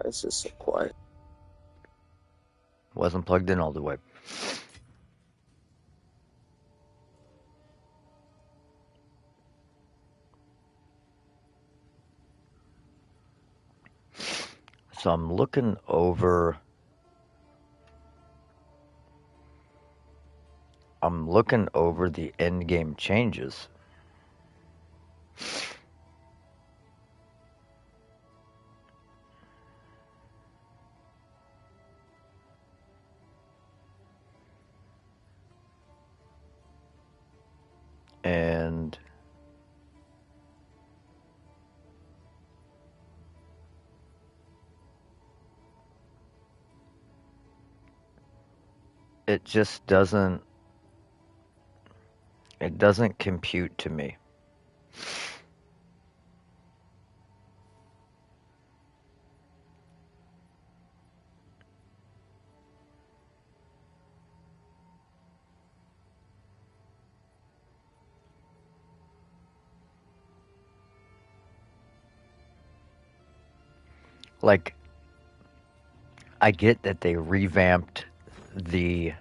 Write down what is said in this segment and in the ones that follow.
is this so quiet? Wasn't plugged in all the way. So I'm looking over the Endgame Changes. And it just doesn't compute to me. Like, I get that they revamped the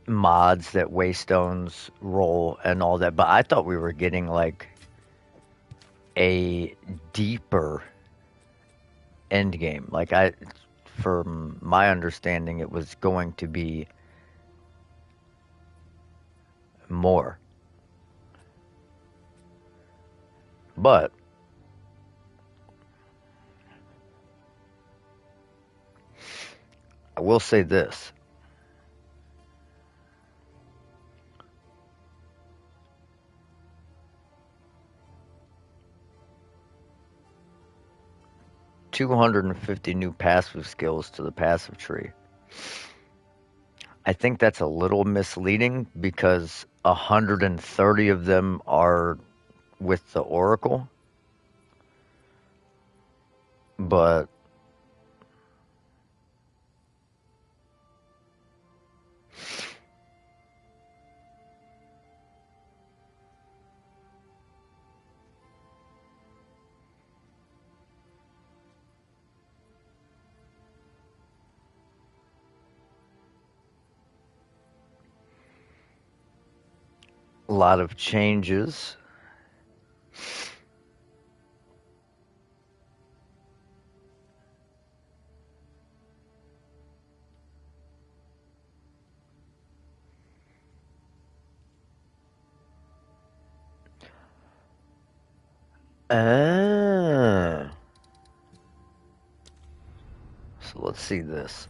mods that Waystones roll and all that, but I thought we were getting like a deeper end game. From my understanding, it was going to be more. But I will say this. 250 new passive skills to the passive tree. I think that's a little misleading because 130 of them are with the Oracle, but a lot of changes. Ah. So let's see this.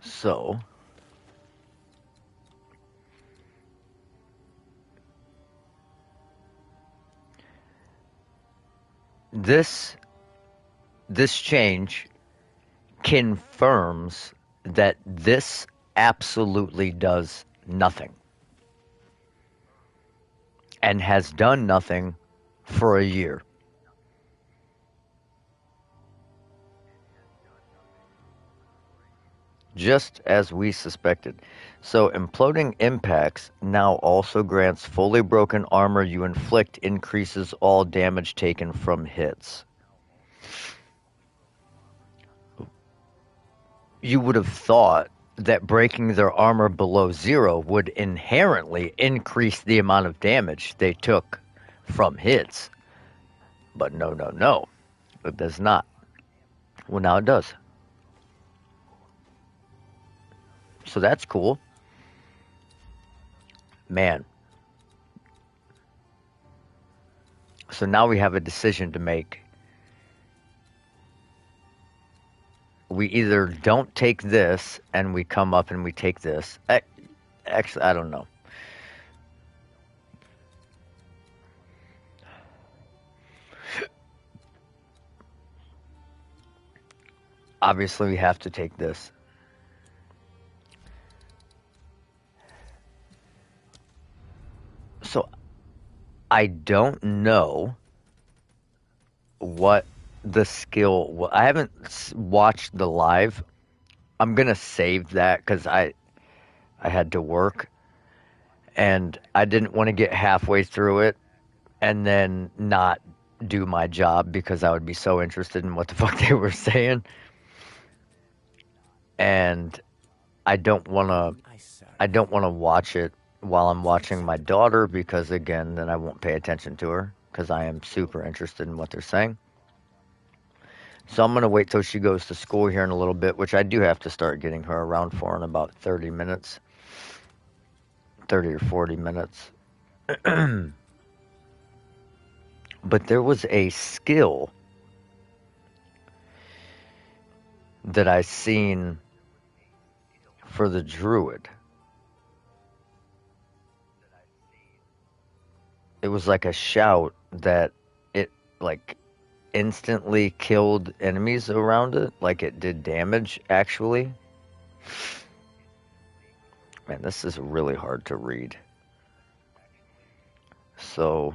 So this change confirms that this absolutely does nothing and has done nothing for a year. Just as we suspected. So imploding impacts now also grants fully broken armor you inflict increases all damage taken from hits. You would have thought that breaking their armor below 0 would inherently increase the amount of damage they took from hits. But no, no, no. It does not. Well, now it does. So that's cool. Man, so now we have a decision to make. We either don't take this and we come up and we take this. Actually, I don't know. Obviously, we have to take this. So I don't know what the skill. I haven't watched the live. I'm gonna save that because I had to work and I didn't want to get halfway through it and then not do my job because I would be so interested in what the fuck they were saying. And I don't want to I don't want to watch it while I'm watching my daughter because again, then I won't pay attention to her because I am super interested in what they're saying. So I'm going to wait till she goes to school here in a little bit, which I do have to start getting her around for in about 30 minutes, 30 or 40 minutes. But there was a skill that I seen for the druid. It was like a shout that it like instantly killed enemies around it, like it did damage actually. Man, this is really hard to read. So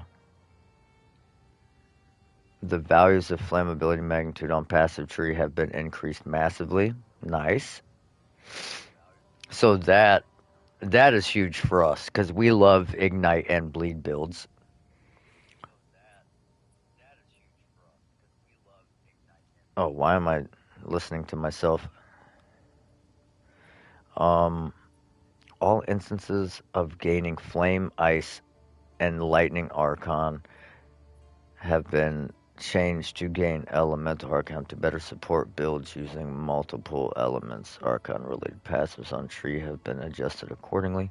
the values of flammability magnitude on passive tree have been increased massively. Nice. So that is huge for us because we love ignite and bleed builds. Oh, why am I listening to myself? Um, all instances of gaining flame, ice, and lightning archon have been changed to gain elemental archon to better support builds using multiple elements. Archon related passives on tree have been adjusted accordingly.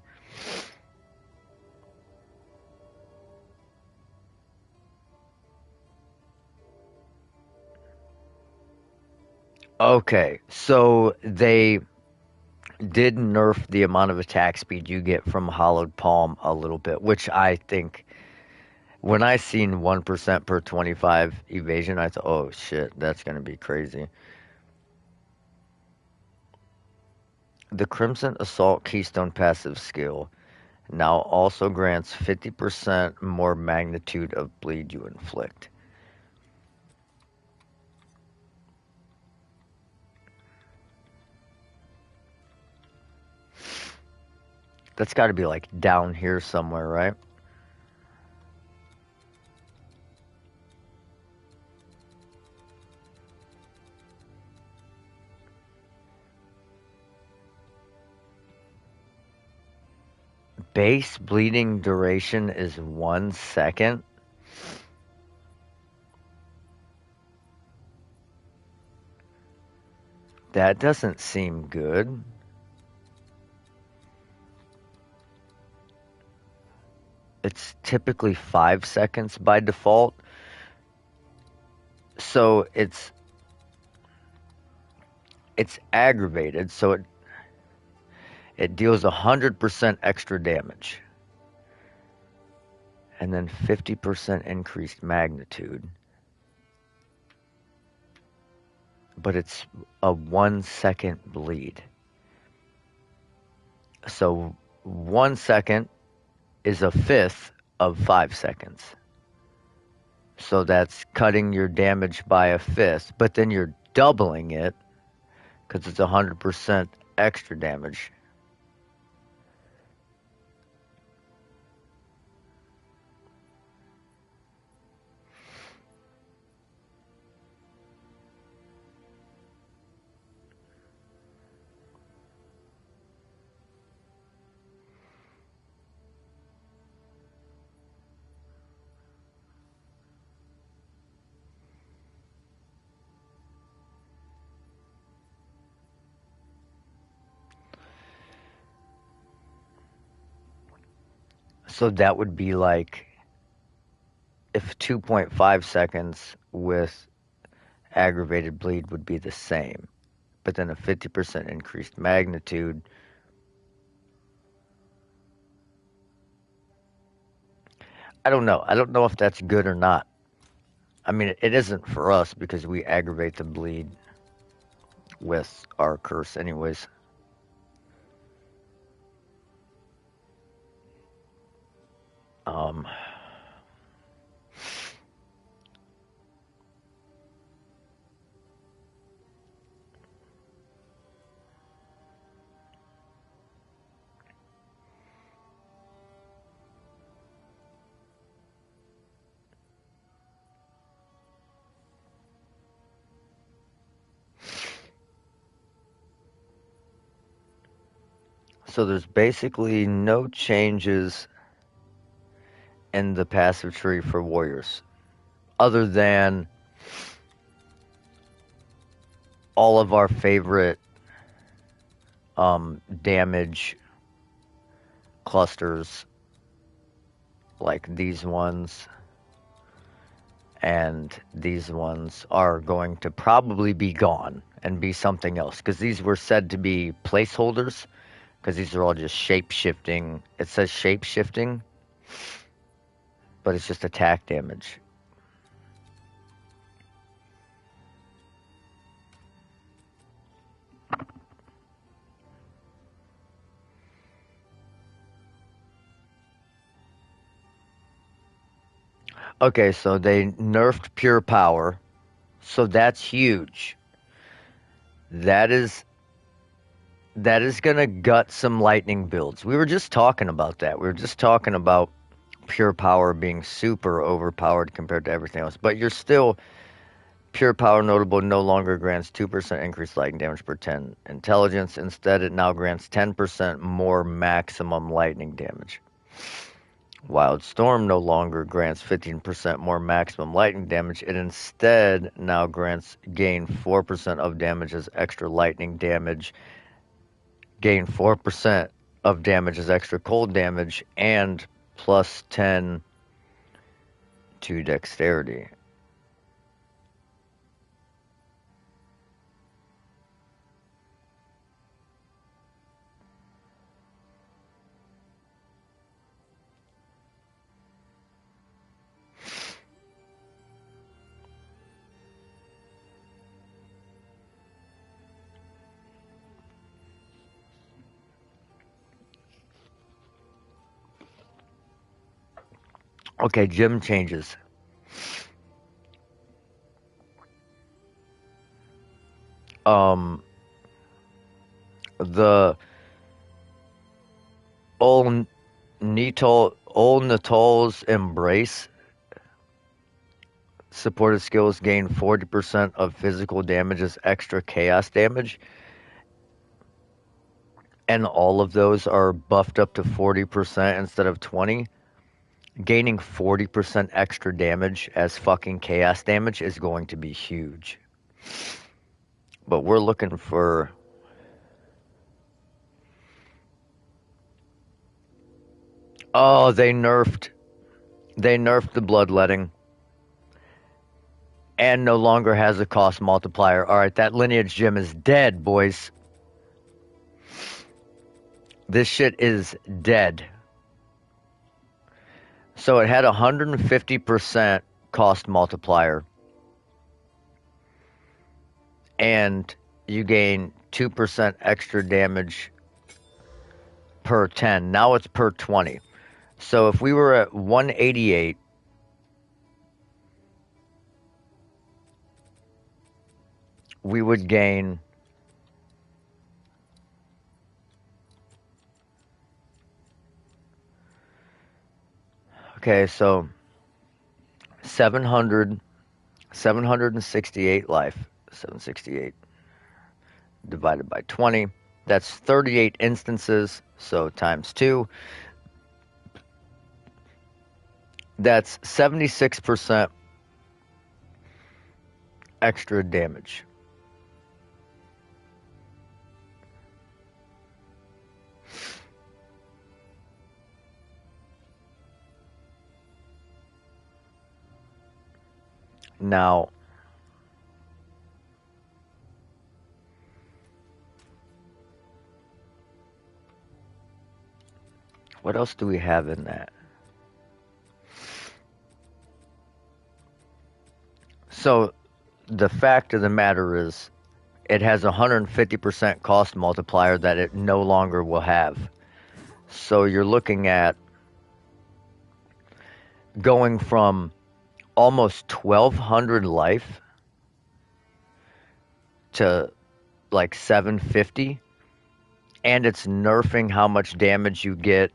Okay, so they did nerf the amount of attack speed you get from Hollowed Palm a little bit, which I think when I seen 1% per 25 evasion, I thought, oh shit, that's going to be crazy. The Crimson Assault Keystone passive skill now also grants 50% more magnitude of bleed you inflict. That's got to be like down here somewhere, right? Base bleeding duration is 1 second. That doesn't seem good. It's typically 5 seconds by default. So it's aggravated, so it deals 100% extra damage. And then 50% increased magnitude. But it's a 1 second bleed. So 1 second is a fifth of 5 seconds. So that's cutting your damage by a fifth, but then you're doubling it because it's 100% extra damage. So that would be like if 2.5 seconds with aggravated bleed would be the same, but then a 50% increased magnitude. I don't know. I don't know if that's good or not. I mean, it isn't for us because we aggravate the bleed with our curse, anyways. Um, so there's basically no changes in the passive tree for warriors, other than all of our favorite damage clusters, like these ones and these ones, are going to probably be gone and be something else because these were said to be placeholders because these are all just shape shifting. It says shape shifting, but it's just attack damage. Okay, so they nerfed pure power, so that's huge. That is that is gonna gut some lightning builds. We were just talking about that. We were just talking about pure power being super overpowered compared to everything else. But you're still pure power notable no longer grants 2% increased lightning damage per 10 intelligence. Instead, it now grants 10% more maximum lightning damage. Wild Storm no longer grants 15% more maximum lightning damage. It instead now grants gain 4% of damage as extra lightning damage, gain 4% of damage as extra cold damage, and plus 10 to dexterity. Okay, gym changes. Um, the old Natal's Embrace supported skills gain 40% of physical damage as extra chaos damage, and all of those are buffed up to 40% instead of 20. Gaining 40% extra damage as fucking chaos damage is going to be huge. But we're looking for... Oh, they nerfed the bloodletting and no longer has a cost multiplier. All right, that lineage gem is dead, boys. This shit is dead. So it had 150% cost multiplier, and you gain 2% extra damage per 10. Now it's per 20. So if we were at 188, we would gain... Okay, so 768 life. 768 divided by 20. That's 38 instances, so times 2. That's 76% extra damage. Now, what else do we have in that? So, the fact of the matter is, it has a 150% cost multiplier that it no longer will have. So, you're looking at going from almost 1200 life to like 750, and it's nerfing how much damage you get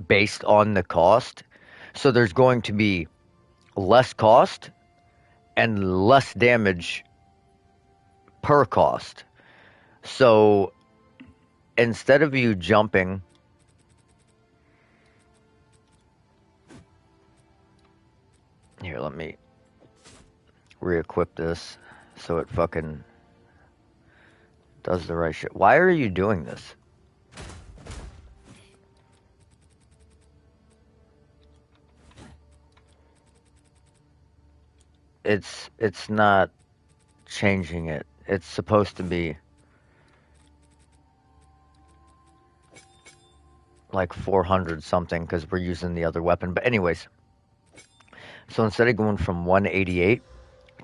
based on the cost. So there's going to be less cost and less damage per cost. So instead of you jumping, here, let me re-equip this so it fucking does the right shit. Why are you doing this? It's not changing it. It's supposed to be like 400 something because we're using the other weapon. But anyways, so instead of going from 188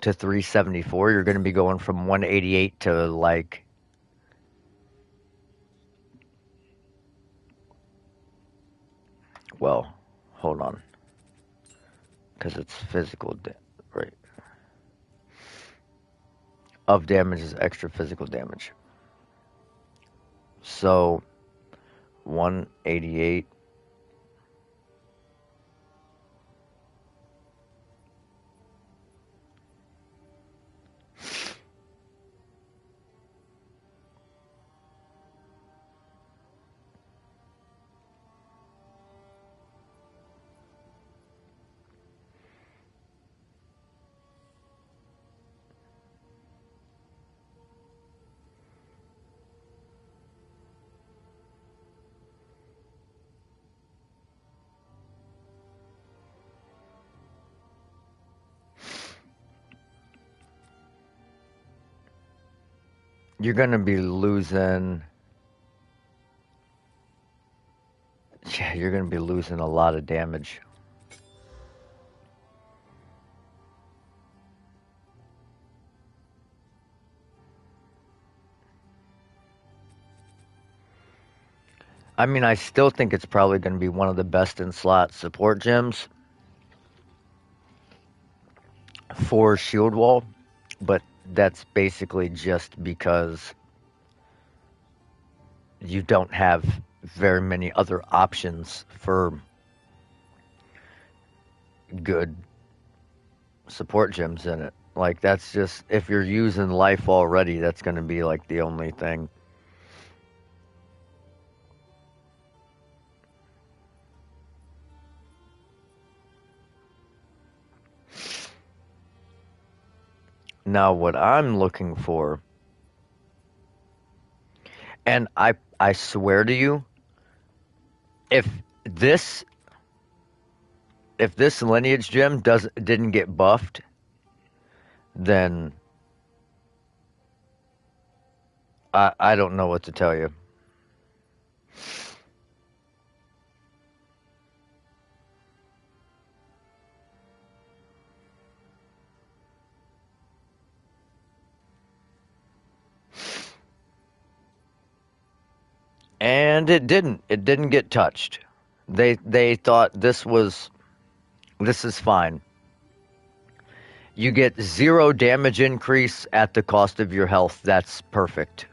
to 374, you're going to be going from 188 to like, well, hold on, because it's physical, right? Of damage is extra physical damage. So 188. You're going to be losing. Yeah, you're going to be losing a lot of damage. I mean, I still think it's probably going to be one of the best in slot support gems for Shield Wall, but that's basically just because you don't have very many other options for good support gems in it. Like, that's just, if you're using life already, that's going to be like the only thing. Now, what I'm looking for, and I swear to you, if this if this lineage gem didn't get buffed, then I don't know what to tell you. And it didn't. It didn't get touched. They thought this is fine. You get 0 damage increase at the cost of your health. That's perfect.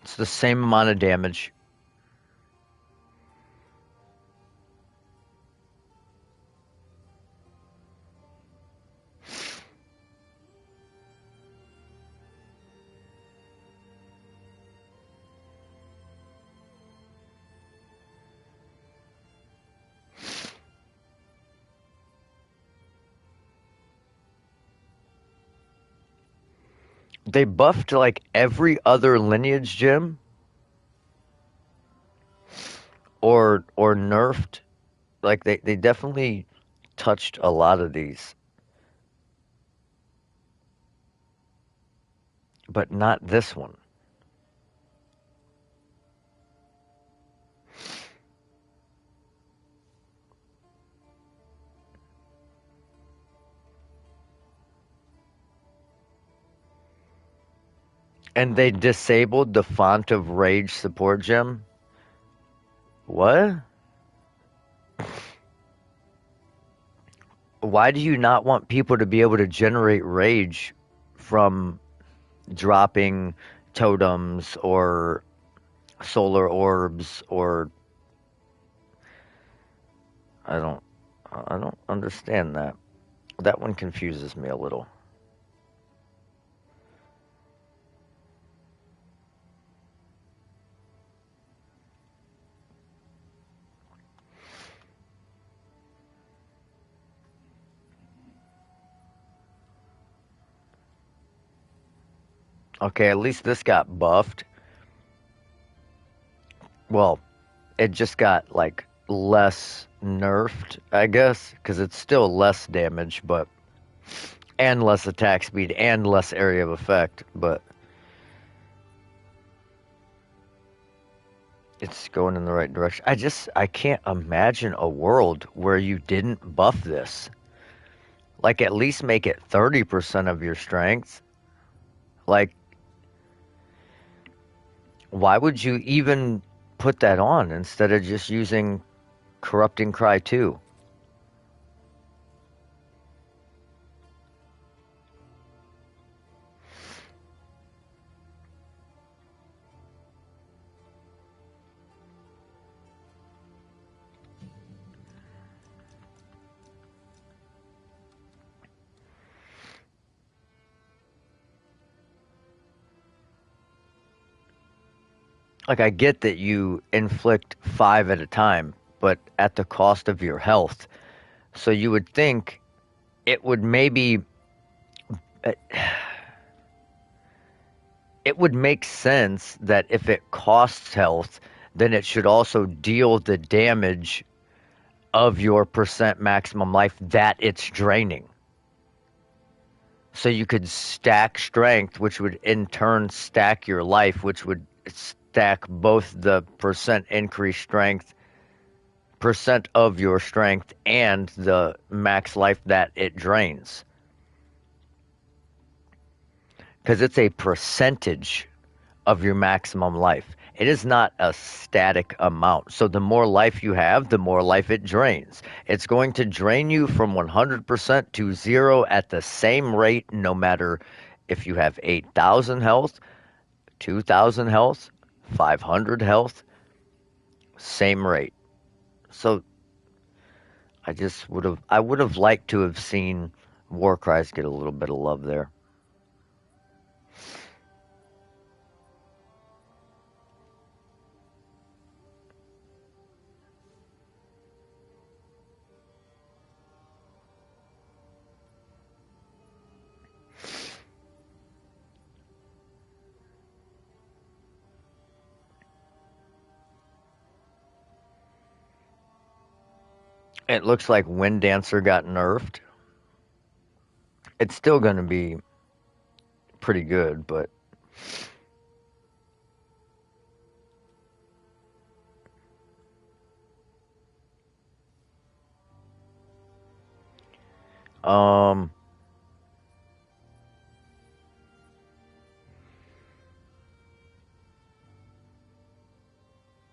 It's the same amount of damage. They buffed like every other lineage gem or nerfed. Like they definitely touched a lot of these, but not this one. And they disabled the font of rage support gem? What? Why do you not want people to be able to generate rage from dropping totems or solar orbs or I don't I don't understand that. That one confuses me a little. Okay, at least this got buffed. Well, it just got like less nerfed, I guess, because it's still less damage, but and less attack speed and less area of effect, but it's going in the right direction. I can't imagine a world where you didn't buff this. Like at least make it 30% of your strength. Like why would you even put that on instead of just using Corrupting Cry 2? Like I get that you inflict 5 at a time, but at the cost of your health. So you would think it would maybe uh, it would make sense that if it costs health, then it should also deal the damage of your percent maximum life that it's draining. So you could stack strength, which would in turn stack your life, which would stack both the percent increased strength, percent of your strength, and the max life that it drains. Because it's a percentage of your maximum life. It is not a static amount. So the more life you have, the more life it drains. It's going to drain you from 100% to 0 at the same rate, no matter if you have 8,000 health, 2,000 health, 500 health, same rate. So I would have liked to have seen Warcries get a little bit of love there. It looks like Wind Dancer got nerfed. It's still going to be pretty good, but um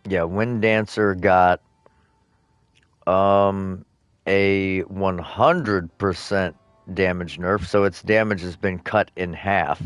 yeah, Wind Dancer got um a 100% damage nerf, so its damage has been cut in half.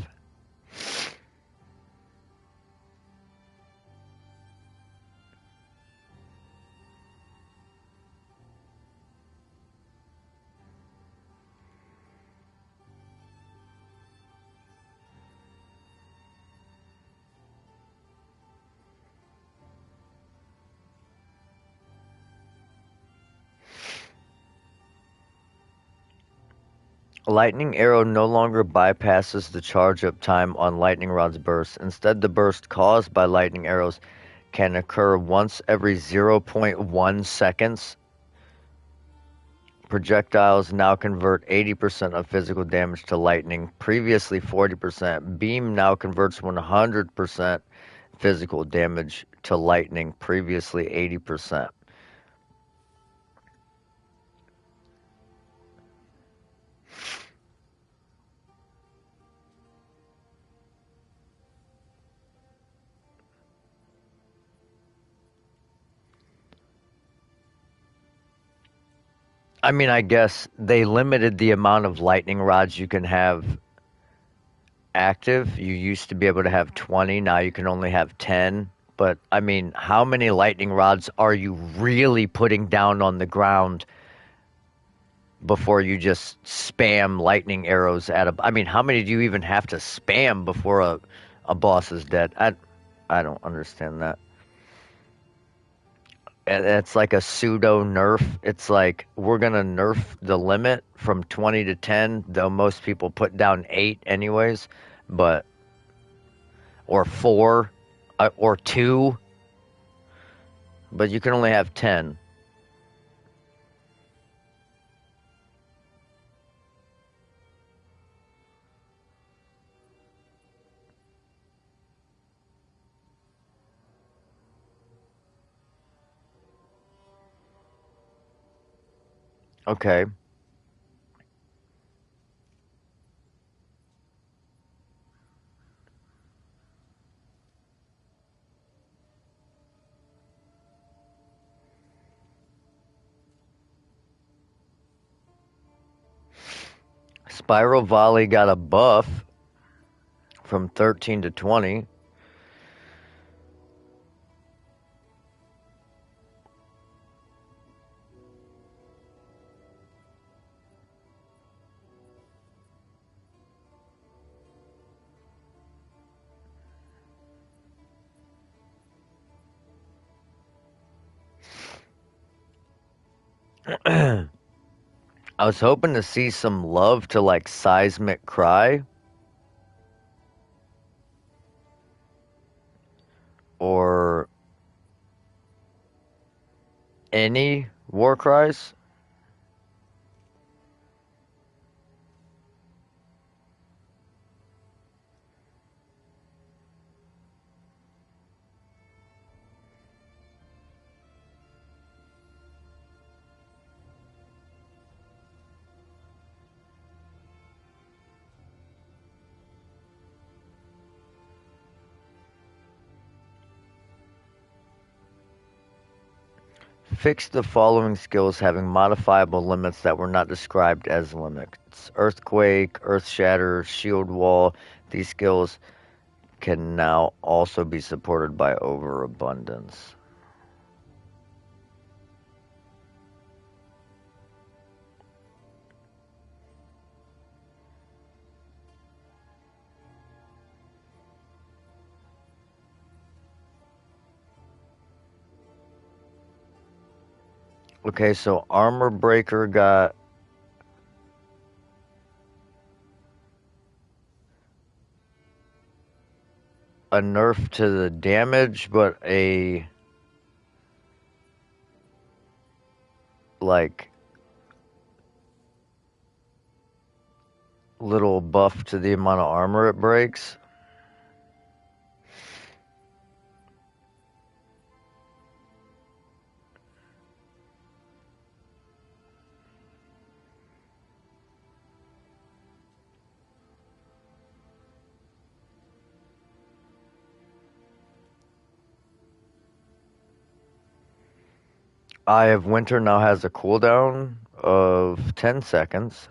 Lightning Arrow no longer bypasses the charge up time on Lightning Rod's burst. Instead, the burst caused by Lightning Arrows can occur once every 0.1 seconds Projectiles now convert 80% of physical damage to lightning, previously 40%. Beam now converts 100% physical damage to lightning, previously 80%. I mean, I guess they limited the amount of lightning rods you can have active. You used to be able to have 20, now you can only have 10. But I mean, how many lightning rods are you really putting down on the ground before you just spam lightning arrows at a? I mean, how many do you even have to spam before a boss is dead? I don't understand that. It's like a pseudo nerf. It's like we're gonna nerf the limit from 20 to 10, though most people put down 8 anyways, but or 4 or 2, but you can only have 10. Okay. Spiral Volley got a buff from 13 to 20. I was hoping to see some love to like Seismic Cry or any War Cries. Fix the following skills having modifiable limits that were not described as limits. Earthquake, Earth Shatter, Shield Wall. These skills can now also be supported by Overabundance. Okay, so Armor Breaker got a nerf to the damage, but a like little buff to the amount of armor it breaks. Eye of Winter now has a cooldown of 10 seconds.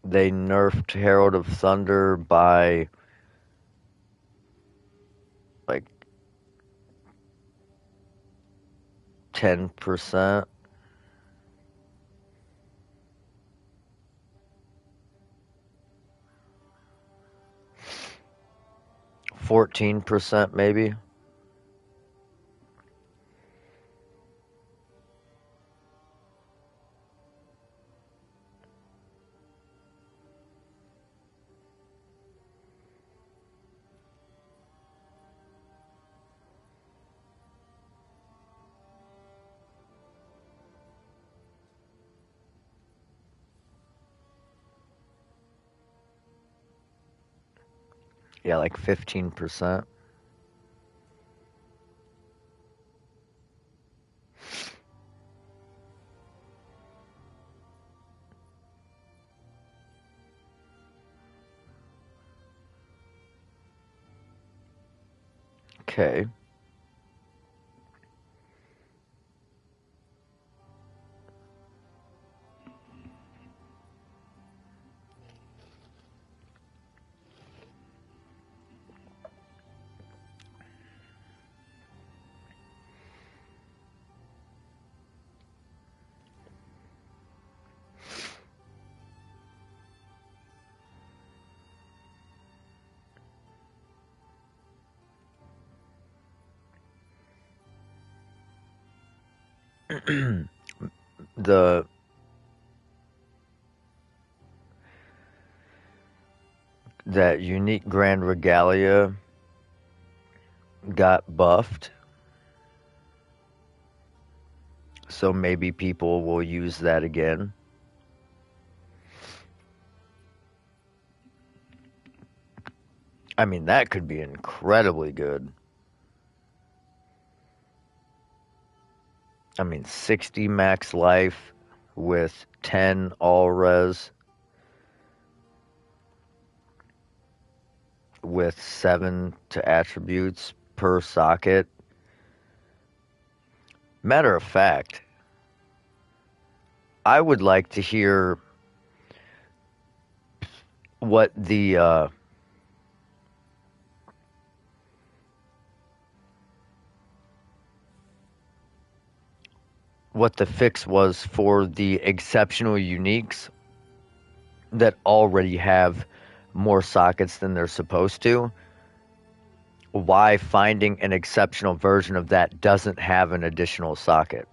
They nerfed Herald of Thunder by like 10%. 14% maybe. Yeah, like 15%. Okay. the that unique Grand Regalia got buffed, so maybe people will use that again. I mean, that could be incredibly good. I mean, 60 max life with 10 all res with 7 to attributes per socket. Matter of fact, I would like to hear what the fix was for the exceptional uniques that already have more sockets than they're supposed to. Why finding an exceptional version of that doesn't have an additional socket?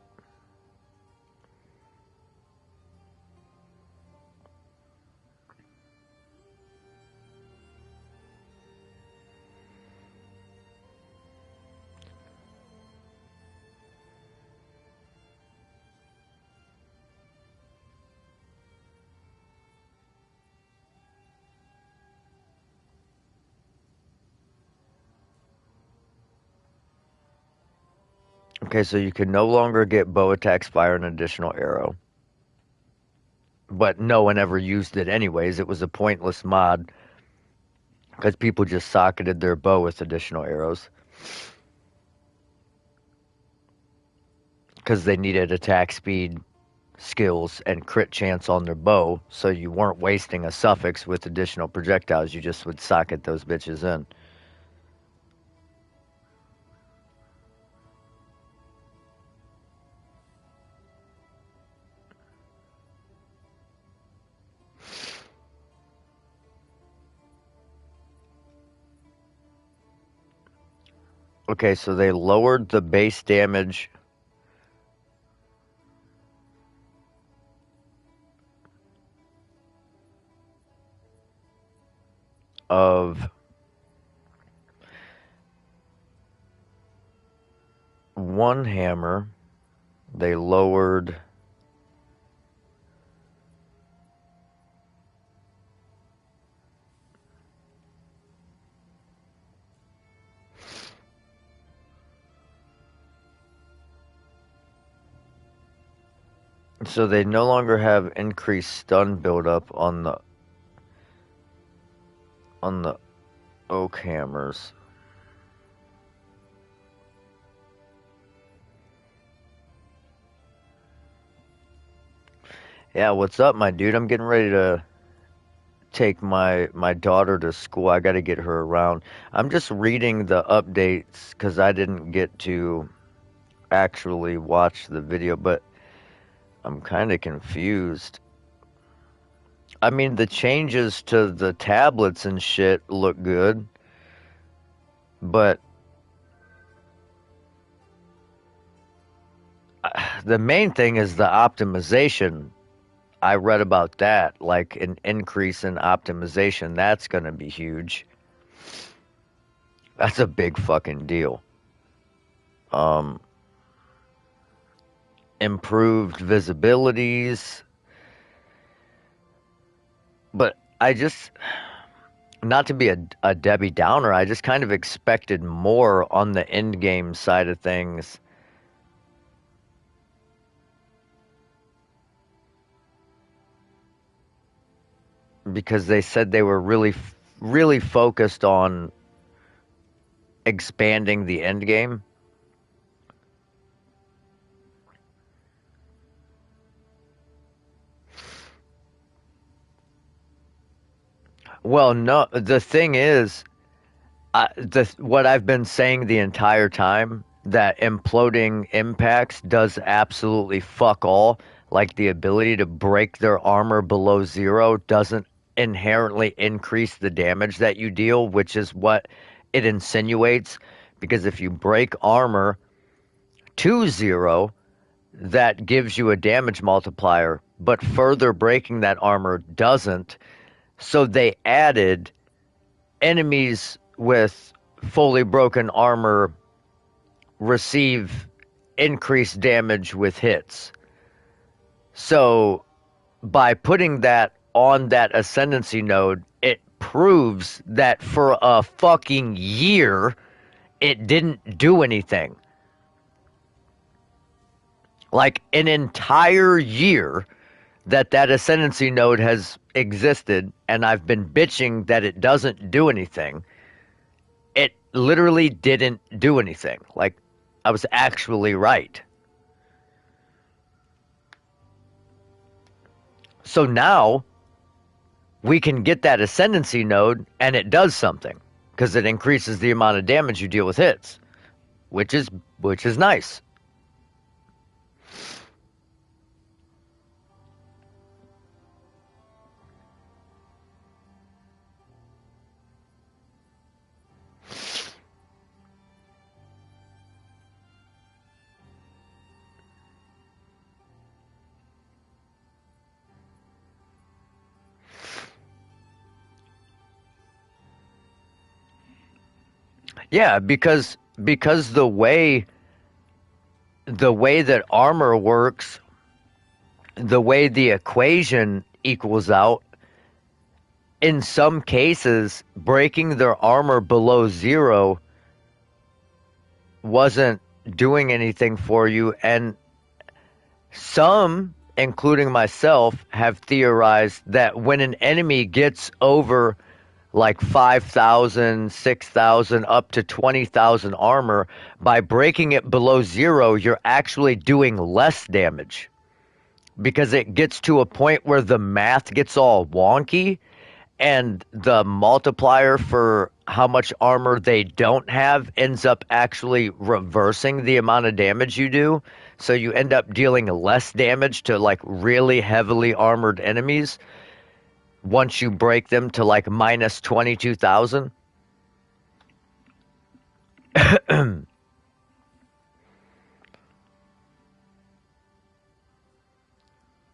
Okay, so you can no longer get bow attacks fire an additional arrow. But no one ever used it anyways. It was a pointless mod because people just socketed their bow with additional arrows because they needed attack speed, skills, and crit chance on their bow, so you weren't wasting a suffix with additional projectiles. You just would socket those bitches in. Okay, so they lowered the base damage of one hammer. They lowered so they no longer have increased stun buildup on the oak hammers. Yeah, what's up, my dude? I'm getting ready to take my daughter to school. I got to get her around. I'm just reading the updates because I didn't get to actually watch the video, but I'm kind of confused. I mean, the changes to the tablets and shit look good, but the main thing is the optimization. I read about that, like an increase in optimization. That's going to be huge. That's a big fucking deal. Um, Improved visibilities, but not to be a Debbie Downer, I just kind of expected more on the end game side of things. Because they said they were really focused on expanding the end game. Well, no, the thing is, what I've been saying the entire time, that imploding impacts does absolutely fuck all. Like the ability to break their armor below zero doesn't inherently increase the damage that you deal, which is what it insinuates. Because if you break armor to zero, that gives you a damage multiplier, but further breaking that armor doesn't. So they added enemies with fully broken armor receive increased damage with hits. So by putting that on that ascendancy node, it proves that for a fucking year, it didn't do anything. Like an entire year that ascendancy node has existed, and I've been bitching that it doesn't do anything. It literally didn't do anything. Like, I was actually right. So now we can get that ascendancy node and it does something because it increases the amount of damage you deal with hits, which is nice. Yeah, because the way that armor works, the way the equation equals out, in some cases, breaking their armor below zero wasn't doing anything for you. And some, including myself, have theorized that when an enemy gets over like 5,000, 6,000, up to 20,000 armor, by breaking it below zero, you're actually doing less damage because it gets to a point where the math gets all wonky and the multiplier for how much armor they don't have ends up actually reversing the amount of damage you do. So you end up dealing less damage to like really heavily armored enemies once you break them to like minus 22,000.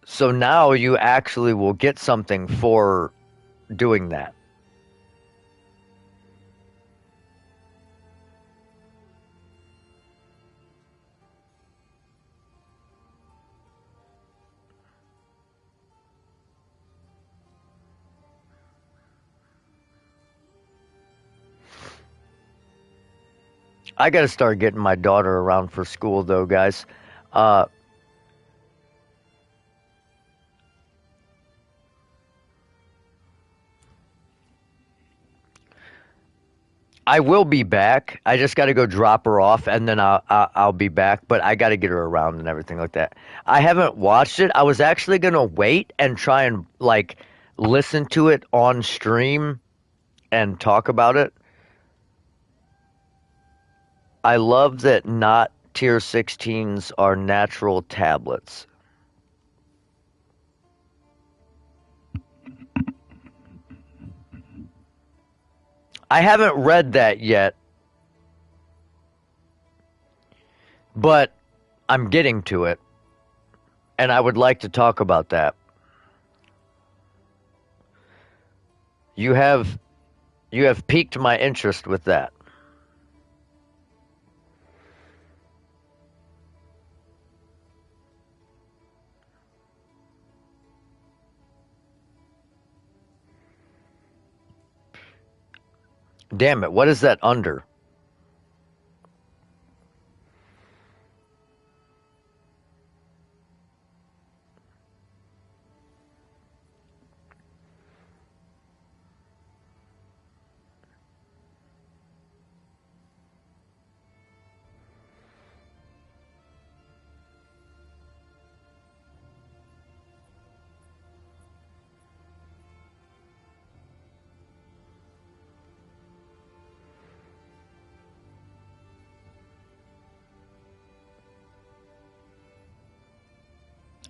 So now you actually will get something for doing that. I got to start getting my daughter around for school, though, guys. Uh, I will be back. I just got to go drop her off, and then I'll be back. But I got to get her around and everything like that. I haven't watched it. I was actually gonna wait and try and like listen to it on stream and talk about it. I love that not tier 16s are natural tablets. I haven't read that yet, but I'm getting to it, and I would like to talk about that. You have you have piqued my interest with that. Damn it, what is that under?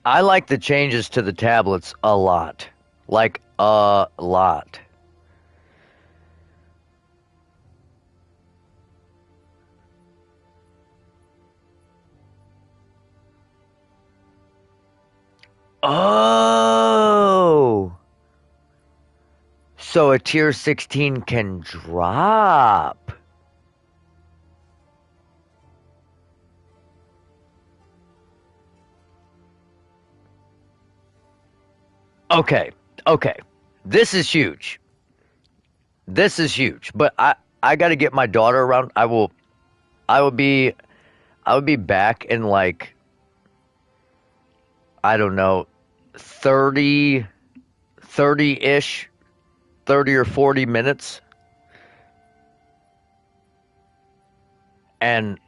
I like the changes to the tablets a lot. Like a lot. Oh. So a tier 16 can drop. Okay. Okay. This is huge. This is huge. But I got to get my daughter around. I will be I will be back in like I don't know 30 30-ish 30 or 40 minutes and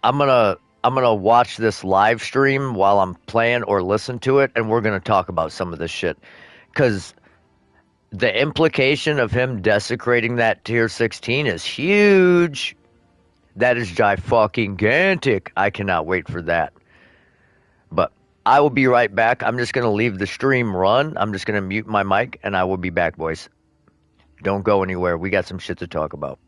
I'm gonna watch this live stream while I'm playing or listen to it, and we're gonna talk about some of this shit. Cause the implication of him desecrating that tier 16 is huge. That is gigantic. I cannot wait for that. But I will be right back. I'm just gonna leave the stream run. I'm just gonna mute my mic, and I will be back, boys. Don't go anywhere. We got some shit to talk about.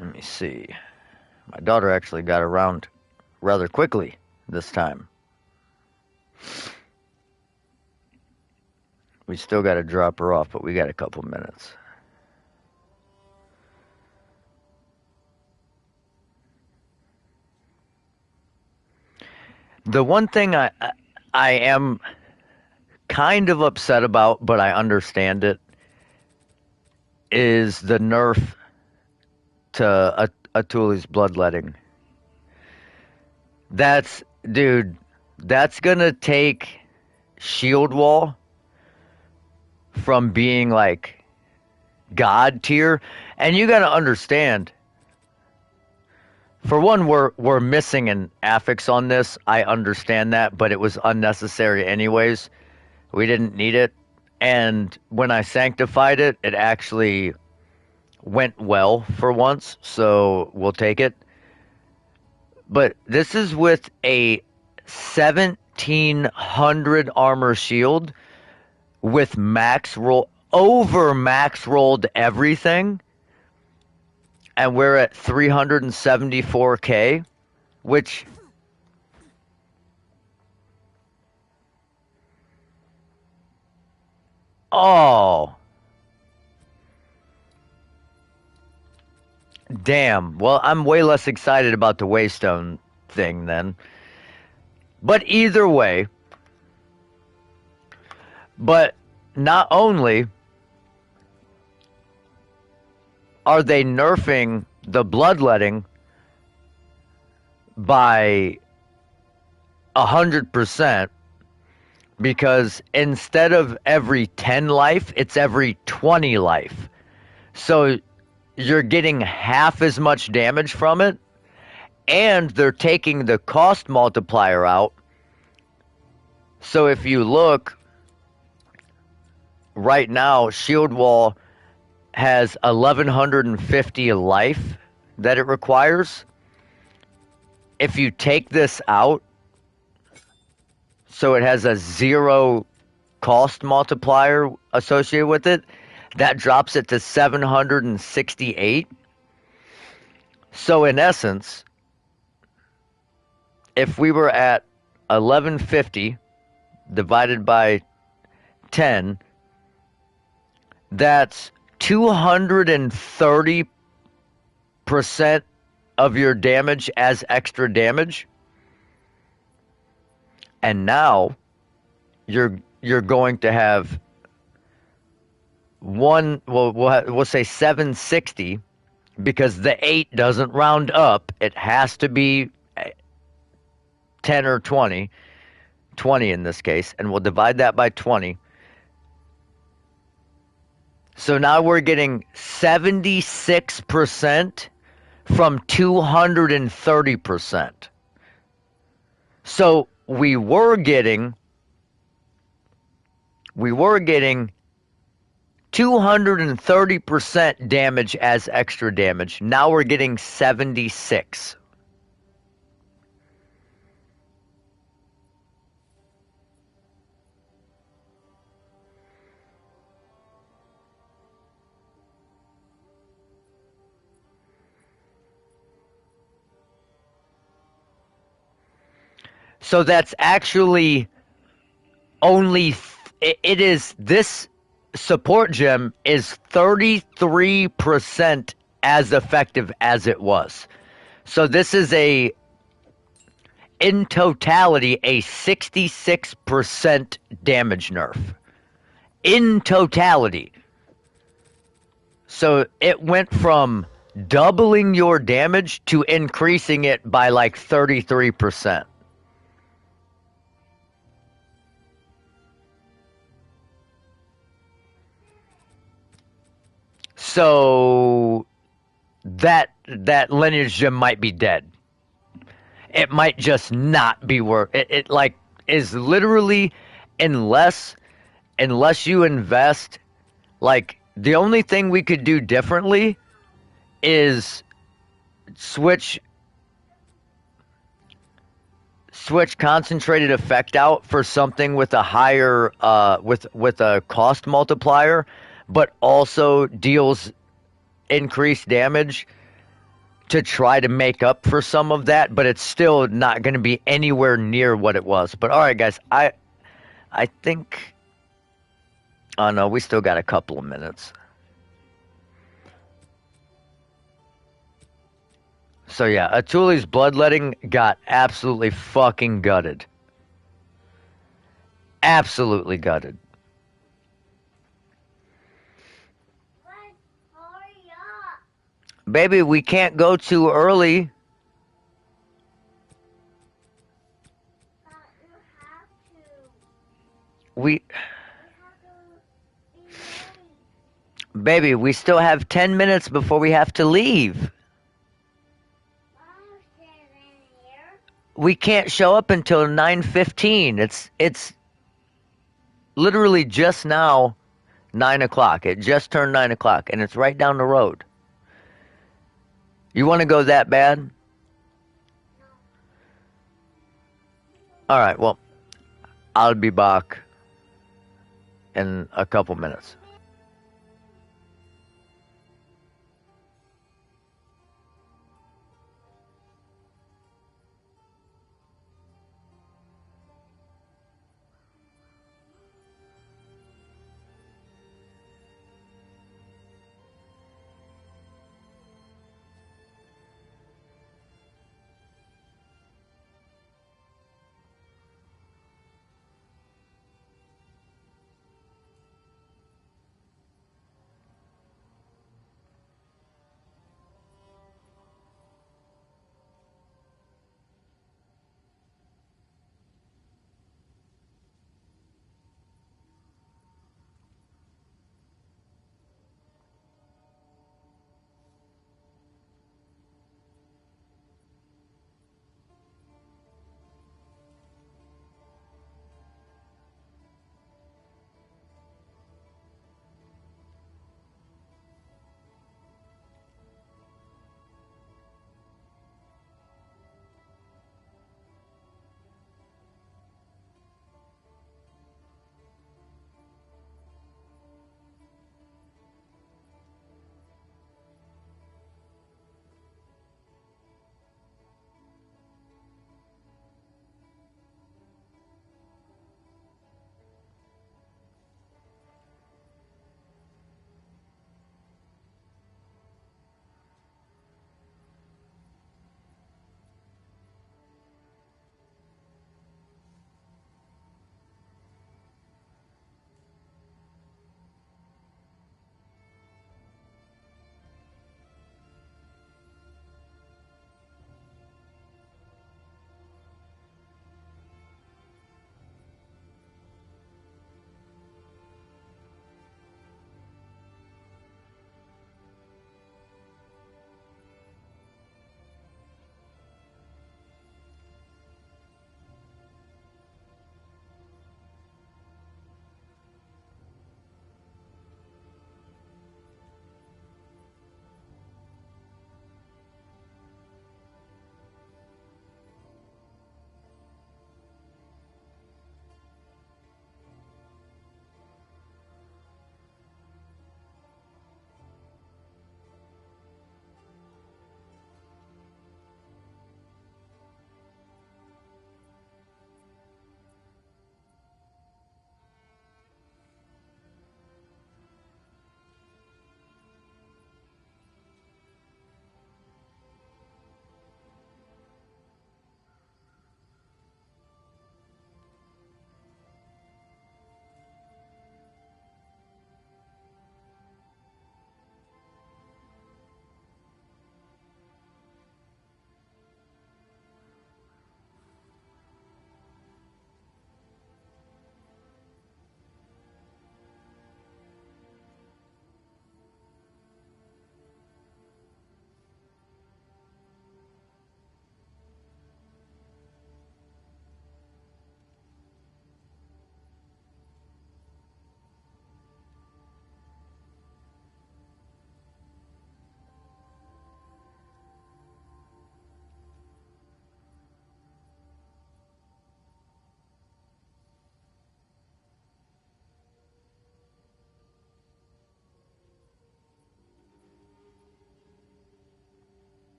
Let me see. My daughter actually got around rather quickly this time. We still got to drop her off, but we got a couple minutes. The one thing I am kind of upset about, but I understand it, is the nerf to Atuli's bloodletting. Dude, that's gonna take Shield Wall from being like God tier, and you gotta understand. For one, we're missing an affix on this. I understand that, but it was unnecessary anyways. We didn't need it. And when I sanctified it, it actually went well for once, so we'll take it. But this is with a 1700 armor shield with max roll, over max rolled everything. And we're at 374k, which oh damn. Well, I'm way less excited about the Waystone thing then. But either way, but not only are they nerfing the bloodletting by 100%, because instead of every 10 life, it's every 20 life. So you're getting half as much damage from it, and they're taking the cost multiplier out. So if you look right now, Shield Wall has 1150 life that it requires. If you take this out, so it has a 0 cost multiplier associated with it, that drops it to 768. So in essence, if we were at 1150 divided by 10, that's 230% of your damage as extra damage. And now you're going to have we'll say 760, because the 8 doesn't round up. It has to be 10 or 20 in this case, and we'll divide that by 20. So now we're getting 76% from 230%. So we were getting 230% damage as extra damage. Now we're getting 76. So that's actually only, it is, this support gem is 33% as effective as it was. So this is in totality, a 66% damage nerf. In totality. So it went from doubling your damage to increasing it by like 33%. So that lineage gem might be dead. It might just not be worth it. It like is literally, unless you invest, like the only thing we could do differently is switch concentrated effect out for something with a higher with a cost multiplier, but also deals increased damage. to try to make up for some of that, but it's still not going to be anywhere near what it was. But all right, guys, I think. Oh no, we still got a couple of minutes. So yeah, Atuli's bloodletting got absolutely fucking gutted. Absolutely gutted. Hurry up. Baby, we can't go too early. You have to. We, You have to be late. baby, we still have 10 minutes before we have to leave. Mom's sitting here. We can't show up until 9:15. It's literally just now 9 o'clock. It just turned 9 o'clock, and it's right down the road. You want to go that bad? All right, well, I'll be back in a couple minutes.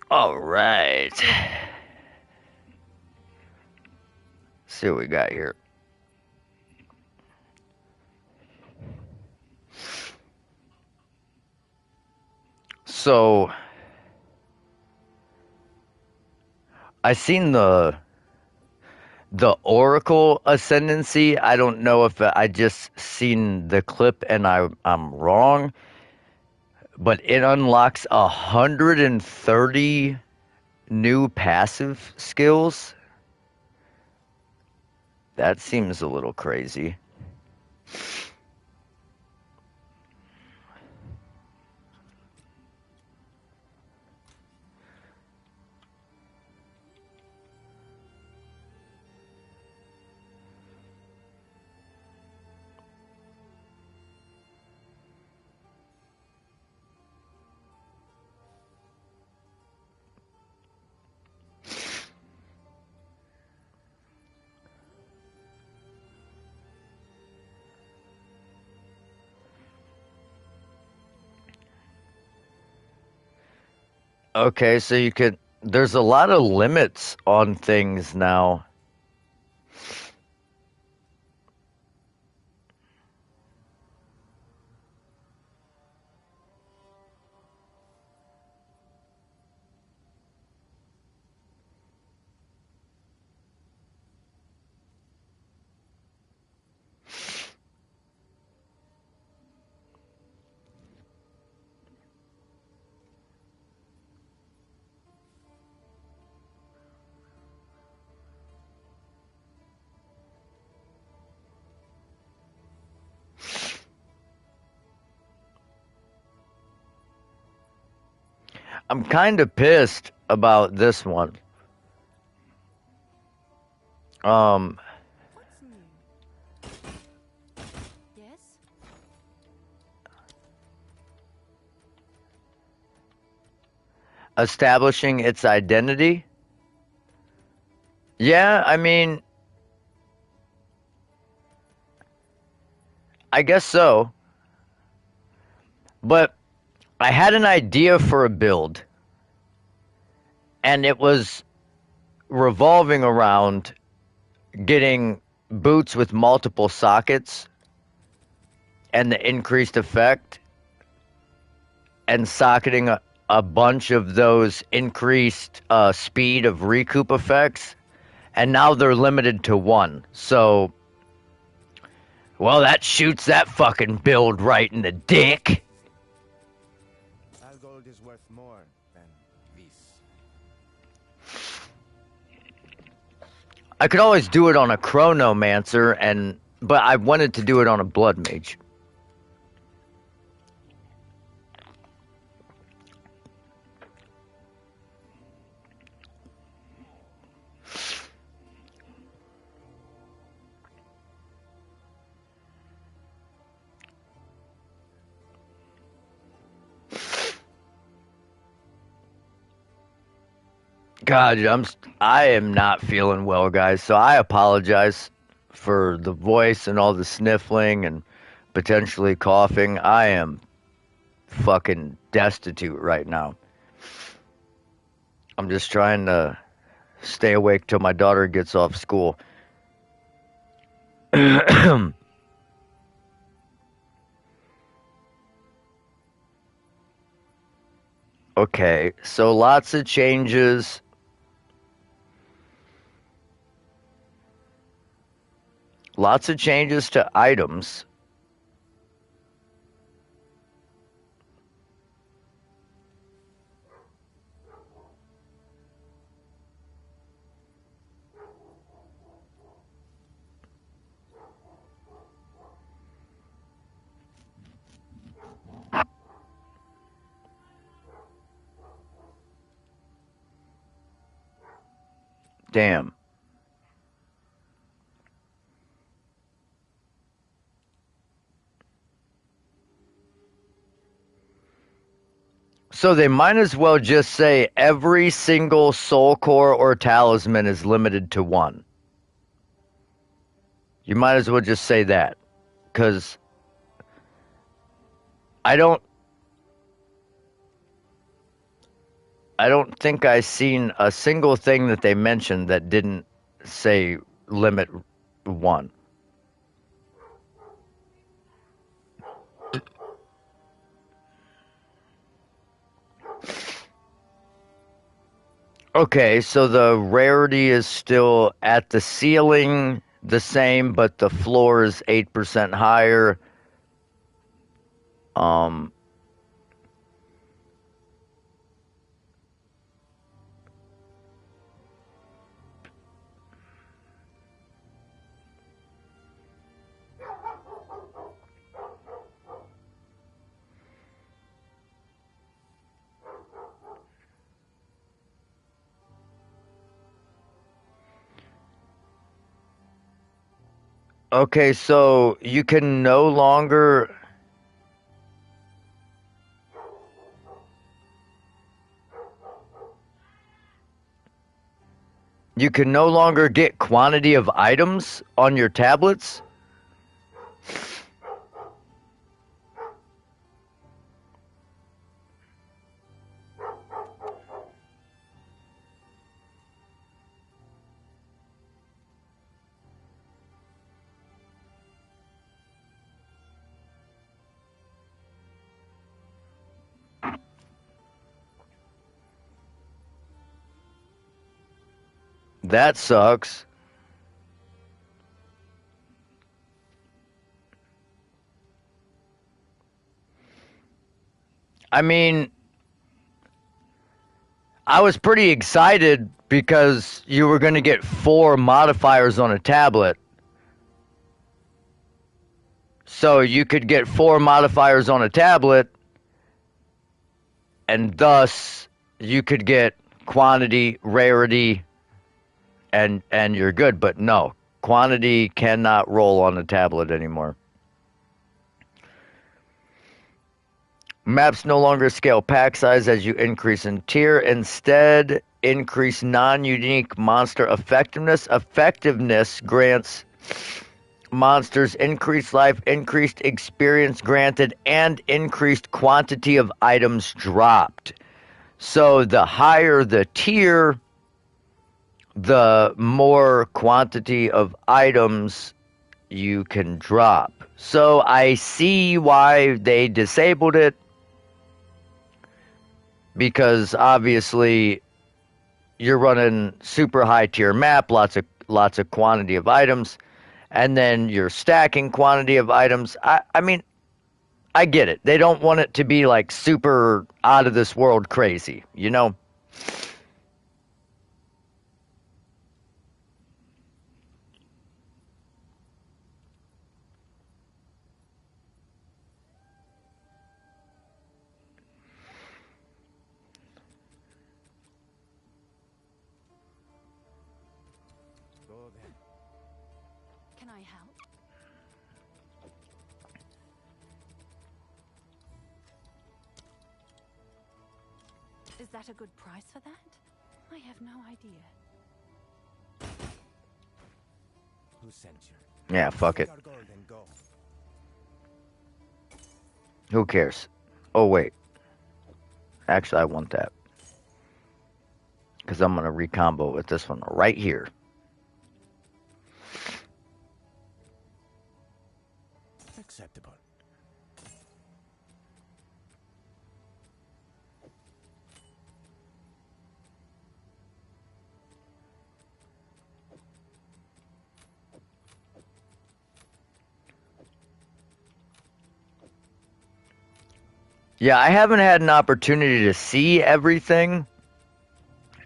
All right. See what we got here. So I seen the Oracle Ascendancy. I don't know if I just seen the clip and I'm wrong, but it unlocks 130 new passive skills. That seems a little crazy. Okay, so you could. There's a lot of limits on things now. I'm kind of pissed about this one. Um, What's new? Yes? establishing its identity. Yeah, I mean, I guess so. But I had an idea for a build, and it was revolving around getting boots with multiple sockets and the increased effect, and socketing a bunch of those increased speed of recoup effects, and now they're limited to one. So, well, that shoots that fucking build right in the dick. Our gold is worth more than this. I could always do it on a chronomancer, but I wanted to do it on a blood mage. God, I am not feeling well, guys. So I apologize for the voice and all the sniffling and potentially coughing. I am fucking destitute right now. I'm just trying to stay awake till my daughter gets off school. Okay, so lots of changes. Lots of changes to items. Damn. So they might as well just say every single soul core or talisman is limited to one. You might as well just say that. Because I don't. I don't think I seen a single thing that they mentioned that didn't say limit 1. Okay, so the rarity is still at the ceiling the same, but the floor is 8% higher. Um, okay, so you can no longer get quantity of items on your tablets. That sucks. I mean, I was pretty excited because you were going to get 4 modifiers on a tablet. So you could get 4 modifiers on a tablet, and thus you could get quantity, rarity, and you're good. But no, quantity cannot roll on a tablet anymore. Maps no longer scale pack size as you increase in tier. Instead, increase non-unique monster effectiveness. Effectiveness grants monsters increased life, increased experience granted, and increased quantity of items dropped. So the higher the tier, the more quantity of items you can drop. So I see why they disabled it, because obviously you're running super high tier map, lots of quantity of items, and then you're stacking quantity of items. I mean, I get it. They don't want it to be like super out of this world crazy, you know? Go then. Can I help? Is that a good price for that? I have no idea. Who sent you? Yeah, fuck it. Take our gold and go. Who cares? Oh, wait. Actually, I want that. Because I'm going to recombo with this one right here. Acceptable. Yeah, I haven't had an opportunity to see everything,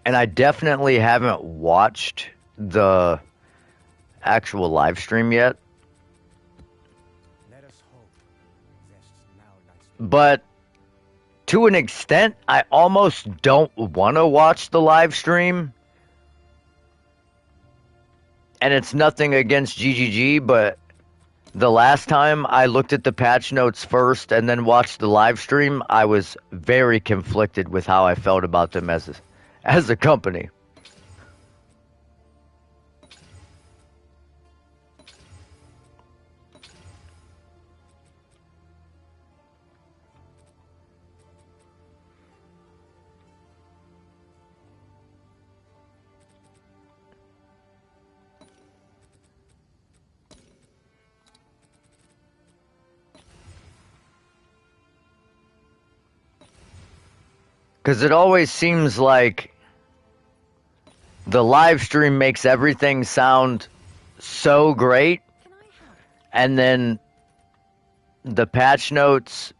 and I definitely haven't watched the actual live stream yet. Let us hope. Zest now lies But to an extent, I almost don't want to watch the live stream. And it's nothing against GGG, but the last time I looked at the patch notes first and then watched the live stream, I was very conflicted with how I felt about them as a company. Because it always seems like the live stream makes everything sound so great, Can I help? and then the patch notes.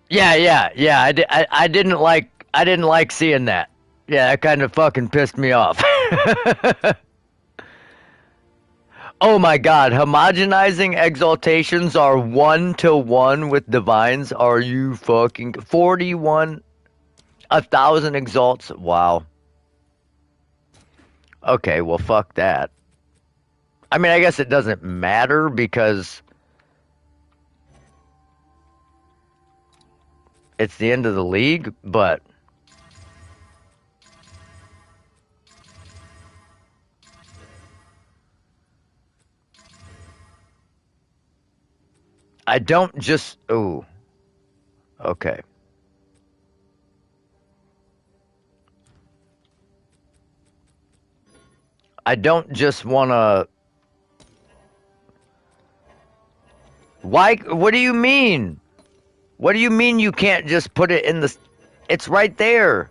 Yeah. I didn't like seeing that. Yeah, that kind of fucking pissed me off. Oh my god, homogenizing exaltations are 1-to-1 with divines. Are you fucking 41? 1,000 exalts? Wow. Okay, well, fuck that. I mean, I guess it doesn't matter because it's the end of the league, but I don't just. Ooh, okay. I don't just want to. Why? What do you mean? What do you mean you can't just put it in the. It's right there.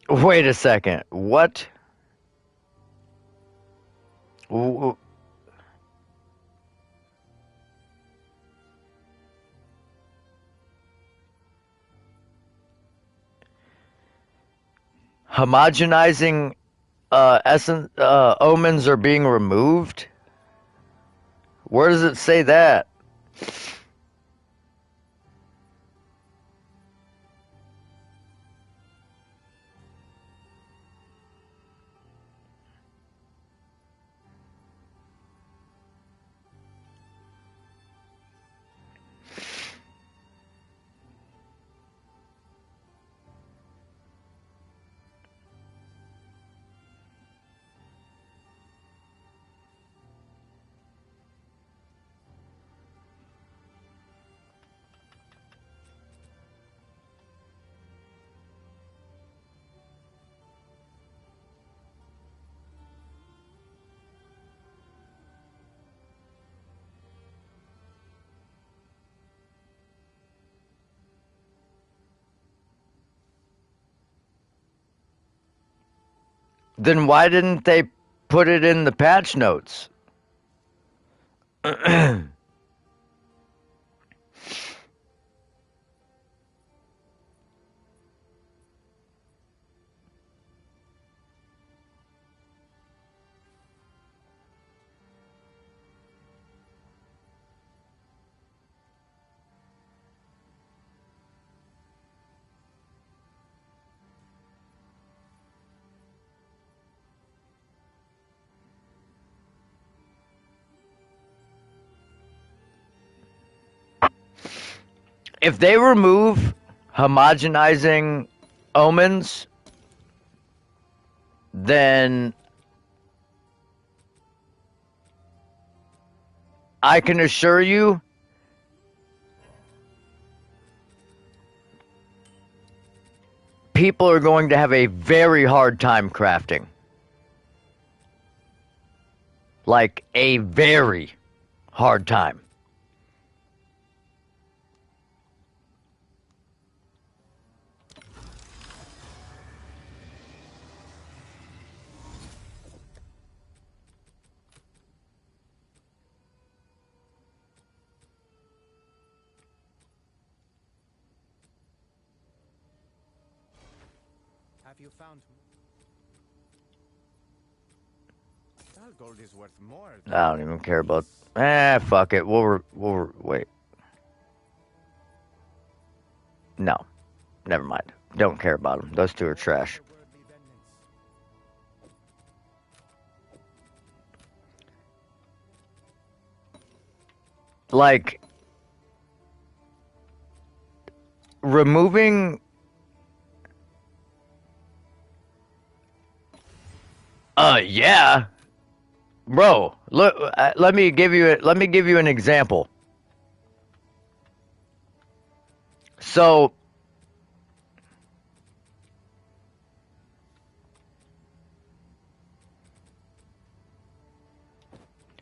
Wait a second. What? W- Homogenizing essence omens are being removed? Where does it say that? Then why didn't they put it in the patch notes? If they remove homogenizing omens, then I can assure you people are going to have a very hard time crafting. Like a very hard time. Have you found? That gold is worth more. I don't even care about. Fuck it. Wait. No, never mind. Don't care about them. Those two are trash. Worldly vengeance. Like removing Yeah, bro. Look, let me give you an example. So,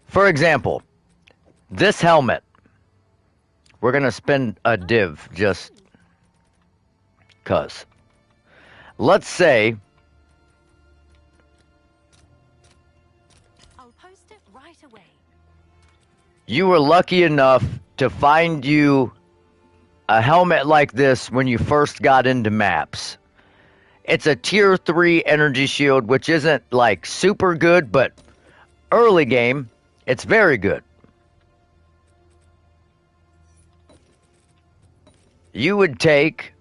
for example, this helmet. We're gonna spend a div just cuz. Let's say I'll post it right away. you were lucky enough to find you a helmet like this when you first got into maps. It's a tier 3 energy shield, which isn't like super good, but early game, it's very good. You would take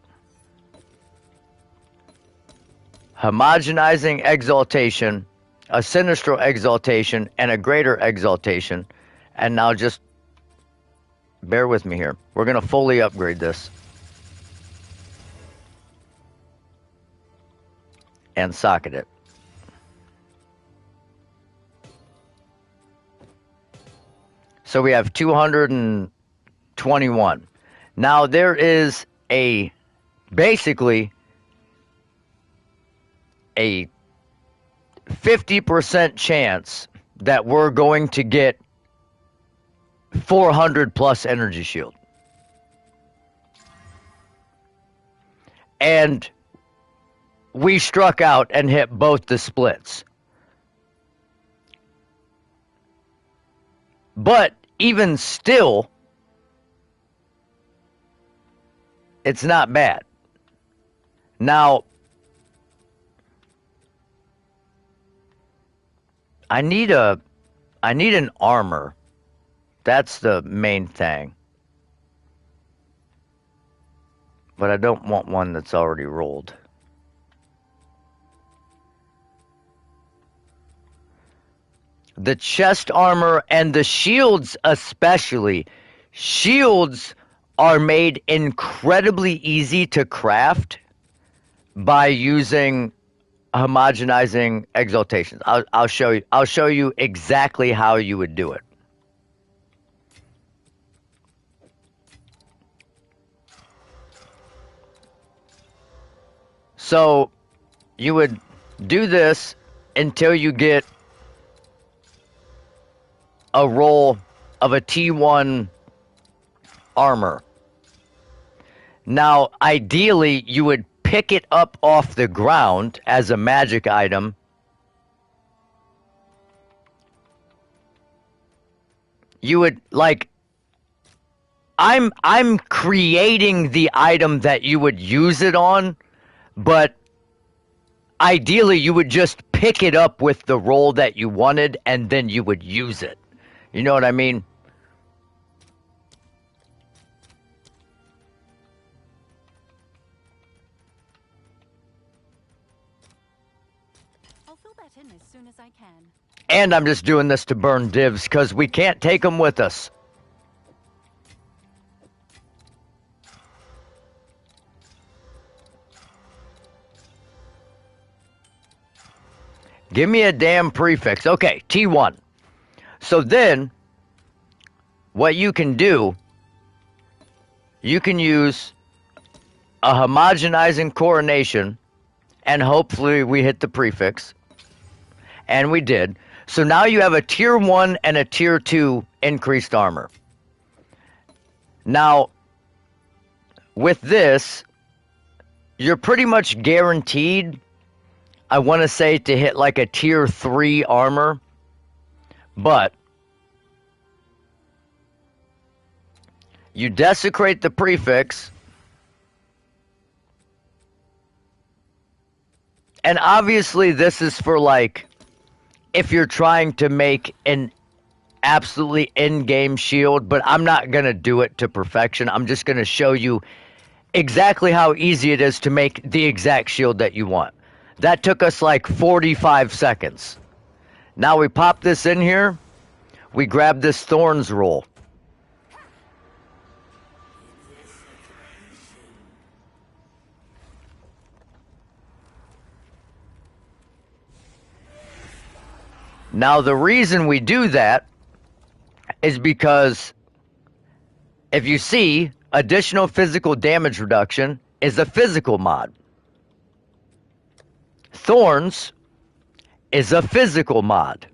homogenizing exaltation, a sinistral exaltation, and a greater exaltation, and now just bear with me here. We're going to fully upgrade this. And socket it. So we have 221. Now there is basically a 50% chance that we're going to get 400 plus energy shield. And we struck out and hit both the splits. But even still, it's not bad. Now, I need an armor. That's the main thing. But I don't want one that's already rolled. The chest armor and the shields especially. Shields are made incredibly easy to craft by using homogenizing exaltations. I'll show you. I'll show you exactly how you would do it. So you would do this until you get a roll of a T1 armor. Now, ideally, you would pick it up off the ground as a magic item. You would like I'm creating the item that you would use it on, but ideally you would just pick it up with the roll that you wanted and then you would use it. You know what I mean? I'll fill that in as soon as I can. And I'm just doing this to burn divs because we can't take them with us. Give me a damn prefix. Okay, T1. So then, what you can do, you can use a homogenizing coronation, and hopefully we hit the prefix. And we did. So now you have a tier 1 and a tier 2 increased armor. Now, with this, you're pretty much guaranteed, I want to say, to hit like a tier 3 armor. But you desecrate the prefix, and obviously this is for like if you're trying to make an absolutely in-game shield, but I'm not going to do it to perfection. I'm just going to show you exactly how easy it is to make the exact shield that you want. That took us like 45 seconds. Now we pop this in here. We grab this Thorns roll. Now, the reason we do that is because if you see, additional physical damage reduction is a physical mod. Thorns is a physical mod.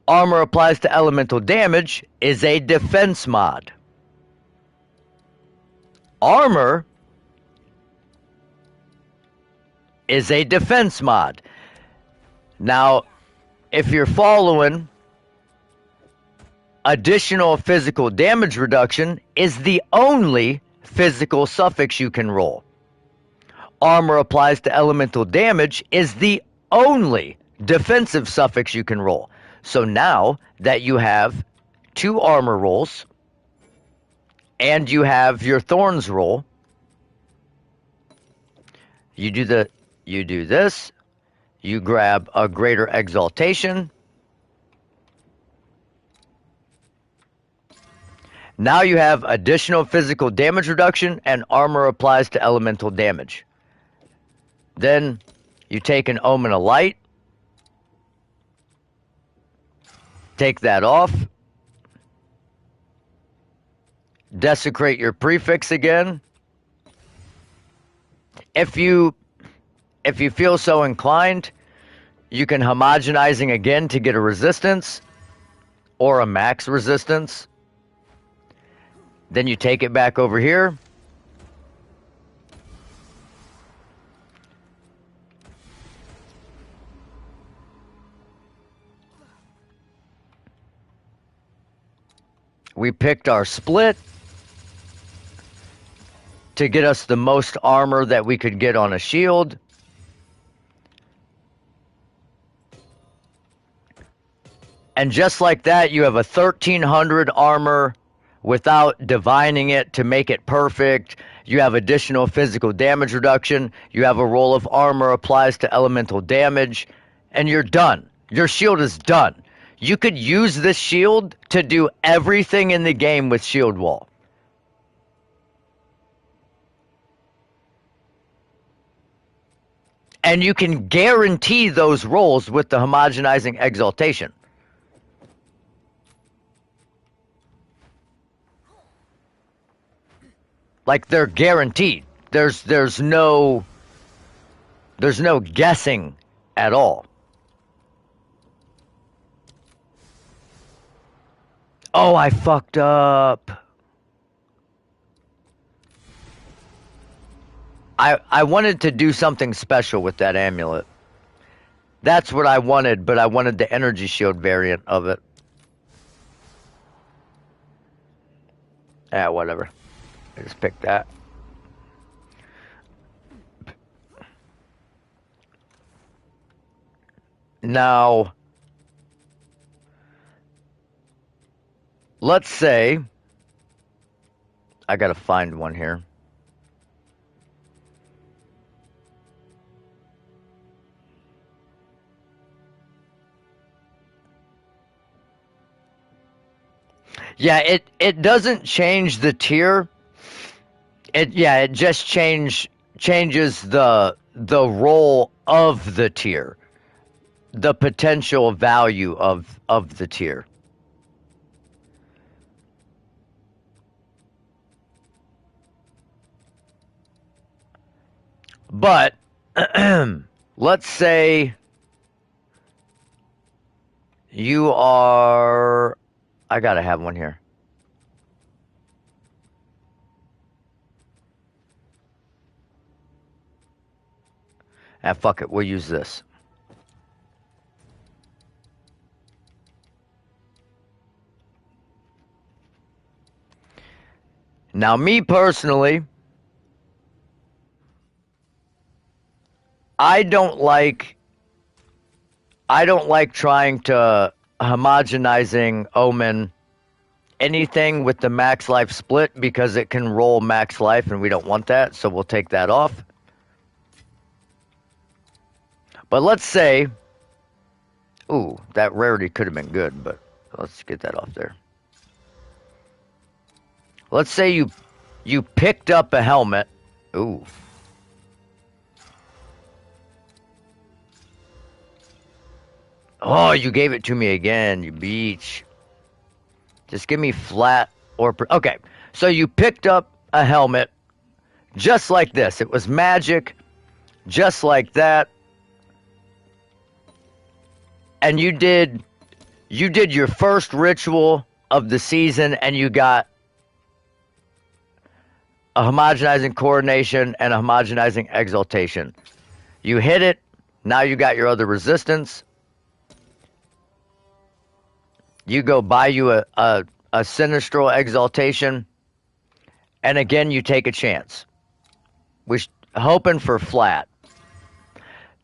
Armor applies to elemental damage is a defense mod. Armor is a defense mod. Now, if you're following, additional physical damage reduction is the only physical suffix you can roll. Armor applies to elemental damage is the only defensive suffix you can roll. So now that you have 2 armor rolls and you have your thorns roll, you do this, you grab a greater exaltation. Now you have additional physical damage reduction and armor applies to elemental damage. Then you take an Omen of Light, take that off, desecrate your prefix again. If you feel so inclined, you can homogenizing again to get a resistance or a max resistance. Then you take it back over here. We picked our split to get us the most armor that we could get on a shield. And just like that, you have a 1300 armor without divining it to make it perfect. You have additional physical damage reduction. You have a roll of armor applies to elemental damage. And you're done. Your shield is done. You could use this shield to do everything in the game with shield wall. And you can guarantee those rolls with the homogenizing exaltation. Like, they're guaranteed. There's no guessing at all. Oh, I fucked up. I wanted to do something special with that amulet. That's what I wanted, but I wanted the energy shield variant of it. Whatever. I just picked that. Now, let's say I gotta find one here. Yeah, it doesn't change the tier. It just changes the role of the tier. The potential value of the tier. But let's say you are... I gotta have one here. Fuck it, we'll use this. Now, me personally, I don't like trying to homogenizing Omen anything with the max life split because it can roll max life and we don't want that, so we'll take that off. But let's say, ooh, that rarity could have been good, but let's get that off there. Let's say you picked up a helmet. Ooh. Oh, you gave it to me again, you beach. Just give me flat or... Okay, so you picked up a helmet just like this. It was magic, just like that. And you did your first ritual of the season, and you got a homogenizing coordination and a homogenizing exaltation. You hit it, now you got your other resistance. You go buy you a sinistral exaltation, and again you take a chance. We're hoping for flat.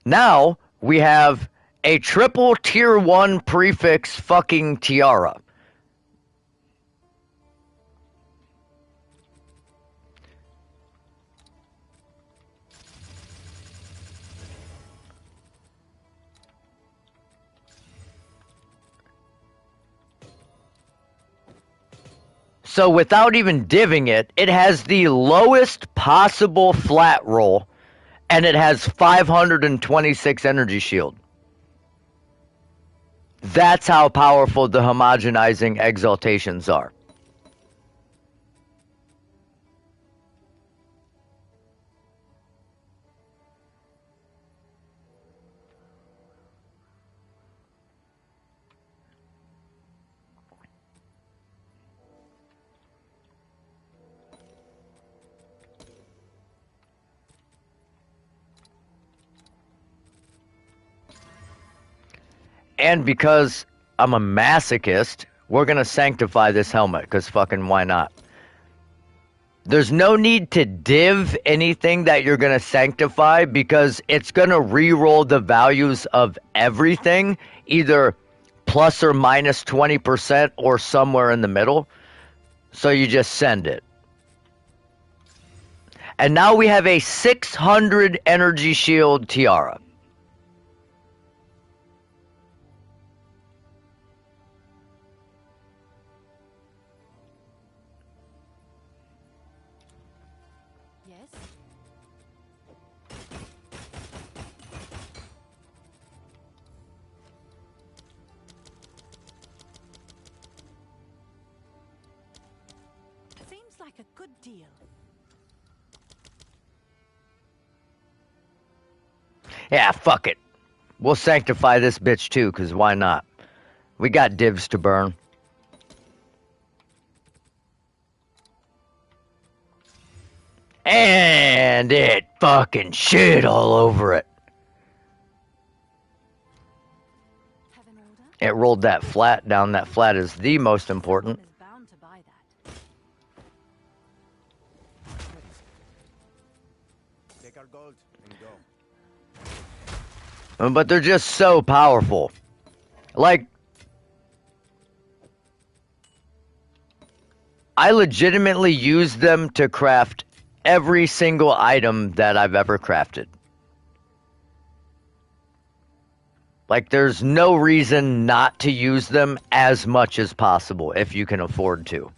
Now we have a triple tier 1 prefix fucking tiara. So without even divving it, it has the lowest possible flat roll, and it has 526 energy shield. That's how powerful the homogenizing exaltations are. And because I'm a masochist, we're going to sanctify this helmet, because fucking why not? There's no need to div anything that you're going to sanctify, because it's going to re-roll the values of everything, either plus or minus 20% or somewhere in the middle. So you just send it. And now we have a 600 energy shield tiara. Yes? Seems like a good deal. Yeah, fuck it. We'll sanctify this bitch too, because why not? We got divs to burn. And it fucking shit all over it. Have an order? It rolled that flat down. That flat is the most important. Someone is bound to buy that. Take our gold and go. But they're just so powerful. Like, I legitimately use them to craft every single item that I've ever crafted. Like, there's no reason not to use them as much as possible if you can afford to.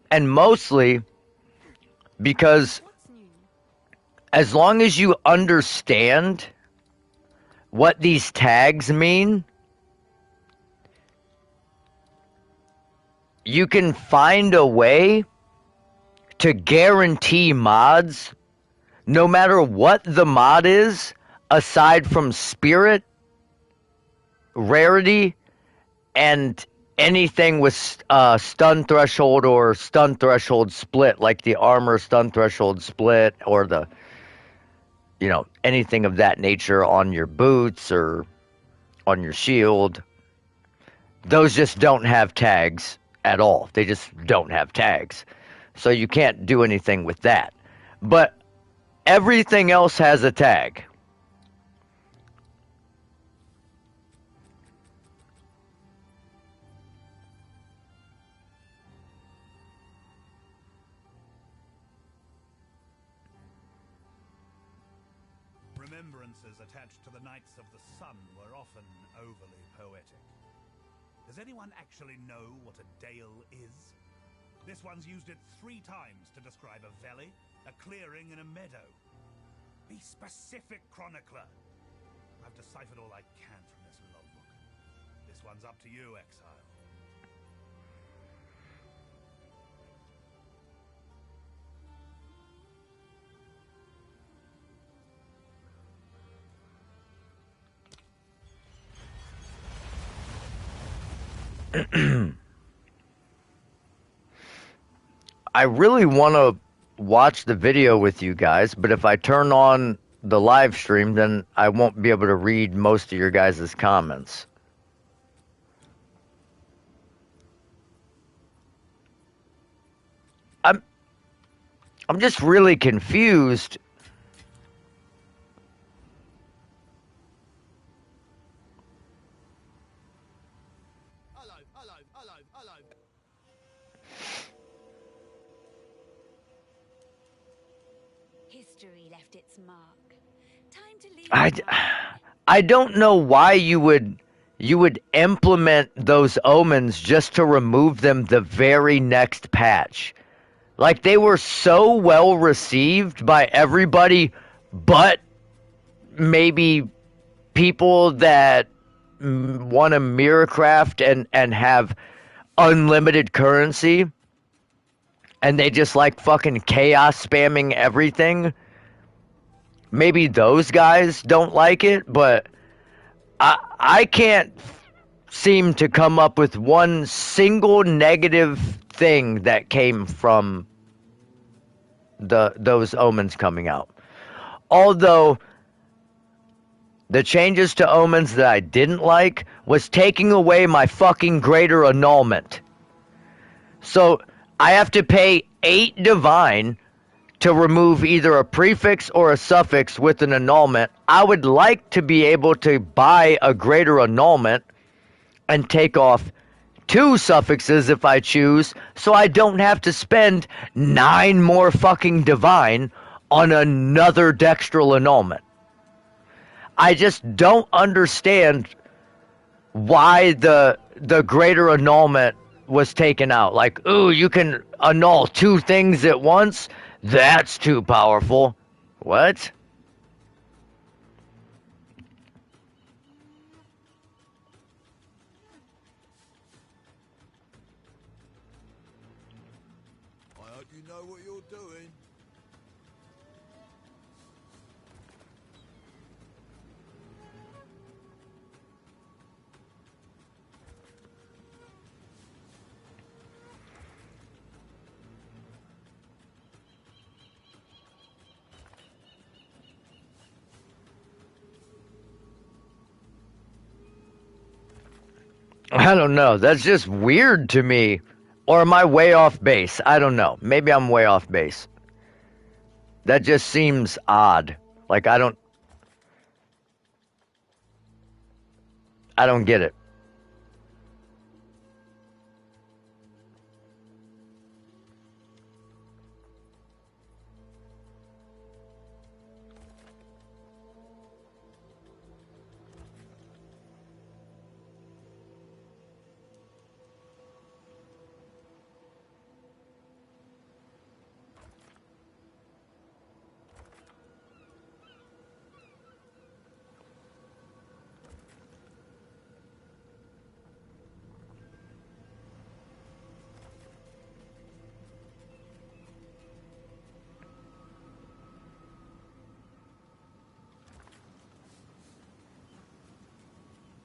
And mostly because What's new? as long as you understand what these tags mean, you can find a way to guarantee mods, no matter what the mod is, aside from spirit, rarity, and anything with stun threshold or stun threshold split, like the armor stun threshold split, or the, you know, anything of that nature on your boots or on your shield. Those just don't have tags at all. They just don't have tags. So you can't do anything with that. But everything else has a tag. remembrances attached to the Knights of the Sun were often overly poetic. Does anyone actually know what a dale is? This one's used it 3 times to describe a valley, a clearing, and a meadow. Be specific, chronicler. I've deciphered all I can from this logbook. This one's up to you, Exile. I really want to watch the video with you guys, but if I turn on the live stream, then I won't be able to read most of your guys' comments. I'm just really confused. Hello. History left its mark. Time to leave. I don't know why you would implement those omens just to remove them the very next patch. Like, they were so well received by everybody, but maybe people that want to mirrorcraft and have unlimited currency, and they just like fucking chaos spamming everything. Maybe those guys don't like it, but I can't seem to come up with one single negative thing that came from those omens coming out. Although the changes to omens that I didn't like was taking away my fucking greater annulment. So I have to pay 8 divine to remove either a prefix or a suffix with an annulment. I would like to be able to buy a greater annulment and take off 2 suffixes if I choose, so I don't have to spend 9 more fucking divine on another dextral annulment. I just don't understand why the greater annulment was taken out. Like, ooh, you can annul 2 things at once? That's too powerful. What? I hope you know what you're doing. I don't know. That's just weird to me. Or am I way off base? I don't know. Maybe I'm way off base. That just seems odd. Like, I don't get it.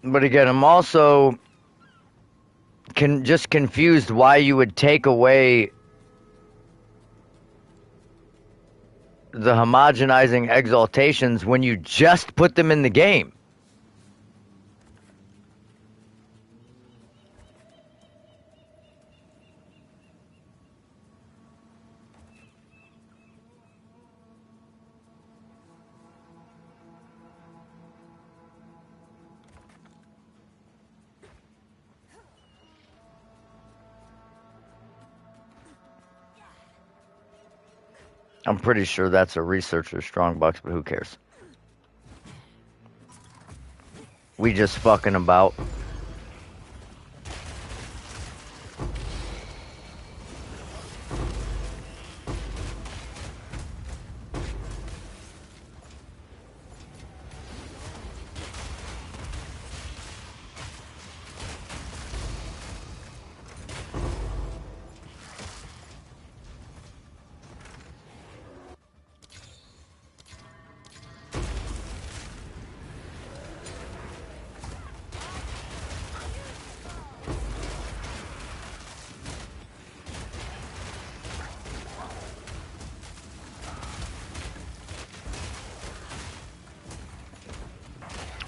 But again, I'm also just confused why you would take away the homogenizing exaltations when you just put them in the game. I'm pretty sure that's a researcher strongbox, but who cares? We just fucking about.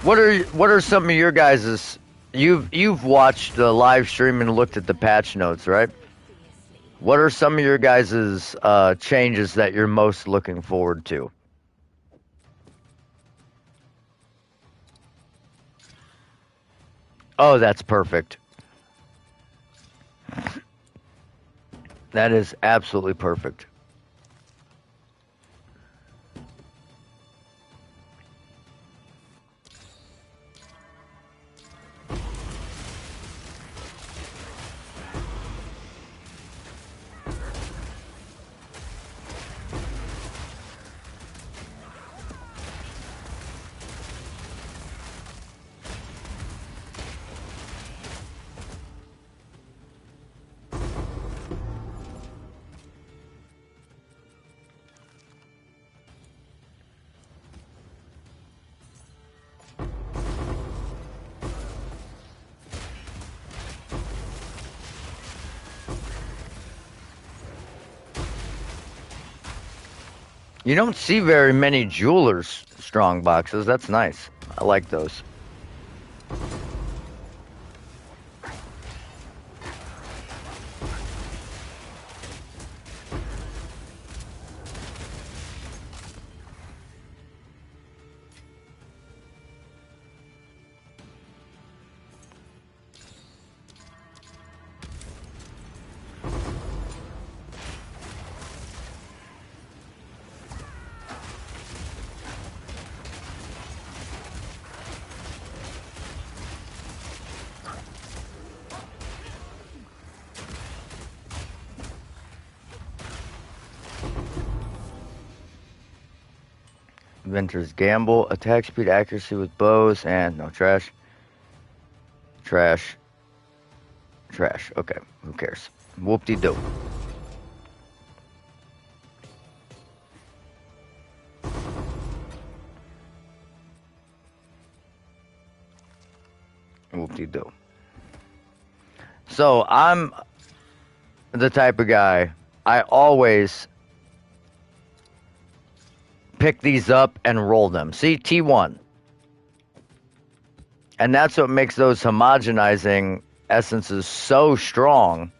What are some of your guys's? You've watched the live stream and looked at the patch notes, right? What are some of your guys's changes that you're most looking forward to? Oh, that's perfect. That is absolutely perfect. You don't see very many jewelers strong boxes. That's nice. I like those. Inventor's Gamble, attack speed, accuracy with bows, and no trash. Trash. Trash. Okay, who cares? Whoop-de-doo. Whoop-de-doo. So, I'm the type of guy, I always pick these up and roll them. See, T1. And that's what makes those homogenizing essences so strong,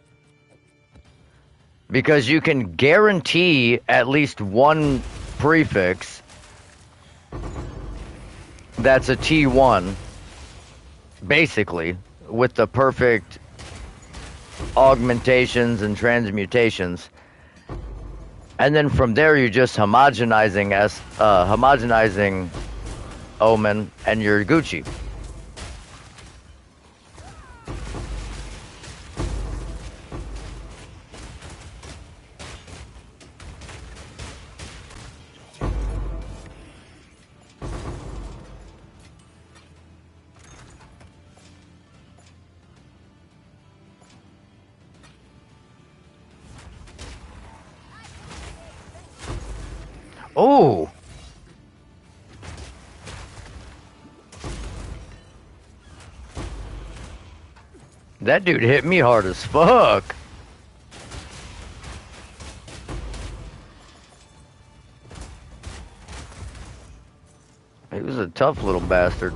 because you can guarantee at least one prefix that's a T1, basically, with the perfect augmentations and transmutations. And then from there, you're just homogenizing Omen, and you're Gucci. Oh! That dude hit me hard as fuck. He was a tough little bastard.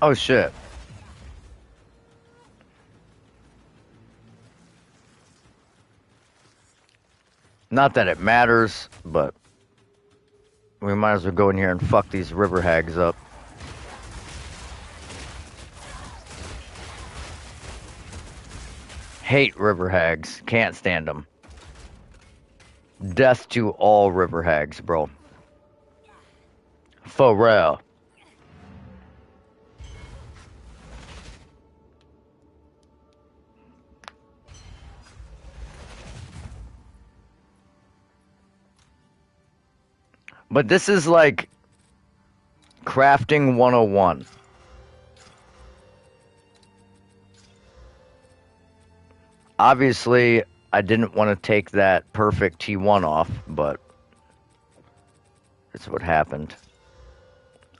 Oh shit. Not that it matters, but we might as well go in here and fuck these river hags up. Hate river hags. Can't stand them. Death to all river hags, bro. For real. But this is like crafting 101. Obviously, I didn't want to take that perfect T1 off, but it's what happened.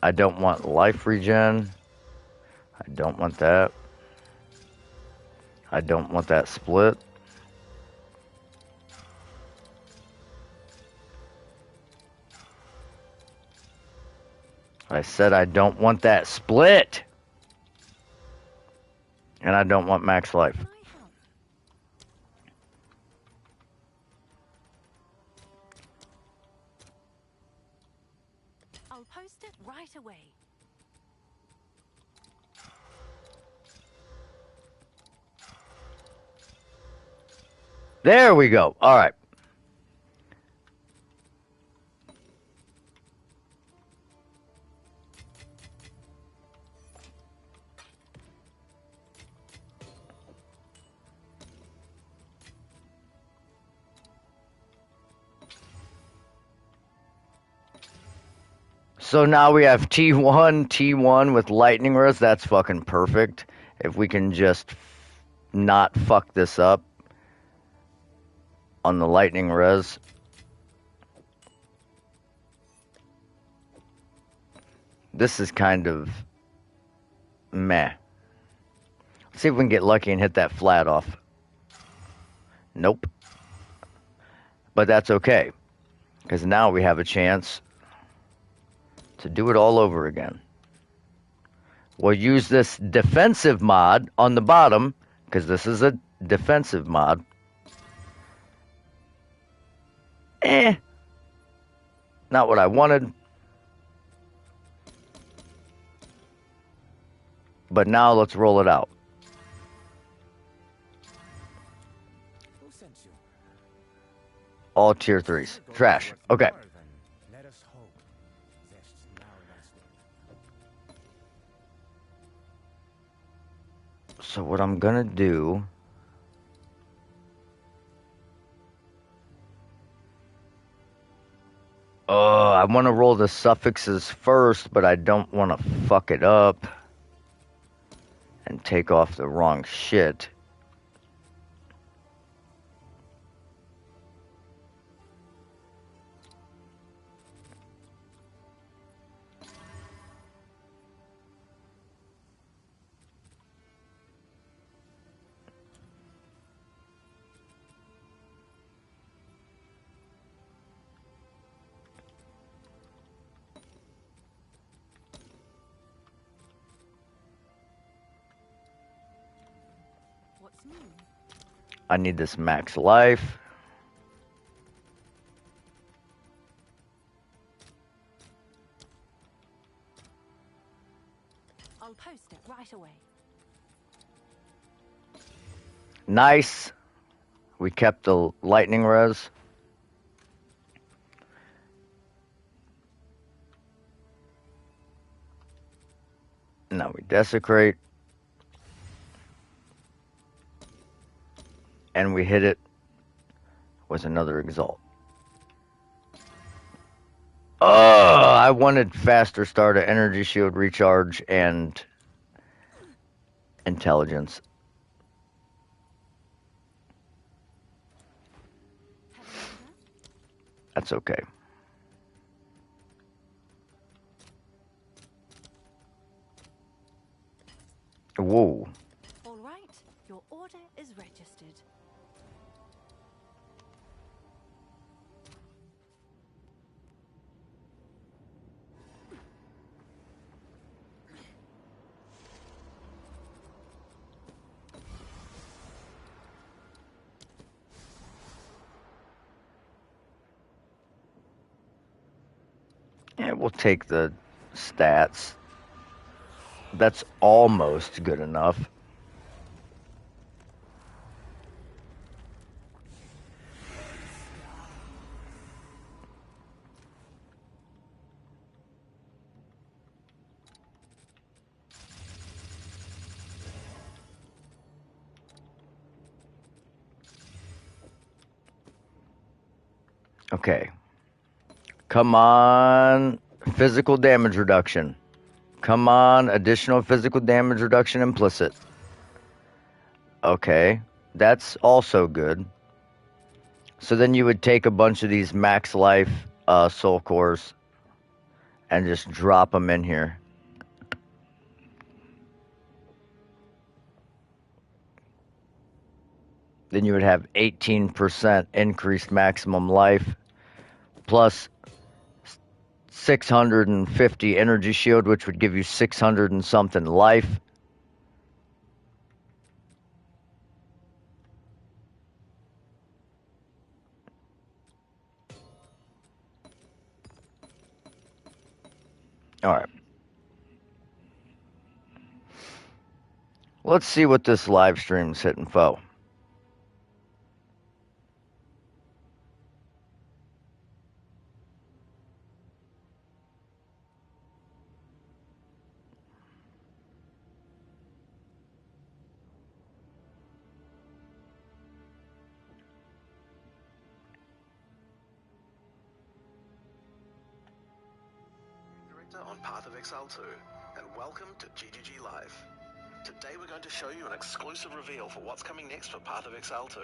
I don't want life regen. I don't want that. I don't want that split. I said I don't want that split. And I don't want max life. I'll post it right away. There we go. All right. So now we have T1 with lightning res. That's fucking perfect. If we can just not fuck this up on the lightning res. This is kind of meh. Let's see if we can get lucky and hit that flat off. Nope. But that's okay. Because now we have a chance to do it all over again. We'll use this defensive mod on the bottom, because this is a defensive mod. Not what I wanted. But now let's roll it out. Who sent you? All tier 3s. Trash. Okay. Let us hope this now lasts. So what I'm gonna do... I want to roll the suffixes first, but I don't want to fuck it up and take off the wrong shit. What's new? I need this max life. I'll post it right away. Nice. We kept the lightning res. Now we desecrate. And we hit it with another exalt. Oh, I wanted faster start of energy shield recharge and intelligence. Have an order? That's okay. Whoa. All right, your order is registered. And we'll take the stats. That's almost good enough. Okay. Come on, physical damage reduction. Come on, additional physical damage reduction implicit. Okay, that's also good. So then you would take a bunch of these max life soul cores and just drop them in here. Then you would have 18% increased maximum life plus 650 energy shield, which would give you 600 and something life. All right. Let's see what this live stream's hitting for. On Path of Exile 2, and welcome to GGG Live. Today we're going to show you an exclusive reveal for what's coming next for Path of Exile 2.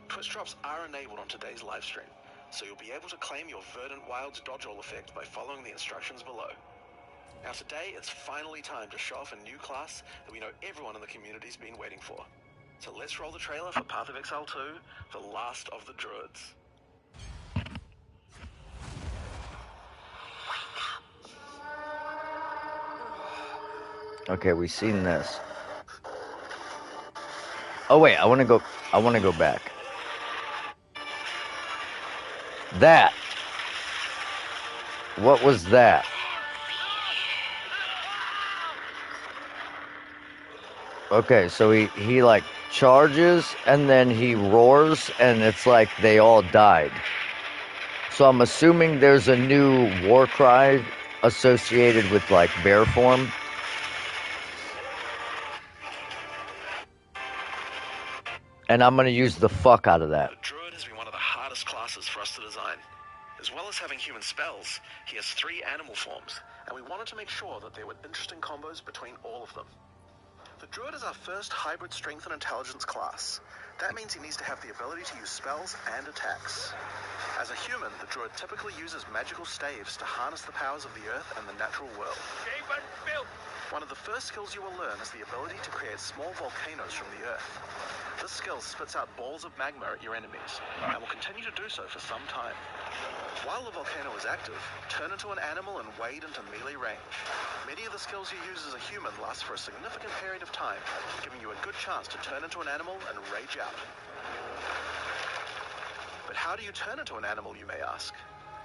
Twitch drops are enabled on today's live stream, so you'll be able to claim your Verdant Wilds dodge roll effect by following the instructions below. Now today, it's finally time to show off a new class that we know everyone in the community's been waiting for. So let's roll the trailer for Path of Exile 2, The Last of the Druids. Okay, we've seen this. Oh wait, I want to go back. That. What was that? Okay, so he like charges and then he roars and it's like they all died. So I'm assuming there's a new war cry associated with like bear form. And I'm gonna use the fuck out of that. The Druid has been one of the hardest classes for us to design. As well as having human spells, he has 3 animal forms, and we wanted to make sure that there were interesting combos between all of them. The Druid is our first hybrid strength and intelligence class. That means he needs to have the ability to use spells and attacks. As a human, the Druid typically uses magical staves to harness the powers of the earth and the natural world. One of the first skills you will learn is the ability to create small volcanoes from the earth. This skill spits out balls of magma at your enemies, and will continue to do so for some time. While the volcano is active, turn into an animal and wade into melee range. Many of the skills you use as a human last for a significant period of time, giving you a good chance to turn into an animal and rage out. But how do you turn into an animal, you may ask?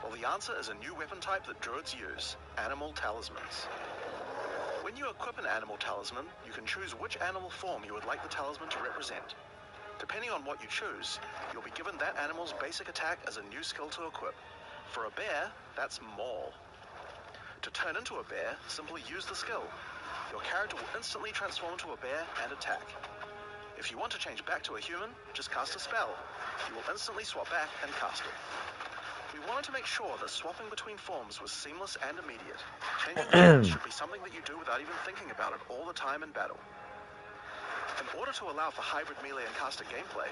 Well, the answer is a new weapon type that druids use, animal talismans. When you equip an animal talisman, you can choose which animal form you would like the talisman to represent. Depending on what you choose, you'll be given that animal's basic attack as a new skill to equip. For a bear, that's Maul. To turn into a bear, simply use the skill. Your character will instantly transform into a bear and attack. If you want to change back to a human, just cast a spell. You will instantly swap back and cast it. We wanted to make sure that swapping between forms was seamless and immediate. Changing forms should be something that you do without even thinking about it all the time in battle. In order to allow for hybrid melee and caster gameplay,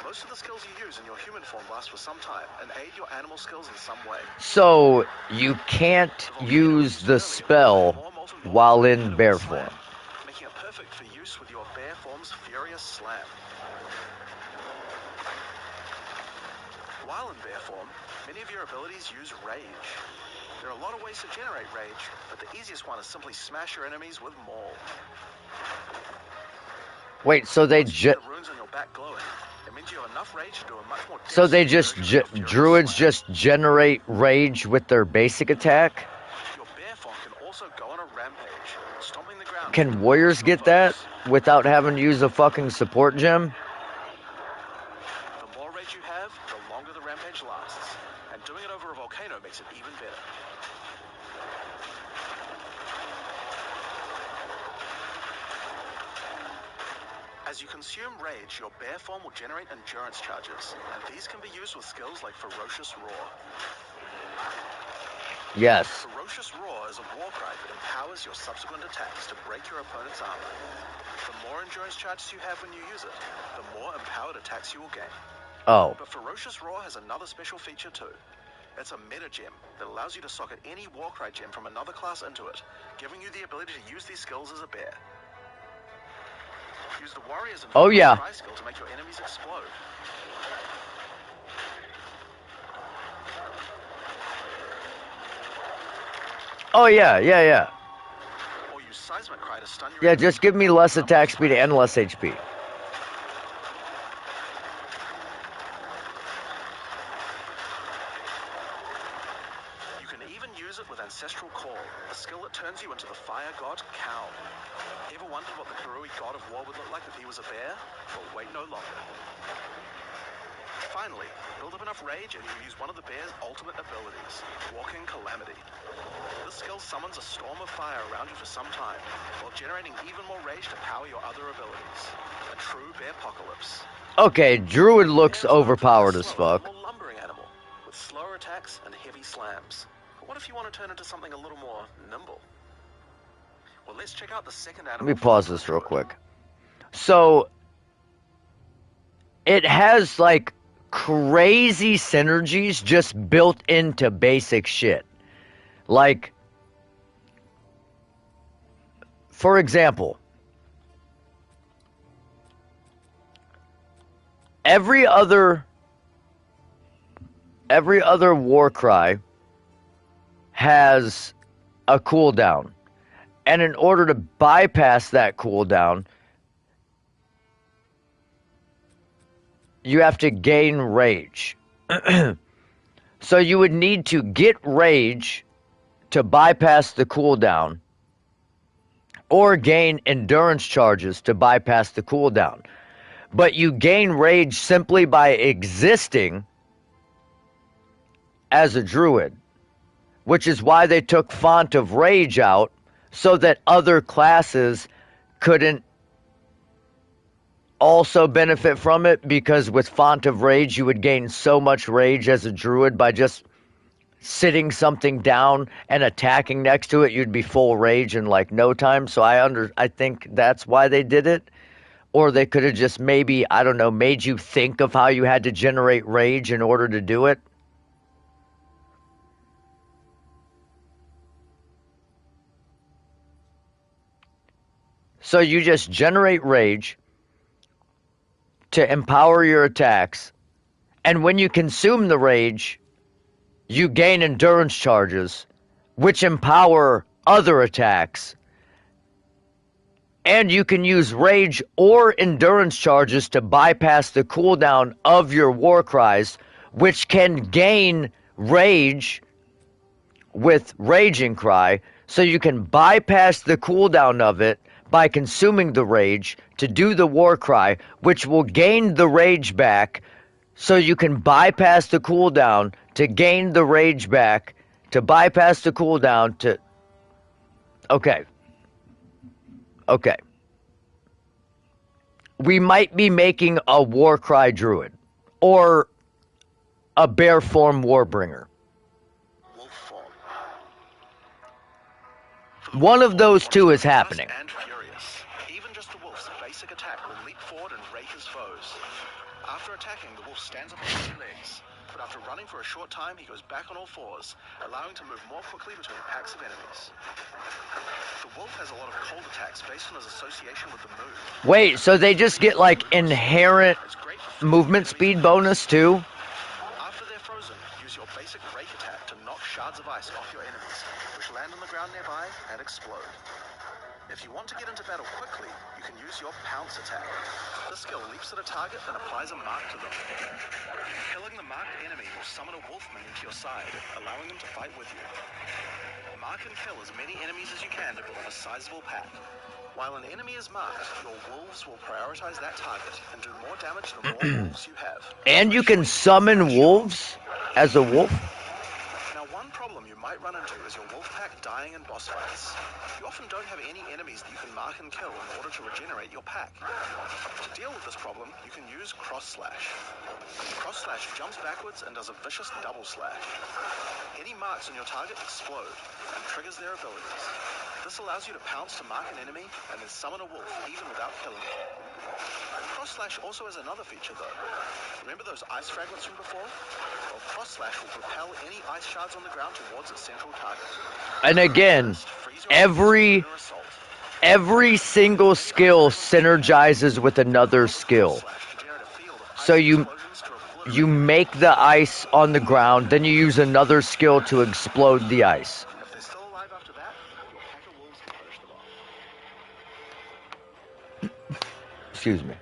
most of the skills you use in your human form last for some time and aid your animal skills in some way. So you can't use the spell while in bear form. Making it perfect for use with your bear form's Furious Slam. While in bear form, many of your abilities use rage. There are a lot of ways to generate rage, but the easiest one is simply smash your enemies with Maul. Wait, so they Once you see the runes on your back glowing, It means you have enough rage to do a much more So they devastating just, version of Furious druids Slam. just generate rage with their basic attack? Your bear form can also go on a rampage, stomping the ground. Can warriors get that without having to use a fucking support gem? The more rage you have, the longer the rampage lasts. And doing it over a volcano makes it even better. As you consume rage, your bear form will generate endurance charges, and these can be used with skills like Ferocious Roar. Yes. Ferocious Roar is a war cry that empowers your subsequent attacks to break your opponent's armor. The more endurance charges you have when you use it, the more empowered attacks you will gain. Oh. But Ferocious Roar has another special feature too. It's a meta gem that allows you to socket any Warcry gem from another class into it, giving you the ability to use these skills as a bear. Use the warrior's and Cry skill to make your enemies explode. Oh yeah. Or use Seismic Cry to stun your Yeah, enemies just give me less attack speed and less HP. You can even use it with Ancestral Call, a skill that turns you into the fire god Cow. Ever wondered what the Karui god of war would look like if he was a bear? Well, wait no longer. Finally, build up enough rage and you use one of the bear's ultimate abilities, Walking Calamity. This skill summons a storm of fire around you for some time, while generating even more rage to power your other abilities. A true bear apocalypse. Okay, druid looks Bears are overpowered a as slower, fuck. more lumbering animal, with slower attacks and heavy slams. But what if you want to turn into something a little more nimble? Well, let's check out the second animal. Let me pause this real quick. So, it has like crazy synergies just built into basic shit. Like, for example, every other war cry has a cooldown. And in order to bypass that cooldown, you have to gain rage. So you would need to get rage to bypass the cooldown, or gain endurance charges to bypass the cooldown. But you gain rage simply by existing as a druid, which is why they took Font of Rage out, so that other classes couldn't also benefit from it, because with Font of Rage you would gain so much rage as a druid by just sitting something down and attacking next to it. You'd be full rage in like no time. So I think that's why they did it. Or they could have just maybe, I don't know, made you think of how you had to generate rage in order to do it. So you just generate rage to empower your attacks, and when you consume the rage, you gain endurance charges, which empower other attacks. And you can use rage or endurance charges to bypass the cooldown of your war cries, which can gain rage with Raging Cry, so you can bypass the cooldown of it by consuming the rage to do the war cry, which will gain the rage back, so you can bypass the cooldown to gain the rage back, to bypass the cooldown to... Okay. We might be making a war cry druid, or a bear form warbringer. Wolf form. One of those two is happening. And furious. Even just the wolf's basic attack will leap forward and rake his foes. After attacking, the wolf stands up on his two legs, but after running for a short time, he goes back on all fours, allowing to move more quickly between packs of enemies. The wolf has a lot of cold attacks based on his association with the moon. Wait, so they just get like inherent movement speed bonus too? After they're frozen, use your basic rake attack to knock shards of ice off your enemies, which land on the ground nearby and explode. If you want to get into battle quickly, you can use your pounce attack. This skill leaps at a target and applies a mark to them. Killing the marked enemy will summon a wolfman into your side, allowing them to fight with you. Mark and kill as many enemies as you can to build up a sizable pack. While an enemy is marked, your wolves will prioritize that target and do more damage the more wolves you have. And you can summon wolves as a wolf? Now, one problem you might run into is your wolf pack dying in boss fights. You often don't have any enemies that you can mark and kill in order to regenerate your pack. To deal with this problem, you can use Cross Slash. Cross Slash jumps backwards and does a vicious double slash. Any marks on your target explode and triggers their abilities. This allows you to pounce to mark an enemy and then summon a wolf even without killing it. Cross Slash also has another feature though. Remember those ice fragments from before? Well, Cross Slash will propel any ice shards on the ground towards its central target. And again, First, freeze your enemies with lunar assault. every single skill synergizes with another skill. Cross Slash can generate a field of ice So you explosions to obliterate you make the ice on the ground, then you use another skill to explode the ice. If they're still alive after that, your pack of wolves can finish them off. Excuse me.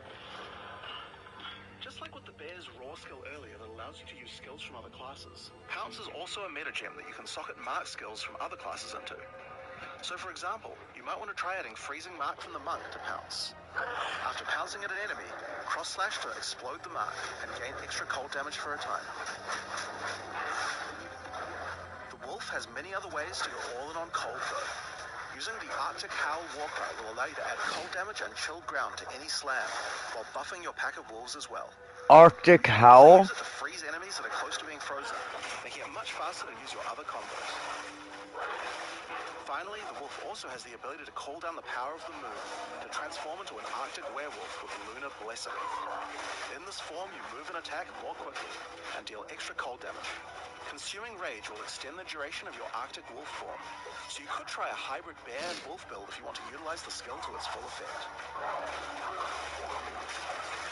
Just like with the bear's raw skill earlier that allows you to use skills from other classes, Pounce is also a meta gem that you can socket mark skills from other classes into. So for example, you might want to try adding Freezing Mark from the Monk to Pounce. After pouncing at an enemy, Cross Slash to explode the mark and gain extra cold damage for a time. The wolf has many other ways to go all in on cold though. Using the Arctic Howl Warcry will allow you to add cold damage and chilled ground to any slam, while buffing your pack of wolves as well. Arctic Howl? Use it to freeze enemies that are close to being frozen, making it much faster to use your other combos. Finally, the wolf also has the ability to call down the power of the moon to transform into an Arctic werewolf with Lunar Blessing. In this form, you move and attack more quickly and deal extra cold damage. Consuming Rage will extend the duration of your Arctic wolf form, so you could try a hybrid bear and wolf build if you want to utilize the skill to its full effect.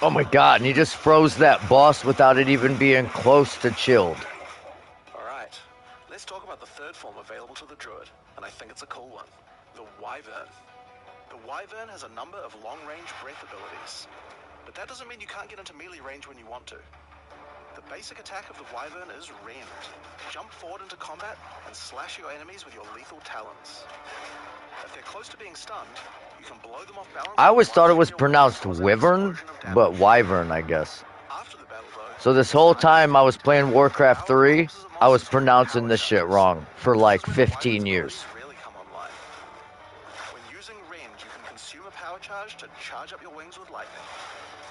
Oh my god, and he just froze that boss without it even being close to chilled. Alright, let's talk about the third form available to the druid, and I think it's a cool one. The Wyvern. The Wyvern has a number of long-range breath abilities, but that doesn't mean you can't get into melee range when you want to. The basic attack of the Wyvern is Rend. Jump forward into combat and slash your enemies with your lethal talons. If they're close to being stunned, you can blow them off balance. I always with thought it one was swing pronounced cause an wyvern, explosion of damage. but wyvern, I guess. After the battle, though, So this whole time I was playing Warcraft 3, I was pronouncing this shit wrong for like 15 years. Really come online. When using Rend, you can consume a power charge to charge up your wings with lightning.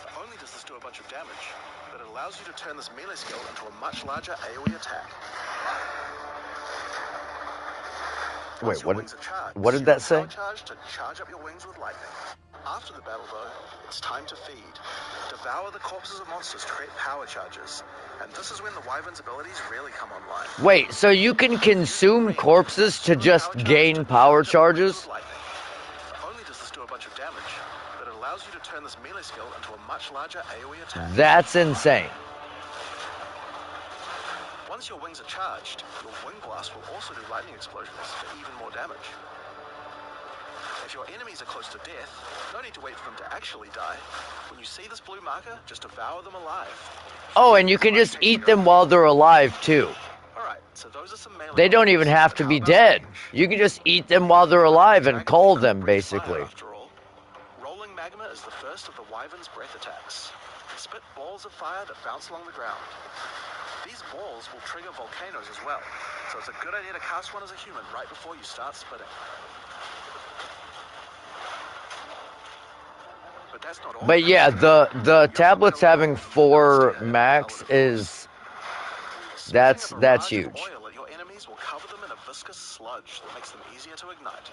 Not only does this do a bunch of damage, but it allows you to turn this melee skill into a much larger AoE attack. Wait, Once your wings are charged, what did that say? power charge to charge up your wings with lightning. After the battle, though, it's time to feed. Devour the corpses of monsters to create power charges, and this is when the Wyvern's abilities really come online. Wait, so you can consume corpses to just gain power charges? Not only does this do a bunch of damage, but it allows you to turn this melee skill into a much larger AoE attack. That's insane. Once your wings are charged, your wing blast will also do lightning explosions for even more damage. If your enemies are close to death, no need to wait for them to actually die. When you see this blue marker, just devour them alive. Oh, and you can just eat them while they're alive too. Alright, so those are some melee They don't even weapons, have but to how be about dead. range? You can just eat them while they're alive and Dragons call don't them, breathe fire, basically. after all. Rolling magma is the first of the Wyvern's breath attacks. Spit balls of fire that bounce along the ground. These balls will trigger volcanoes as well, so it's a good idea to cast one as a human right before you start spitting. But that's not all. But yeah, the tablets having 4 max is that's Spitting a barrage of huge. oil at your enemies will cover them in a viscous sludge that makes them easier to ignite.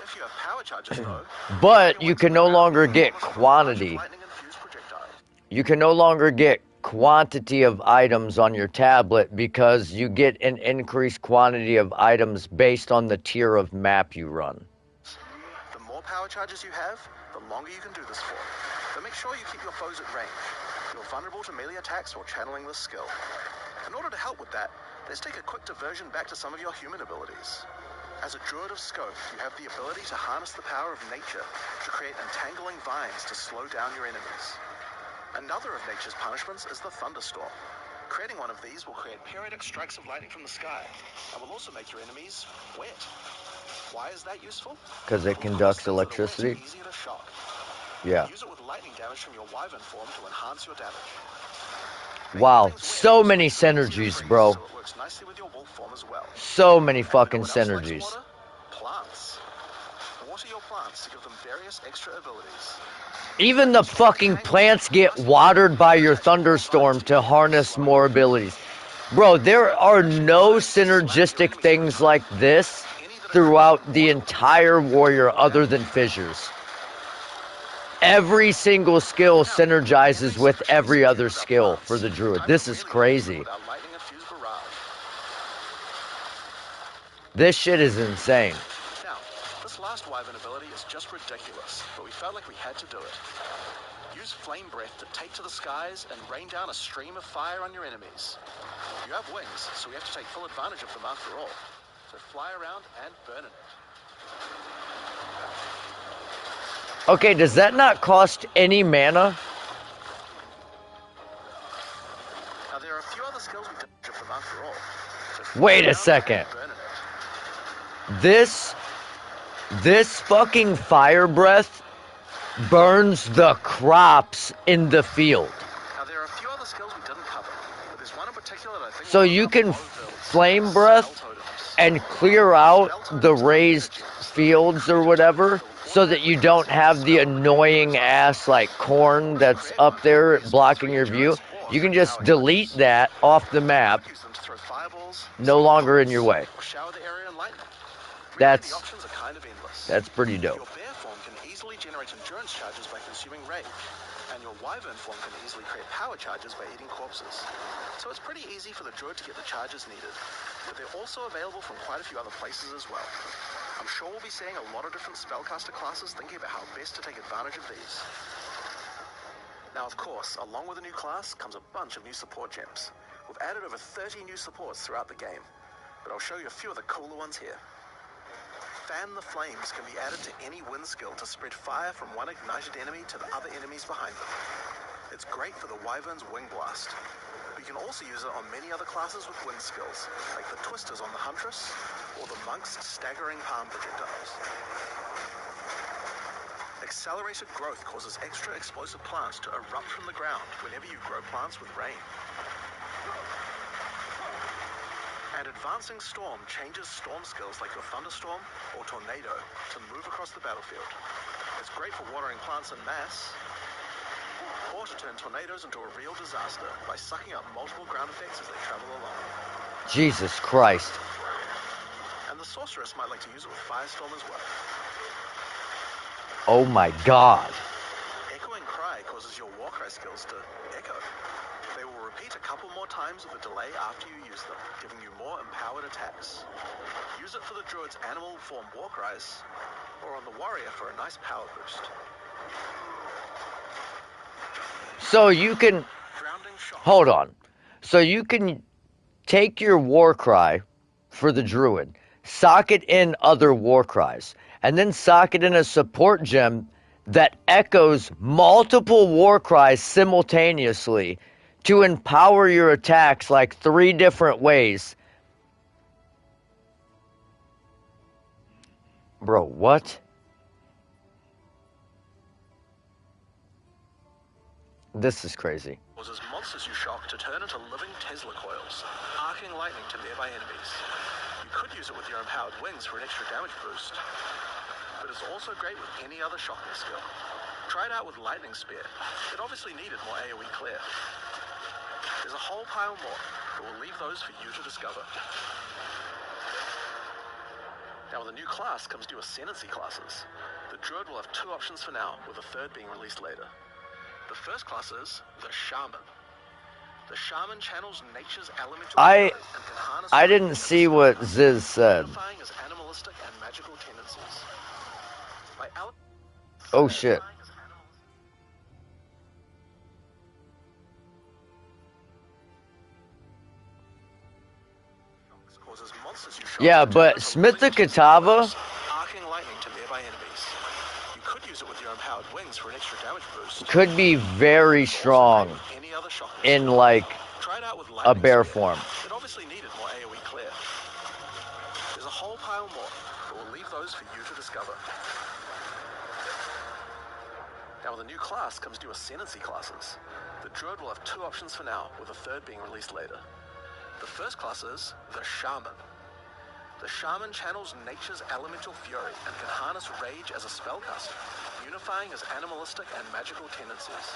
If you have power charges though, But you can no longer get quantity. lightning-infused projectile. You can no longer get quantity of items on your tablet because you get an increased quantity of items based on the tier of map you run. The more power charges you have, the longer you can do this for. But make sure you keep your foes at range. You're vulnerable to melee attacks while channeling this skill. In order to help with that, let's take a quick diversion back to some of your human abilities. As a druid of scope, you have the ability to harness the power of nature to create entangling vines to slow down your enemies. Another of nature's punishments is the thunderstorm. Creating one of these will create periodic strikes of lightning from the sky and will also make your enemies wet. Why is that useful? Because it conducts electricity. Easier to shock. Yeah. Use it with lightning damage from your wyvern form to enhance your damage. Wow, so many synergies, bro. So it works nicely with your wolf form as well. So many And fucking you know what else likes synergies. water? Plants. Water your plants to give them various extra abilities. Even the fucking plants get watered by your thunderstorm to harness more abilities. Bro, there are no synergistic things like this throughout the entire warrior other than fissures. Every single skill synergizes with every other skill for the druid. This is crazy. This shit is insane. Now, this last wyvern ability is just ridiculous, but we felt like we had to do it. Use flame breath to take to the skies and rain down a stream of fire on your enemies. You have wings, so we have to take full advantage of them after all. So fly around and burn in it. Okay, does that not cost any mana? Now there are a few other skills we did of them after all. So fly Wait a around second. and burn in it. This fucking fire breath burns the crops in the field. Now there are a few other skills we didn't cover, but there's one in particular that I think So will you open up can a lot of builds. flame breath Spell totems. and clear out the raised fields or whatever so that you don't have the annoying ass like corn that's up there blocking your view. You can just delete that off the map, Use them to throw fireballs, no longer in your way. or shower the area in lightning. Really, That's the options are kind of endless. pretty dope. Your bear form can easily generate endurance charges by consuming rage, and your wyvern form can easily create power charges by eating corpses. So it's pretty easy for the druid to get the charges needed, but they're also available from quite a few other places as well. I'm sure we'll be seeing a lot of different spellcaster classes thinking about how best to take advantage of these. Now, of course, along with a new class comes a bunch of new support gems. We've added over 30 new supports throughout the game, but I'll show you a few of the cooler ones here. Fan the Flames can be added to any wind skill to spread fire from one ignited enemy to the other enemies behind them. It's great for the wyvern's Wing Blast, but you can also use it on many other classes with wind skills, like the Twisters on the Huntress, or the Monk's Staggering Palm Projectiles. Accelerated growth causes extra explosive plants to erupt from the ground whenever you grow plants with rain. And Advancing Storm changes storm skills like your Thunderstorm or Tornado to move across the battlefield. It's great for watering plants en masse, or to turn tornadoes into a real disaster by sucking up multiple ground effects as they travel along. Jesus Christ. And the Sorceress might like to use it with Firestorm as well. Oh my god. Echoing Cry causes your Warcry skills to echo. They will repeat a couple more times with a delay after you use them, giving you more empowered attacks. Use it for the druid's animal form Warcries, or on the warrior for a nice power boost. So you can... Grounding Shock. Hold on. So you can take your war cry for the druid, sock it in other war cries, and then sock it in a support gem that echoes multiple war cries simultaneously to empower your attacks like 3 different ways. Bro, what? This is crazy. Causes monsters you shock to turn into living Tesla coils, arcing lightning to nearby enemies. You could use it with your empowered wings for an extra damage boost, but it's also great with any other shocking skill. Try it out with Lightning Spear. It obviously needed more AoE clear. There's a whole pile more, but we'll leave those for you to discover. Now with a new class comes new Ascendancy classes. The Druid will have 2 options for now, with a 3rd being released later. The first class is the Shaman. The Shaman channels nature's elemental powers and can harness I didn't see what Ziz said. identifying as animalistic and magical tendencies. By Oh shit. causes monsters you shot Yeah, to turn but into Smith the really juicy Katava bursts, arcing lightning to nearby enemies. You could use it with your empowered wings for an extra damage boost. could be very Also strong great with any other shotgun in skill. like Try it out with a lightning bear spear. form. It obviously needed more AoE clear. There's a whole pile more, but we'll leave those for you to discover. Now with a new class comes new ascendancy classes. The Druid will have 2 options for now, with a 3rd being released later. The first class is the Shaman. The Shaman channels nature's elemental fury and can harness rage as a spellcaster, unifying his animalistic and magical tendencies.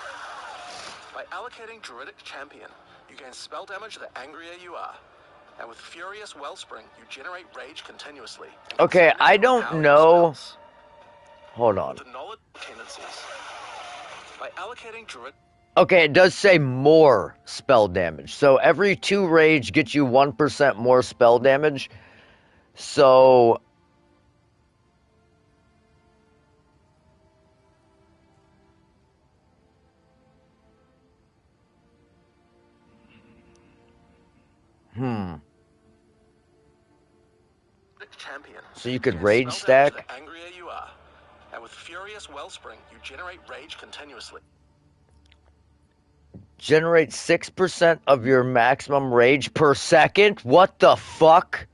By allocating Druidic Champion, you gain spell damage the angrier you are. And with Furious Wellspring, you generate rage continuously. And can Okay, spend it I to don't empower your know. spells. Hold on. With the knowledge tendencies. By allocating Druid... Okay, it does say more spell damage. So every 2 rage gets you 1% more spell damage. So Champion. so you could Gain rage spell damage stack. the angrier you are. And with Furious Wellspring, you generate rage continuously. Generate 6% of your maximum rage per second? What the fuck?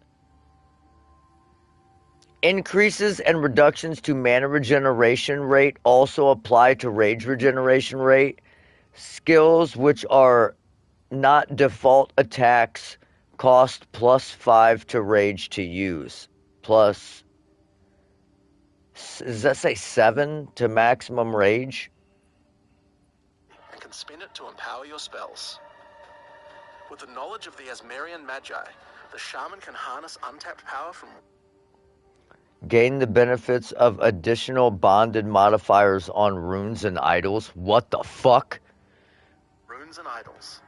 Increases and reductions to mana regeneration rate also apply to rage regeneration rate. Skills which are not default attacks cost +5 to rage to use. Plus, does that say 7 to maximum rage? And can spend it to empower your spells. With the knowledge of the Asmerian Magi, the Shaman can harness untapped power from Gain the benefits of additional bonded modifiers on runes and idols. What the fuck? runes and idols.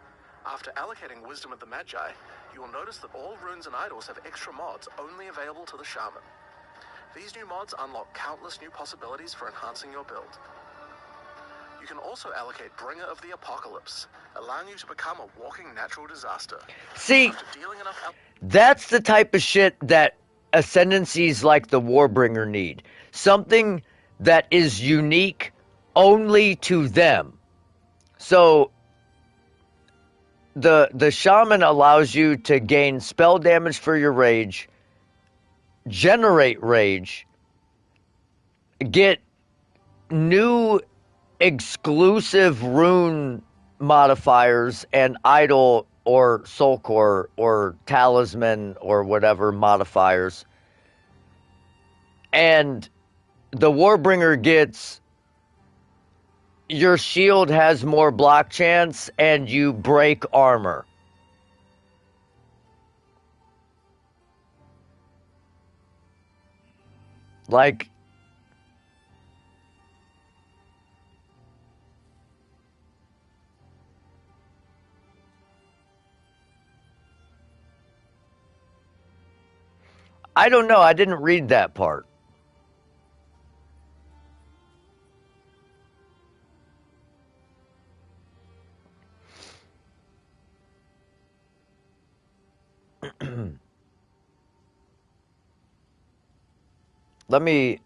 After allocating Wisdom of the Magi, you will notice that all runes and idols have extra mods only available to the Shaman. These new mods unlock countless new possibilities for enhancing your build. You can also allocate Bringer of the Apocalypse, allowing you to become a walking natural disaster. See, After dealing enough that's the type of shit that ascendancies like the Warbringer need. Something that is unique only to them. So the shaman allows you to gain spell damage for your rage, generate rage, get new exclusive rune modifiers and idol or soul core or talisman or whatever modifiers. And the Warbringer gets your shield has more block chance and you break armor. Like, I don't know. I didn't read that part. Let me.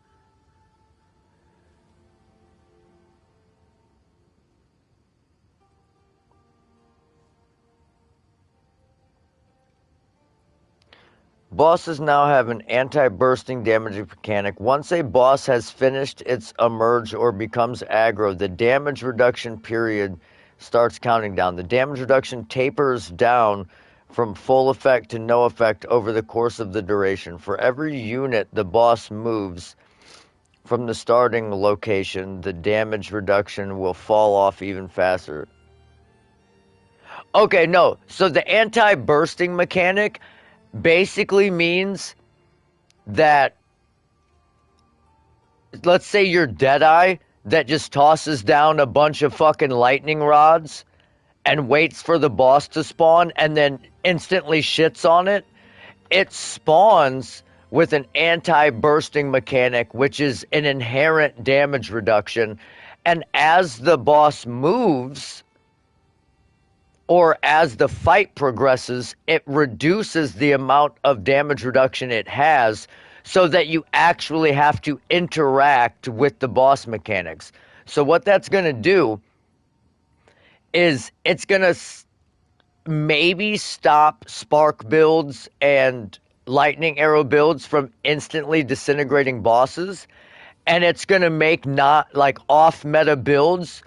Bosses now have an anti-bursting damage mechanic. Once a boss has finished its emerge or becomes aggro, the damage reduction period starts counting down. The damage reduction tapers down from full effect to no effect over the course of the duration. For every unit the boss moves from the starting location, the damage reduction will fall off even faster. Okay, no. So the anti-bursting mechanic basically means that, let's say you're Deadeye that just tosses down a bunch of fucking lightning rods and waits for the boss to spawn and then instantly shits on it. It spawns with an anti-bursting mechanic, which is an inherent damage reduction. And as the boss moves, or as the fight progresses, it reduces the amount of damage reduction it has so that you actually have to interact with the boss mechanics. So what that's going to do is it's going to maybe stop spark builds and lightning arrow builds from instantly disintegrating bosses, and it's going to make not like off meta builds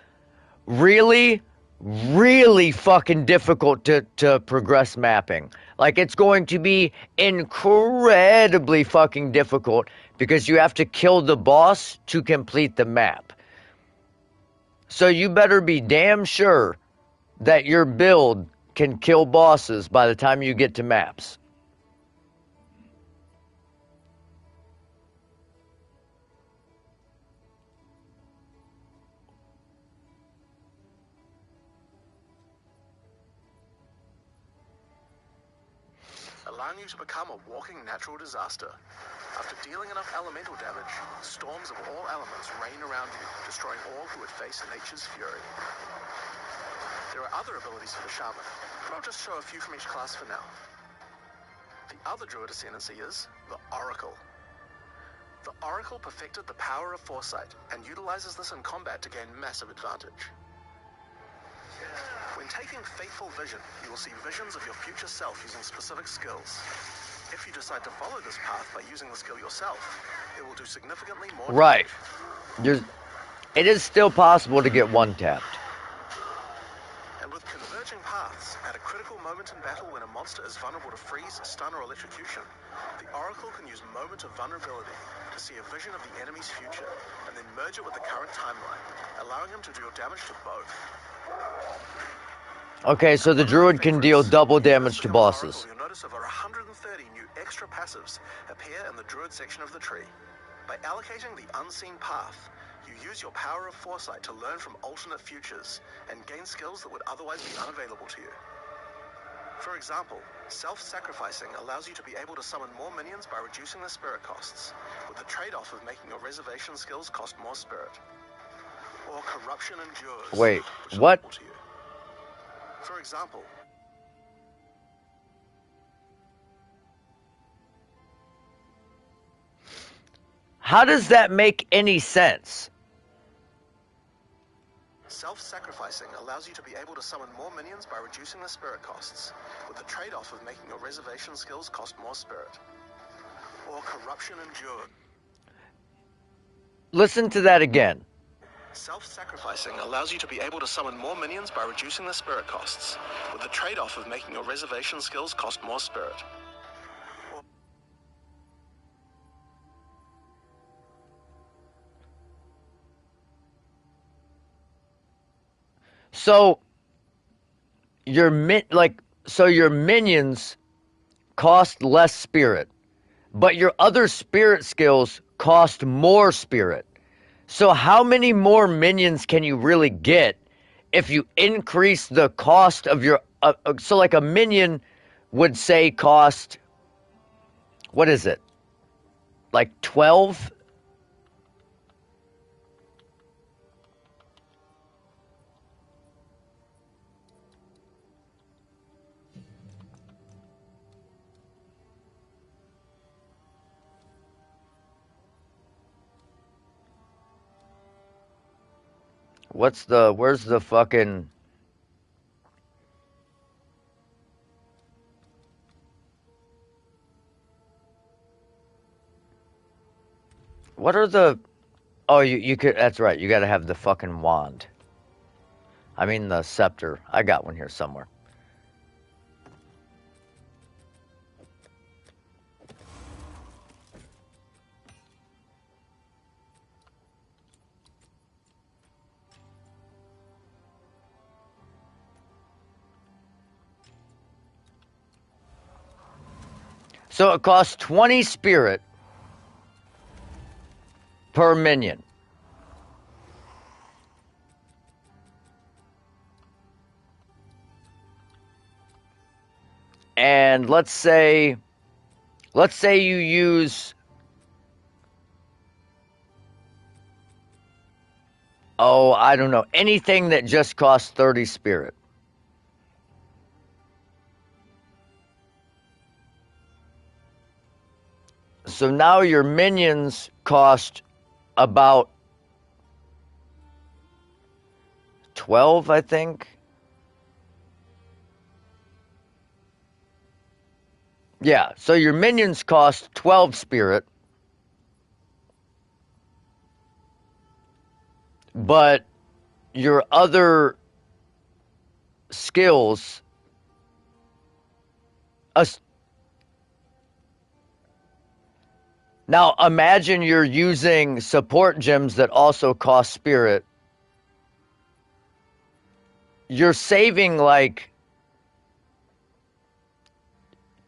really, really fucking difficult to progress mapping. Like, it's going to be incredibly fucking difficult because you have to kill the boss to complete the map. So you better be damn sure that your build can kill bosses by the time you get to maps. allowing you to become a walking natural disaster. After dealing enough elemental damage, storms of all elements rain around you, destroying all who would face nature's fury. There are other abilities for the shaman, but I'll just show a few from each class for now. The other druid ascendancy is the Oracle. The Oracle perfected the power of foresight and utilizes this in combat to gain massive advantage. When taking Fateful Vision, you will see visions of your future self using specific skills. If you decide to follow this path by using the skill yourself, it will do significantly more Right. damage. It is still possible to get one-tapped. And with converging paths, at a critical moment in battle when a monster is vulnerable to freeze, stun, or electrocution, the Oracle can use Moment of Vulnerability to see a vision of the enemy's future, and then merge it with the current timeline, allowing him to deal damage to both. Okay, so the druid can deal double damage to bosses. You'll notice over 130 new extra passives appear in the druid section of the tree. By allocating the unseen path, you use your power of foresight to learn from alternate futures and gain skills that would otherwise be unavailable to you. For example, self-sacrificing allows you to be able to summon more minions by reducing the spirit costs, with the trade-off of making your reservation skills cost more spirit. Or corruption endures. Wait, which is what? available to you. For example, How does that make any sense? self-sacrificing allows you to be able to summon more minions by reducing the spirit costs, with the trade-off of making your reservation skills cost more spirit. Or corruption endures. Listen to that again. Self-sacrificing allows you to be able to summon more minions by reducing the spirit costs, with the trade-off of making your reservation skills cost more spirit. So your minions cost less spirit, but your other spirit skills cost more spirit. So how many more minions can you really get if you increase the cost of your so like a minion would say cost, what is it? Like 12? Where's the fucking... What are the... Oh, you could... That's right. You gotta have the fucking wand. I mean the scepter. I got one here somewhere. So it costs 20 spirit per minion. And let's say you use, oh, I don't know, anything that just costs 30 spirit. So now your minions cost about 12, I think. Yeah, so your minions cost 12 spirit. But your other skills, now imagine you're using support gems that also cost spirit. You're saving like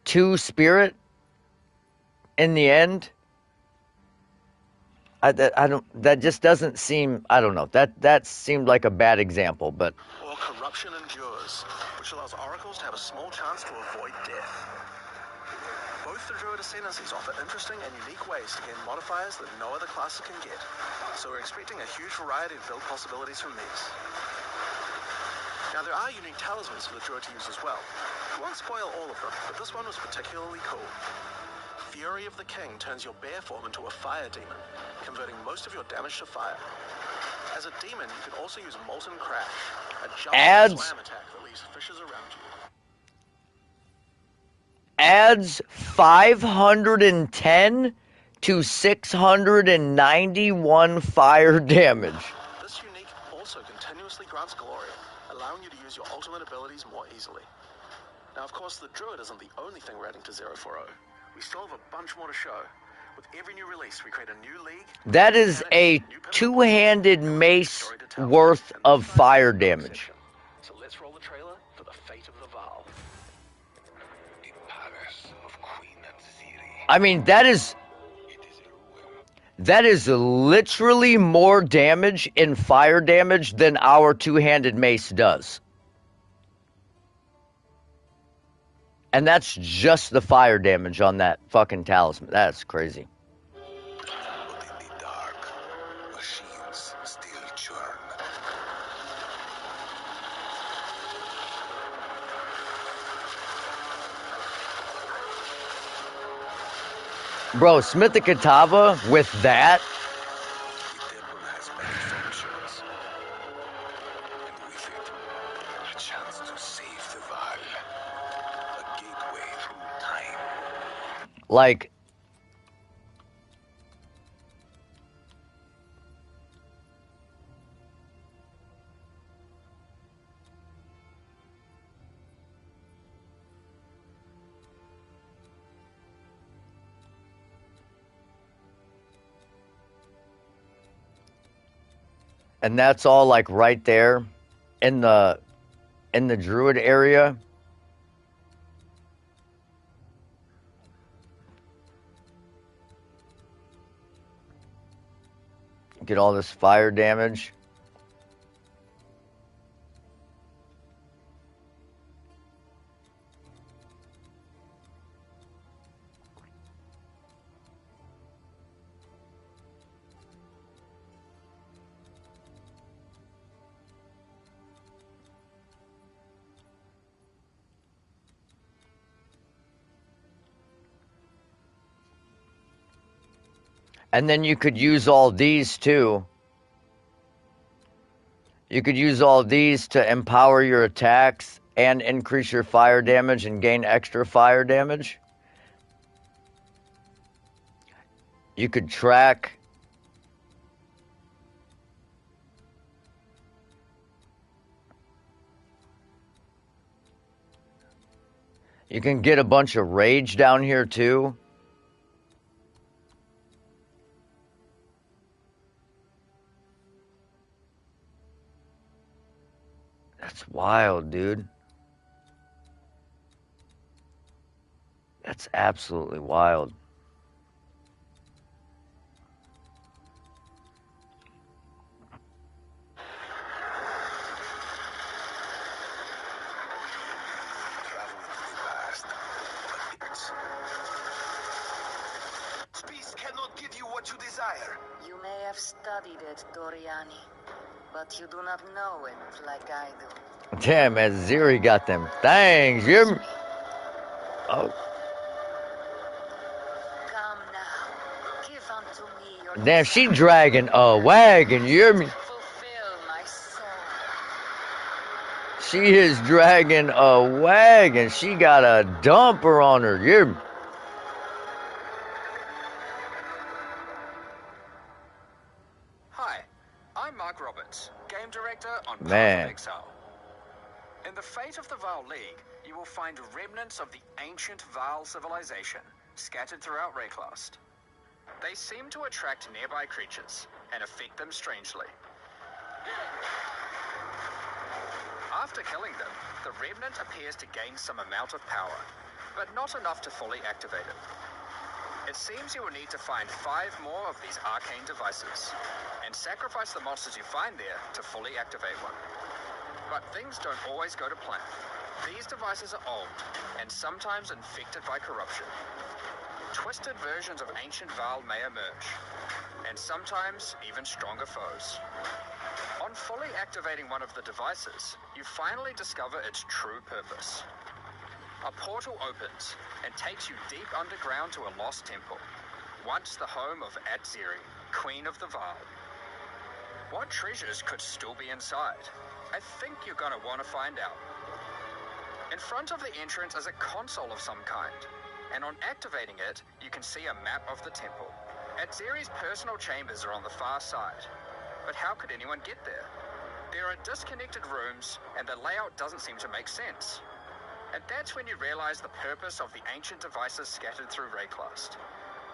2 spirit in the end. I don't. That just doesn't seem. I don't know. That seemed like a bad example, but Or corruption endures, which allows oracles to have a small chance to avoid death. Both the Druid Ascendancies offer interesting and unique ways to gain modifiers that no other classes can get, so we're expecting a huge variety of build possibilities from these. Now there are unique talismans for the Druid to use as well. We won't spoil all of them, but this one was particularly cool. Fury of the King turns your bear form into a fire demon, converting most of your damage to fire. As a demon, you can also use Molten Crash, a jump and slam attack that leaves fishes around you. adds 510 to 691 fire damage. This unique also continuously grants glory, allowing you to use your ultimate abilities more easily. Now, of course, the Druid isn't the only thing we're adding to 040. We still have a bunch more to show. With every new release, we create a new league. That is a two-handed mace worth of fire damage. So let's roll the trailer for the fate of the Val. The palace of Queen Atziri. I mean, that is literally more damage in fire damage than our two-handed mace does. And that's just the fire damage on that fucking talisman. That's crazy. But in the dark, machines still churn. Bro, Smith the Katava with that. The temple has many functions. And with it, a chance to save the Val. A gateway through time. Like, and that's all like right there in the druid area. Get all this fire damage. And then you could use all these too. You could use all these to empower your attacks and increase your fire damage and gain extra fire damage. You could track. You can get a bunch of rage down here too. That's wild, dude. That's absolutely wild. Travel into the past. But space cannot give you what you desire. You may have studied it, Doriani, but you do not know it like I do. Damn, Aziri got them things. You're... Oh, Come now. Damn, she dragging a wagon, you hear me? Fulfill my soul. She is dragging a wagon. She got a dumper on her, you hear me? Hi, I'm Mark Roberts, game director on Path Man. of Exile. In the fate of the Val League, you will find remnants of the ancient Val civilization scattered throughout Rayclast. They seem to attract nearby creatures and affect them strangely. After killing them, the remnant appears to gain some amount of power, but not enough to fully activate it. It seems you will need to find 5 more of these arcane devices, and sacrifice the monsters you find there to fully activate one. But things don't always go to plan. These devices are old, and sometimes infected by corruption. Twisted versions of ancient Val may emerge, and sometimes even stronger foes. On fully activating one of the devices, you finally discover its true purpose. A portal opens and takes you deep underground to a lost temple, once the home of Atziri, Queen of the Val. What treasures could still be inside? I think you're gonna want to find out. In front of the entrance is a console of some kind, and on activating it, you can see a map of the temple. Atziri's personal chambers are on the far side, but how could anyone get there? There are disconnected rooms, and the layout doesn't seem to make sense. And that's when you realize the purpose of the ancient devices scattered through Rayclast.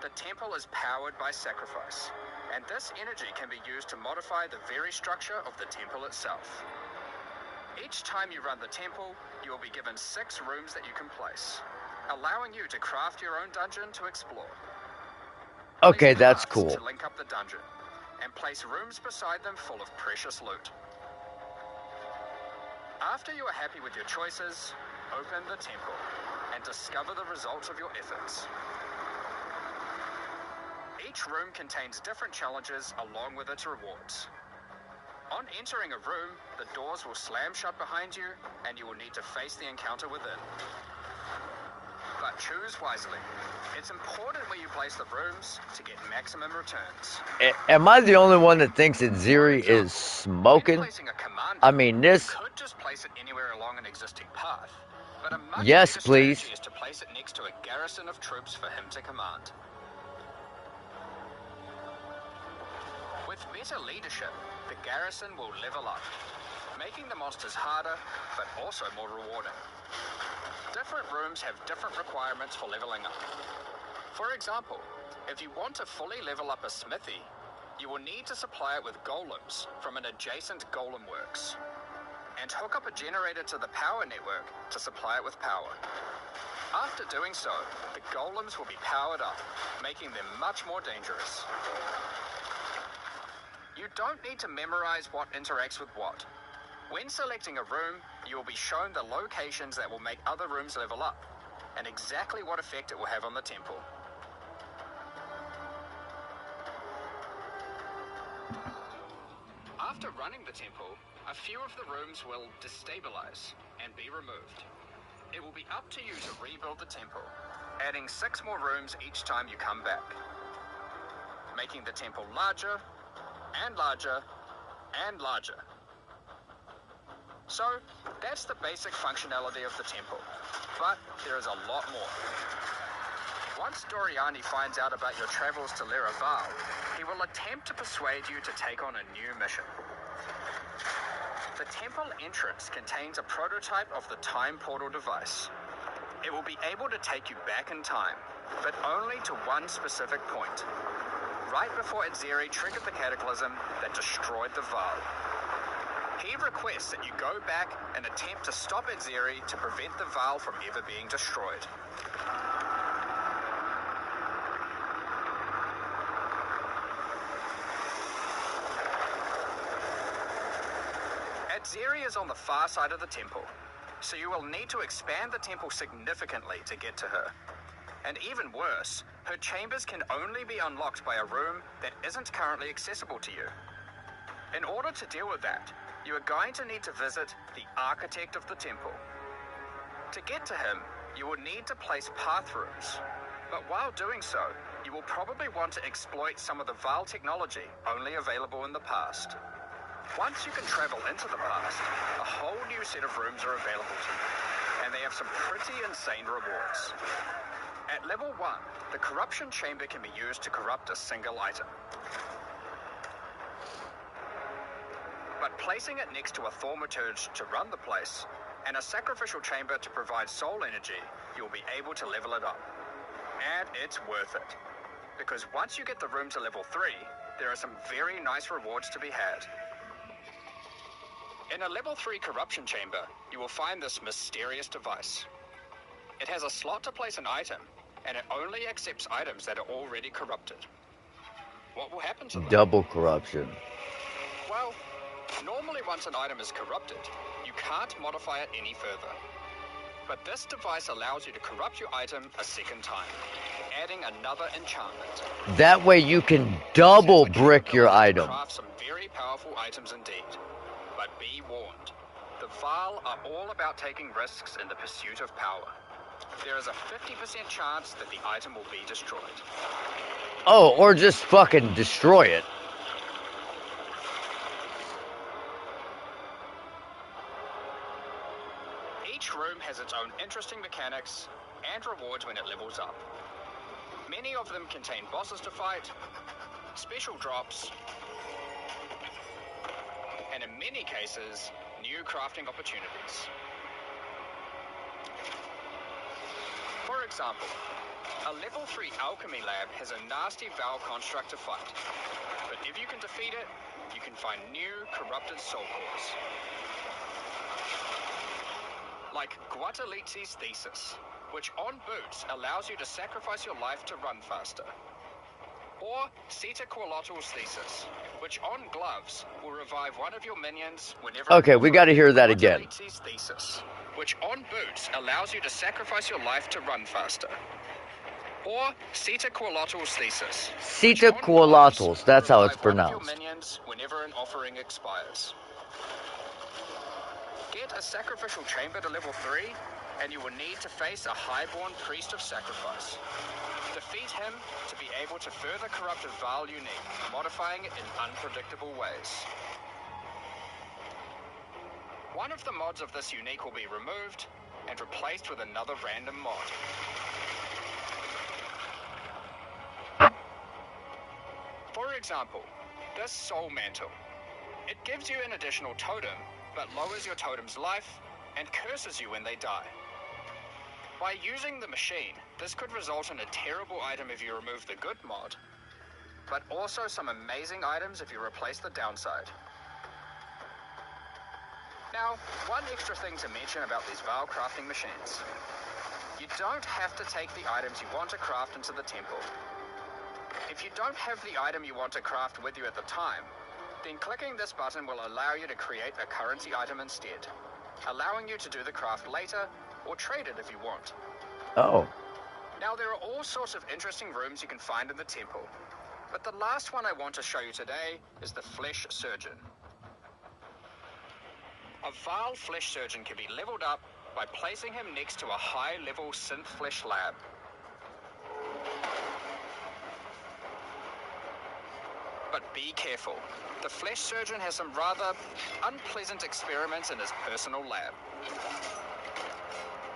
The temple is powered by sacrifice, and this energy can be used to modify the very structure of the temple itself. Each time you run the temple, you will be given 6 rooms that you can place, allowing you to craft your own dungeon to explore. Okay, Place that's paths cool. to link up the dungeon, and place rooms beside them full of precious loot. After you are happy with your choices, open the temple and discover the results of your efforts. Each room contains different challenges along with its rewards. On entering a room, the doors will slam shut behind you, and you will need to face the encounter within. But choose wisely. It's important where you place the rooms to get maximum returns. Am I the only one that thinks that Ziri For example, is smoking? when placing a commander, I mean, this... you could just place it anywhere along an existing path, but a much Yes, better please. strategy is to place it next to a garrison of troops for him to command. With better leadership, the garrison will level up, making the monsters harder, but also more rewarding. Different rooms have different requirements for leveling up. For example, if you want to fully level up a smithy, you will need to supply it with golems from an adjacent golem works, and hook up a generator to the power network to supply it with power. After doing so, the golems will be powered up, making them much more dangerous. You don't need to memorize what interacts with what. When selecting a room, you will be shown the locations that will make other rooms level up, and exactly what effect it will have on the temple. After running the temple, a few of the rooms will destabilize and be removed. It will be up to you to rebuild the temple, adding 6 more rooms each time you come back, making the temple larger and larger and larger. So, that's the basic functionality of the temple, but there is a lot more. Once Doriani finds out about your travels to Laraval, he will attempt to persuade you to take on a new mission. The temple entrance contains a prototype of the time portal device. It will be able to take you back in time, but only to one specific point, right before Atziri triggered the cataclysm that destroyed the Val. He requests that you go back and attempt to stop Atziri to prevent the Val from ever being destroyed. Atziri is on the far side of the temple, so you will need to expand the temple significantly to get to her. And even worse, her chambers can only be unlocked by a room that isn't currently accessible to you. In order to deal with that, you are going to need to visit the architect of the temple. To get to him, you will need to place path rooms, but while doing so, you will probably want to exploit some of the Val technology only available in the past. Once you can travel into the past, a whole new set of rooms are available to you, and they have some pretty insane rewards. At level 1, the corruption chamber can be used to corrupt a single item. But placing it next to a thaumaturge to run the place, and a sacrificial chamber to provide soul energy, you'll be able to level it up. And it's worth it. Because once you get the room to level 3, there are some very nice rewards to be had. In a level 3 corruption chamber, you will find this mysterious device. It has a slot to place an item, and it only accepts items that are already corrupted. What will happen to them? Double corruption. Well, normally once an item is corrupted, you can't modify it any further. But this device allows you to corrupt your item a second time, adding another enchantment. That way you can double brick your item. Craft some very powerful items indeed. But be warned, the Val are all about taking risks in the pursuit of power. There is a 50% chance that the item will be destroyed. Oh, or just fucking destroy it. Each room has its own interesting mechanics and rewards when it levels up. Many of them contain bosses to fight, special drops, and in many cases, new crafting opportunities. For example, a level 3 alchemy lab has a nasty Val construct to fight, but if you can defeat it, you can find new corrupted soul cores. Like Guatalizzi's thesis, which on boots allows you to sacrifice your life to run faster. Or Quetzalcoatl's thesis, which on gloves will revive one of your minions whenever... Okay, we gotta hear that again. Guatalizzi's thesis, which on boots allows you to sacrifice your life to run faster. Or Quetzalcoatl's thesis. Quetzalcoatl, that's how it's pronounced. One of your minions whenever an offering expires. Get a sacrificial chamber to level 3, and you will need to face a highborn priest of sacrifice. Defeat him to be able to further corrupt a Val unique, modifying it in unpredictable ways. One of the mods of this unique will be removed and replaced with another random mod. For example, this Soul Mantle. It gives you an additional totem, but lowers your totem's life and curses you when they die. By using the machine, this could result in a terrible item if you remove the good mod, but also some amazing items if you replace the downside. Now, one extra thing to mention about these Val crafting machines. You don't have to take the items you want to craft into the temple. If you don't have the item you want to craft with you at the time, then clicking this button will allow you to create a currency item instead, allowing you to do the craft later or trade it if you want. Oh. Now there are all sorts of interesting rooms you can find in the temple, but the last one I want to show you today is the Flesh Surgeon. A Val Flesh Surgeon can be leveled up by placing him next to a high-level synth flesh lab. But be careful. The Flesh Surgeon has some rather unpleasant experiments in his personal lab.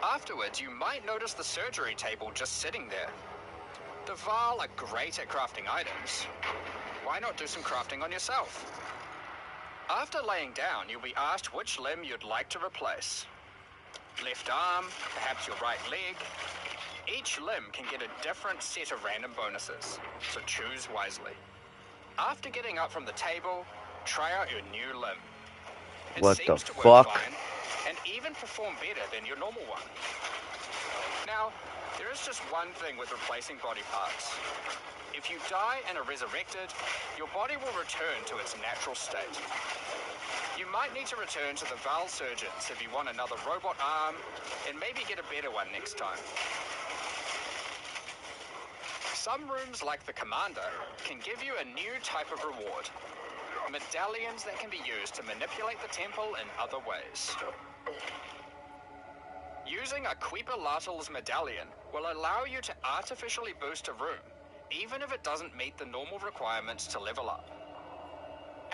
Afterwards, you might notice the surgery table just sitting there. The Val are great at crafting items. Why not do some crafting on yourself? After laying down, you'll be asked which limb you'd like to replace. Left arm, perhaps your right leg. Each limb can get a different set of random bonuses, so choose wisely. After getting up from the table, try out your new limb. It What seems the to work fuck? fine, and even perform better than your normal one. Now, there is just one thing with replacing body parts. If you die and are resurrected, your body will return to its natural state. You might need to return to the Val Surgeons if you want another robot arm, and maybe get a better one next time. Some rooms, like the Commander, can give you a new type of reward. Medallions that can be used to manipulate the temple in other ways. Using a Quetzalcoatl's medallion will allow you to artificially boost a room, even if it doesn't meet the normal requirements to level up.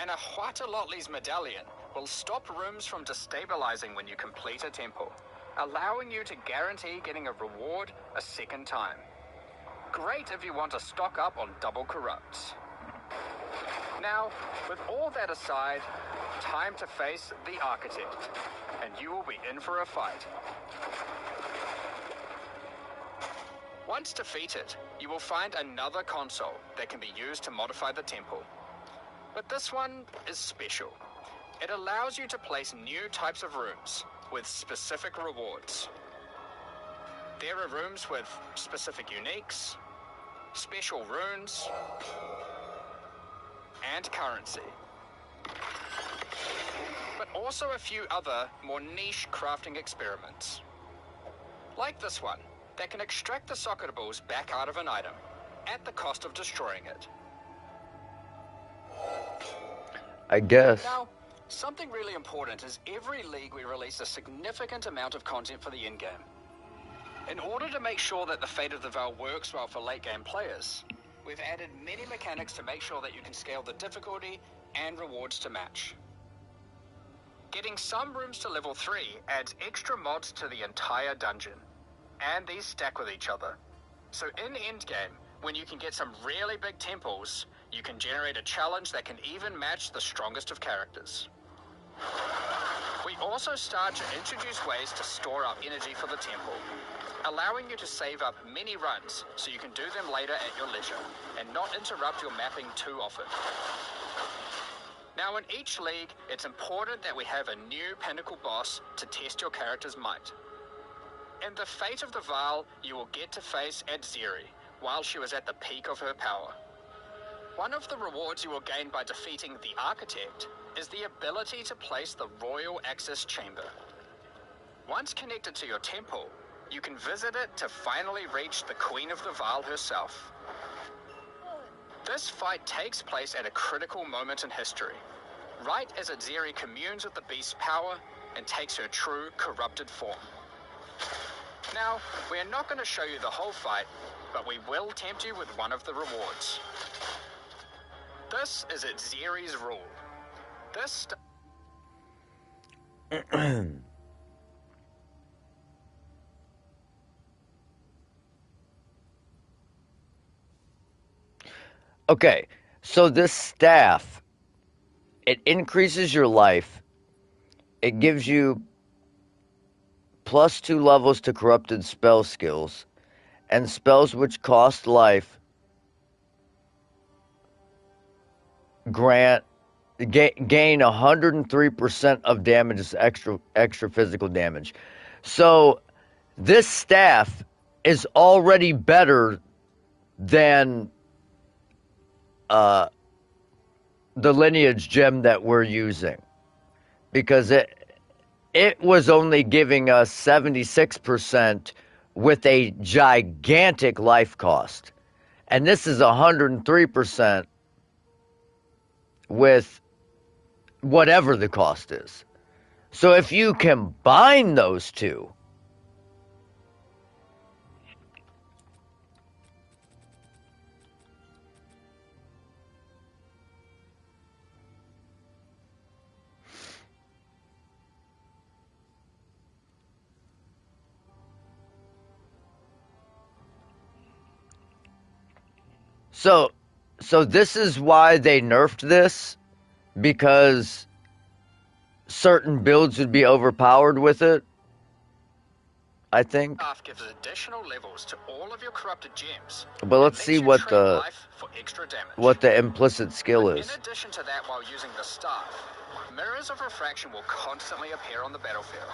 And a Huatalotli's medallion will stop rooms from destabilizing when you complete a temple, allowing you to guarantee getting a reward a second time. Great if you want to stock up on double corrupts. Now, with all that aside, time to face the Architect, and you will be in for a fight. Once defeated, you will find another console that can be used to modify the temple. But this one is special. It allows you to place new types of rooms with specific rewards. There are rooms with specific uniques, special runes, and currency. But also a few other, more niche crafting experiments. Like this one, that can extract the soccer balls back out of an item, at the cost of destroying it. I guess. Now, something really important is every league we release a significant amount of content for the in-game. In order to make sure that the Fate of the Veil works well for late-game players, we've added many mechanics to make sure that you can scale the difficulty and rewards to match. Getting some rooms to level 3 adds extra mods to the entire dungeon, and these stack with each other. So in Endgame, when you can get some really big temples, you can generate a challenge that can even match the strongest of characters. We also start to introduce ways to store up energy for the temple, allowing you to save up many runs so you can do them later at your leisure and not interrupt your mapping too often. Now in each league, it's important that we have a new pinnacle boss to test your character's might. In the Fate of the Veil, you will get to face Exile while she was at the peak of her power. One of the rewards you will gain by defeating the Architect is the ability to place the Royal Access Chamber. Once connected to your temple, you can visit it to finally reach the Queen of the Veil herself. This fight takes place at a critical moment in history, right as Exile communes with the beast's power and takes her true corrupted form. Now, we are not going to show you the whole fight, but we will tempt you with one of the rewards. This is Exire's rule. This Okay, so this staff, it increases your life. It gives you +2 levels to corrupted spell skills, and spells which cost life gain 103% of damage as extra physical damage. So this staff is already better than the lineage gem that we're using, because it was only giving us 76% with a gigantic life cost, and this is 103% with whatever the cost is. So if you combine those two, so this is why they nerfed this, because certain builds would be overpowered with it, I think. staff gives additional levels to all of your corrupted gems. But let's and see lets you what trade the life for extra damage. implicit skill But is. in addition to that, while using the staff, mirrors of refraction will constantly appear on the battlefield.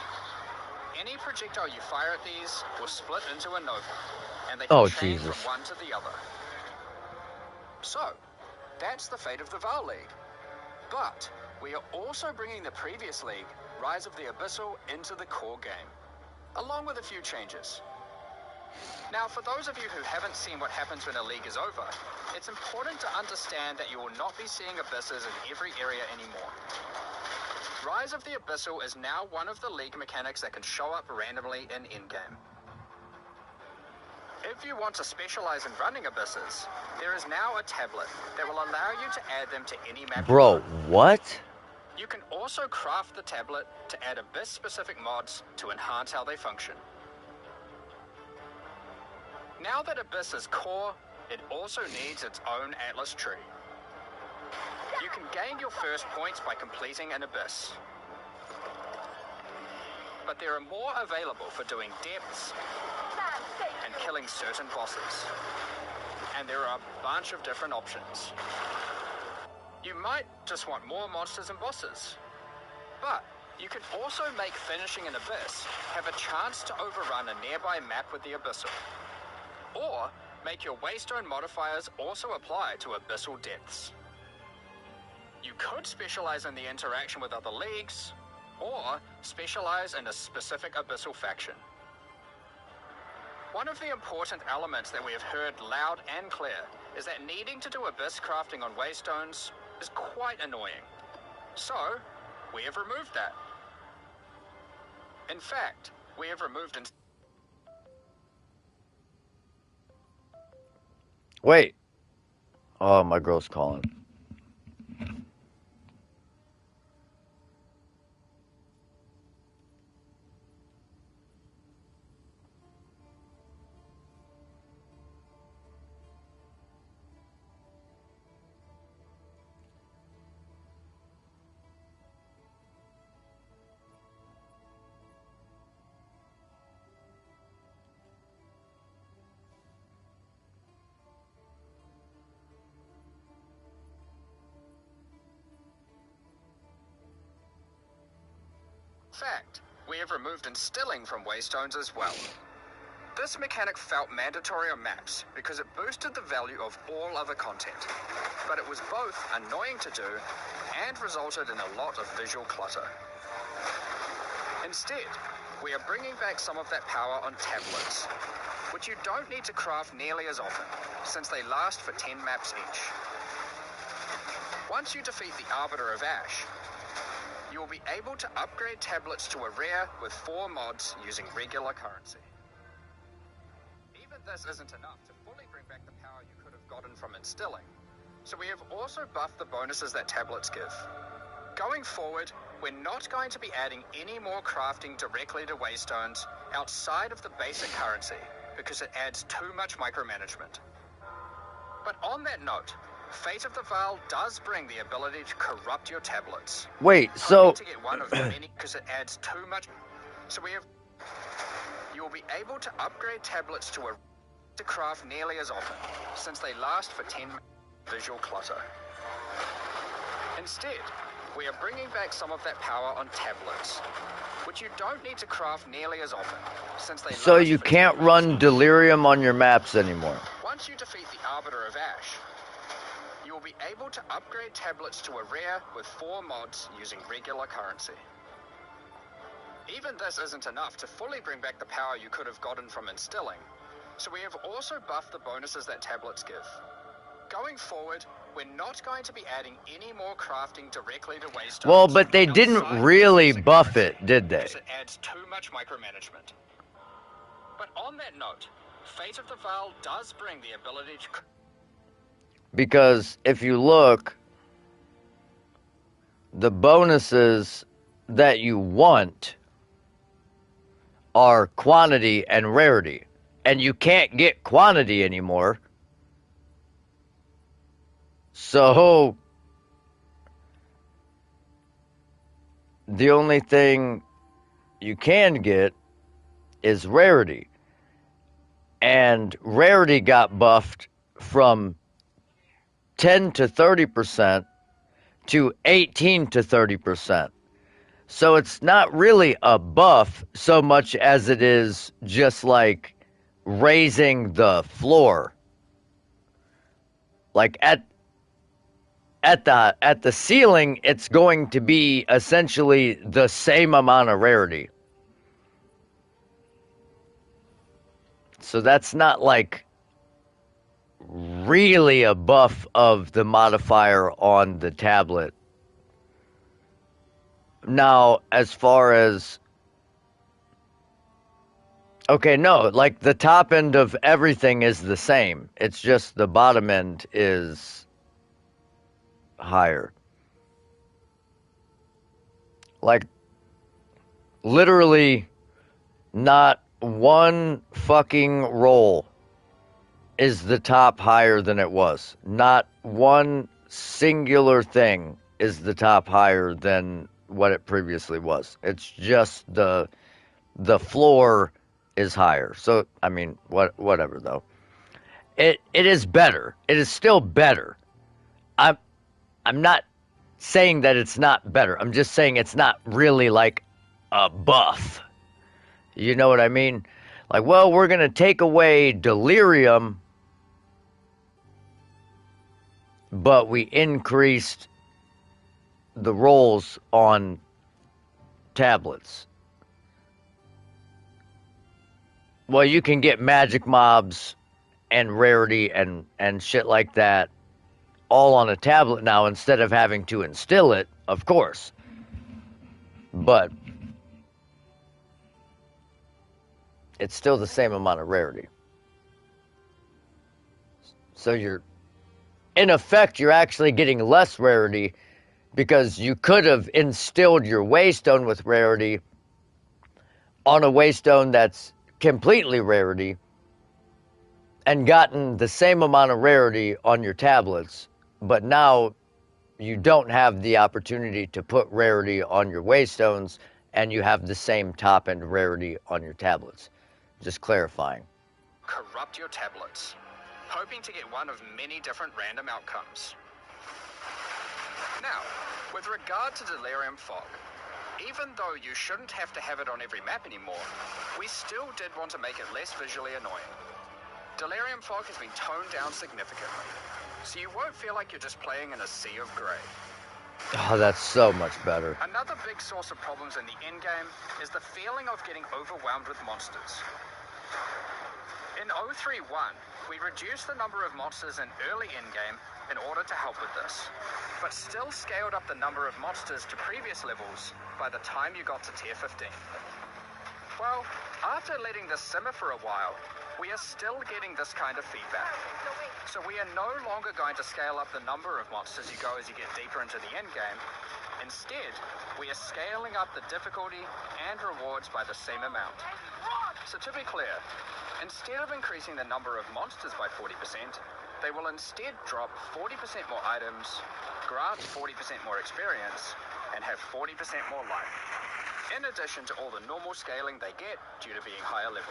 Any projectile you fire at these will split into a nova, and they can change Jesus. from one to the other. So, that's the Fate of the Veil League. But we are also bringing the previous league, Rise of the Abyssal, into the core game, along with a few changes. Now, for those of you who haven't seen what happens when a league is over, it's important to understand that you will not be seeing abysses in every area anymore. Rise of the Abyssal is now one of the league mechanics that can show up randomly in endgame. If you want to specialize in running abysses, there is now a tablet that will allow you to add them to any map. Bro, what? You can also craft the tablet to add abyss-specific mods to enhance how they function. Now that Abyss is core, it also needs its own Atlas tree. You can gain your first points by completing an Abyss. But there are more available for doing depths and killing certain bosses. And there are a bunch of different options. You might just want more monsters and bosses. But you can also make finishing an Abyss have a chance to overrun a nearby map with the Abyssal. Or make your Waystone modifiers also apply to Abyssal depths. You could specialize in the interaction with other leagues, or specialize in a specific Abyssal faction. One of the important elements that we have heard loud and clear is that needing to do Abyss crafting on Waystones is quite annoying. So, we have removed that. In fact, we have removed... Wait. Oh, my girl's calling. fact, we have removed instilling from Waystones as well. This mechanic felt mandatory on maps because it boosted the value of all other content, but it was both annoying to do and resulted in a lot of visual clutter. Instead, we are bringing back some of that power on tablets, which you don't need to craft nearly as often, since they last for 10 maps each. Once you defeat the Arbiter of Ash, you will be able to upgrade tablets to a rare with 4 mods using regular currency. Even this isn't enough to fully bring back the power you could have gotten from instilling, so we have also buffed the bonuses that tablets give. Going forward, we're not going to be adding any more crafting directly to Waystones outside of the basic currency, because it adds too much micromanagement. But on that note, Fate of the Val does bring the ability to corrupt your tablets. Wait, so... to get one of the many, because it adds too much. So you will be able to upgrade tablets to craft nearly as often, since they last for 10 visual clutter. Instead, we are bringing back some of that power on tablets, which you don't need to craft nearly as often, since they So last you for can't 10 run maps. Delirium on your maps anymore. Once you defeat the Arbiter of Ash, you will be able to upgrade tablets to a rare with 4 mods using regular currency. Even this isn't enough to fully bring back the power you could have gotten from instilling, so we have also buffed the bonuses that tablets give. Going forward, we're not going to be adding any more crafting directly to Waystones. Well, but they didn't outside of really basic buff currency, it, did they? because it adds too much micromanagement. But on that note, Fate of the Val does bring the ability to... Because if you look, the bonuses that you want are quantity and rarity. And you can't get quantity anymore. So, the only thing you can get is rarity. And rarity got buffed from 10 to 30% to 18 to 30%. So it's not really a buff so much as it is just like raising the floor. Like at the ceiling, it's going to be essentially the same amount of rarity. So that's not like really a buff of the modifier on the tablet. Now, as far as Okay, no, like the top end of everything is the same. It's just the bottom end is higher. Like, literally, not one fucking roll is the top higher than it was. Not one singular thing is the top higher than what it previously was. It's just the floor is higher. So I mean, whatever though. It is better. It is still better. I'm not saying that it's not better. I'm just saying it's not really like a buff. You know what I mean? Like, well, we're going to take away delirium, but we increased the rolls on tablets. Well, you can get magic mobs and rarity and shit like that all on a tablet now instead of having to instill it, of course. But it's still the same amount of rarity. So in effect, you're actually getting less rarity because you could have instilled your waystone with rarity on a waystone that's completely rarity and gotten the same amount of rarity on your tablets, but now you don't have the opportunity to put rarity on your waystones and you have the same top end rarity on your tablets. Just clarifying. Corrupt your tablets, hoping to get one of many different random outcomes. Now, with regard to Delirium Fog, even though you shouldn't have to have it on every map anymore, we still did want to make it less visually annoying. Delirium Fog has been toned down significantly, so you won't feel like you're just playing in a sea of grey. Oh, that's so much better. Another big source of problems in the endgame is the feeling of getting overwhelmed with monsters. In 031, we reduced the number of monsters in early endgame in order to help with this, but still scaled up the number of monsters to previous levels by the time you got to tier 15. Well, after letting this simmer for a while, we are still getting this kind of feedback. So we are no longer going to scale up the number of monsters you go as you get deeper into the endgame. Instead, we are scaling up the difficulty and rewards by the same amount. So to be clear, instead of increasing the number of monsters by 40%, they will instead drop 40% more items, grant 40% more experience, and have 40% more life, in addition to all the normal scaling they get due to being higher level.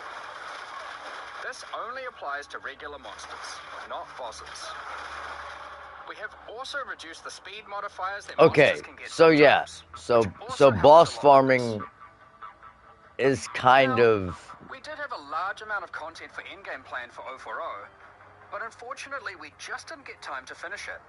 This only applies to regular monsters, not bosses. We have also reduced the speed modifiers that Okay, monsters can get so yeah, sometimes, which so also helps boss a lot with farming this. is kind Now, of we did have a large amount of content for endgame planned for 040, but unfortunately we just didn't get time to finish it.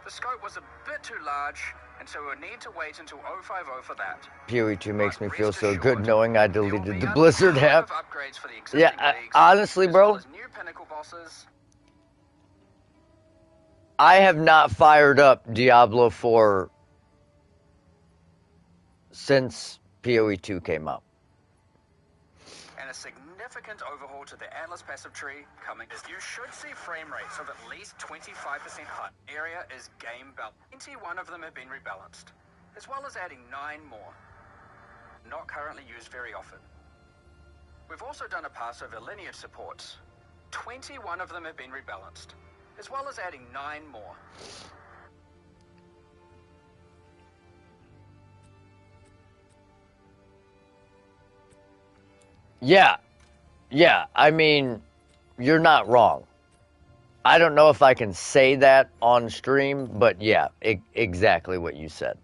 The scope was a bit too large, and so we'll need to wait until 050 for that. PoE2 makes But me feel rest so good assured, knowing I there will deleted be the a Blizzard ton app. of upgrades for the existing Yeah, leagues, honestly, as bro, well as new pinnacle bosses. I have not fired up Diablo 4 since PoE2 came out. And a significant overhaul to the Atlas passive tree coming. You should see frame rates of at least 25% higher. Area is game balanced. 21 of them have been rebalanced, as well as adding 9 more, not currently used very often. We've also done a pass over lineage supports. 21 of them have been rebalanced, as well as adding 9 more. Yeah, I mean, you're not wrong. I don't know if I can say that on stream, but yeah, exactly what you said.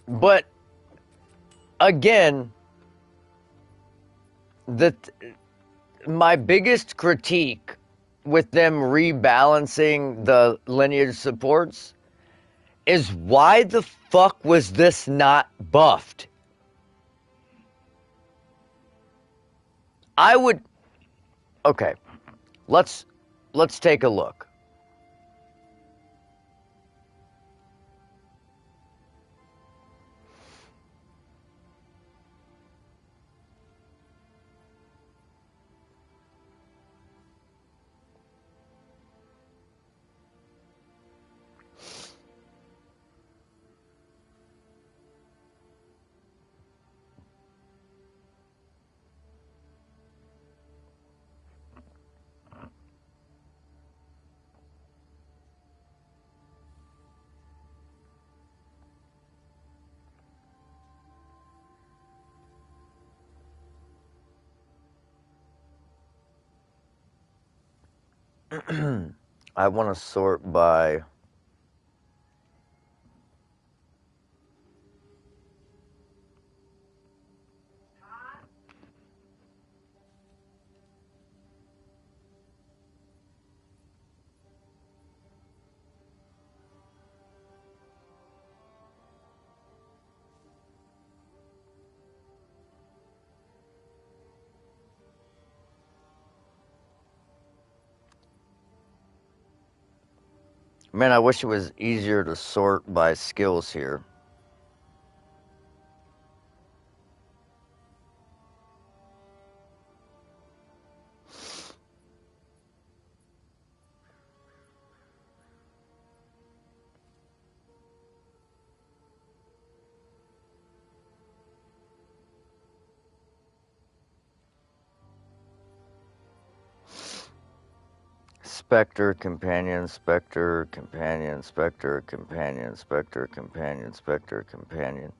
But again, my biggest critique with them rebalancing the lineage supports is, why the fuck was this not buffed? I would. Okay, let's take a look. I want to sort by. Man, I wish it was easier to sort by skills here. Spectre, companion, spectre, companion, spectre, companion, spectre, companion, spectre, companion.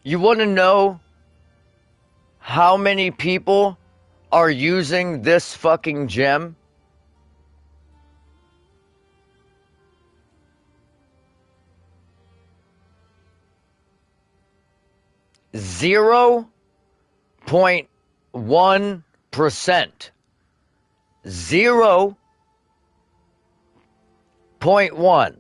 You want to know how many people are using this fucking gem? Zero 0.1%. 0.1.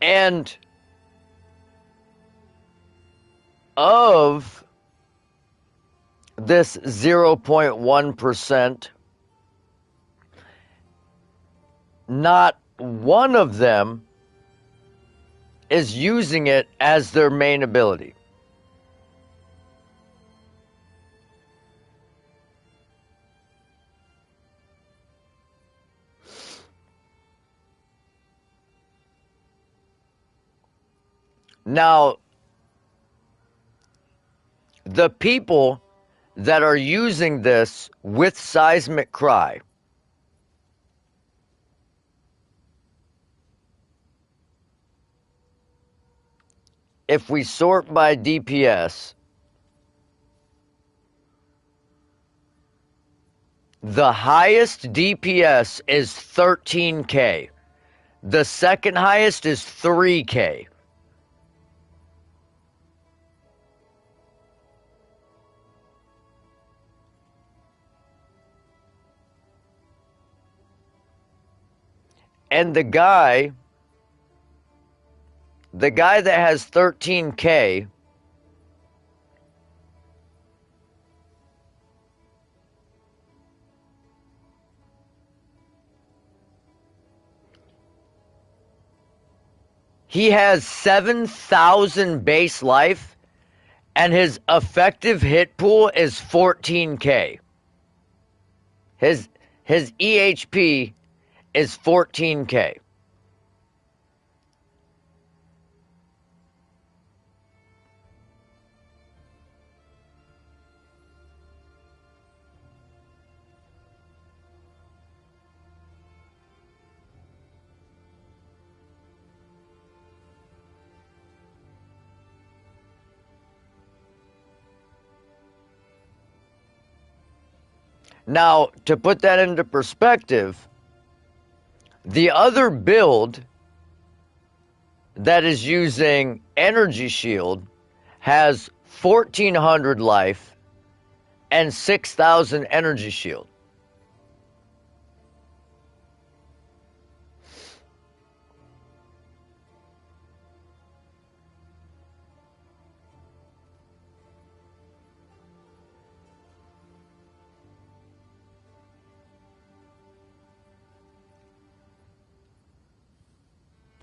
And of this 0.1%, not one of them is using it as their main ability. Now, the people that are using this with Seismic Cry, if we sort by DPS, the highest DPS is 13k. The second highest is 3k. And the guy that has 13k He has 7,000 base life, and his effective hit pool is 14k. His EHP is 14k. Now, to put that into perspective, the other build that is using Energy Shield has 1,400 life and 6,000 Energy Shield.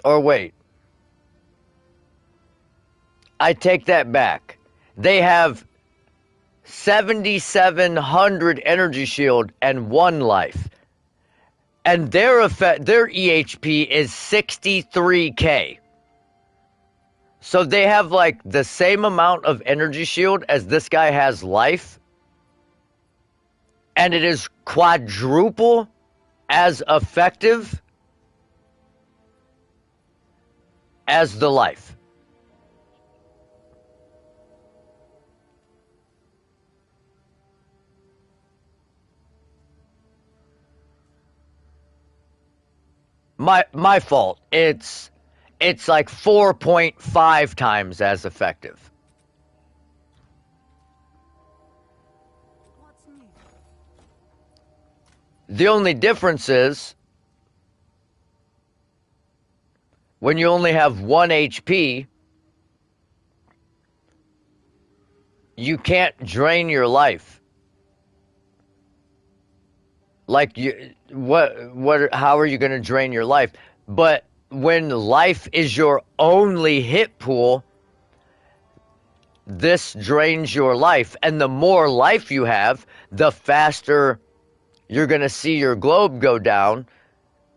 Or wait, I take that back. They have 7,700 Energy Shield and 1 life. And their EHP is 63k. So they have like the same amount of Energy Shield as this guy has life. And it is quadruple as effective as the life. My fault. It's like 4.5 times as effective. What's new? The only difference is when you only have 1 HP, you can't drain your life. Like how are you going to drain your life? But when life is your only hit pool, this drains your life, and the more life you have, the faster you're going to see your globe go down,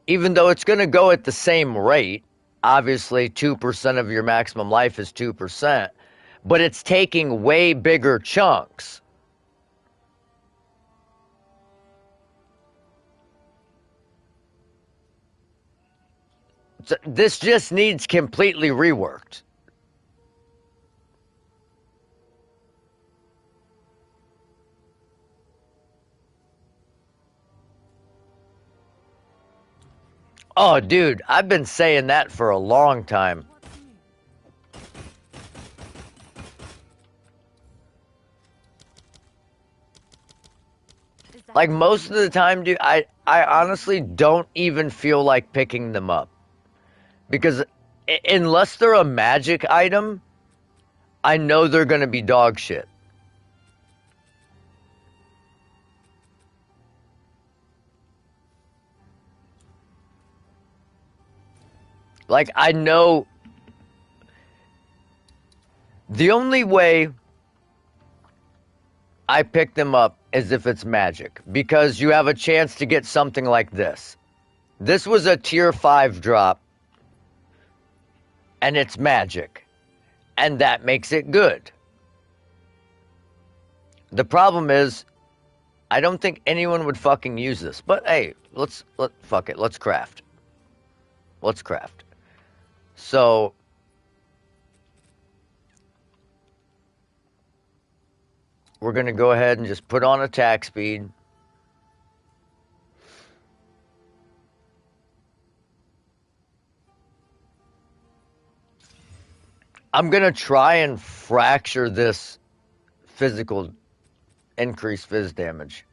even though it's going to go at the same rate. Obviously, 2% of your maximum life is 2%, but it's taking way bigger chunks. So this just needs completely reworked. Oh, dude, I've been saying that for a long time. Like, most of the time, dude, I honestly don't even feel like picking them up. Because unless they're a magic item, I know they're going to be dog shit. Like, I know the only way I pick them up is if it's magic, because you have a chance to get something like this. This was a tier 5 drop, and it's magic, and that makes it good. The problem is, I don't think anyone would fucking use this, but hey, fuck it, let's craft. Let's craft. So, we're going to go ahead and just put on attack speed. I'm going to try and fracture this physical increased phys damage.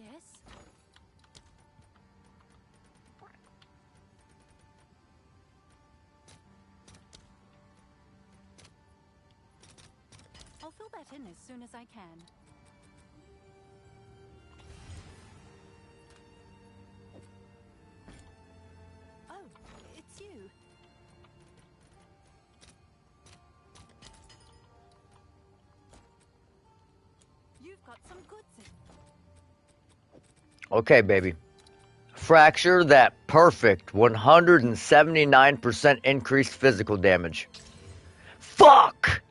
Yes? I'll fill that in as soon as I can. got some goods in. Okay, baby. Fracture that perfect 179% increased physical damage. Fuck!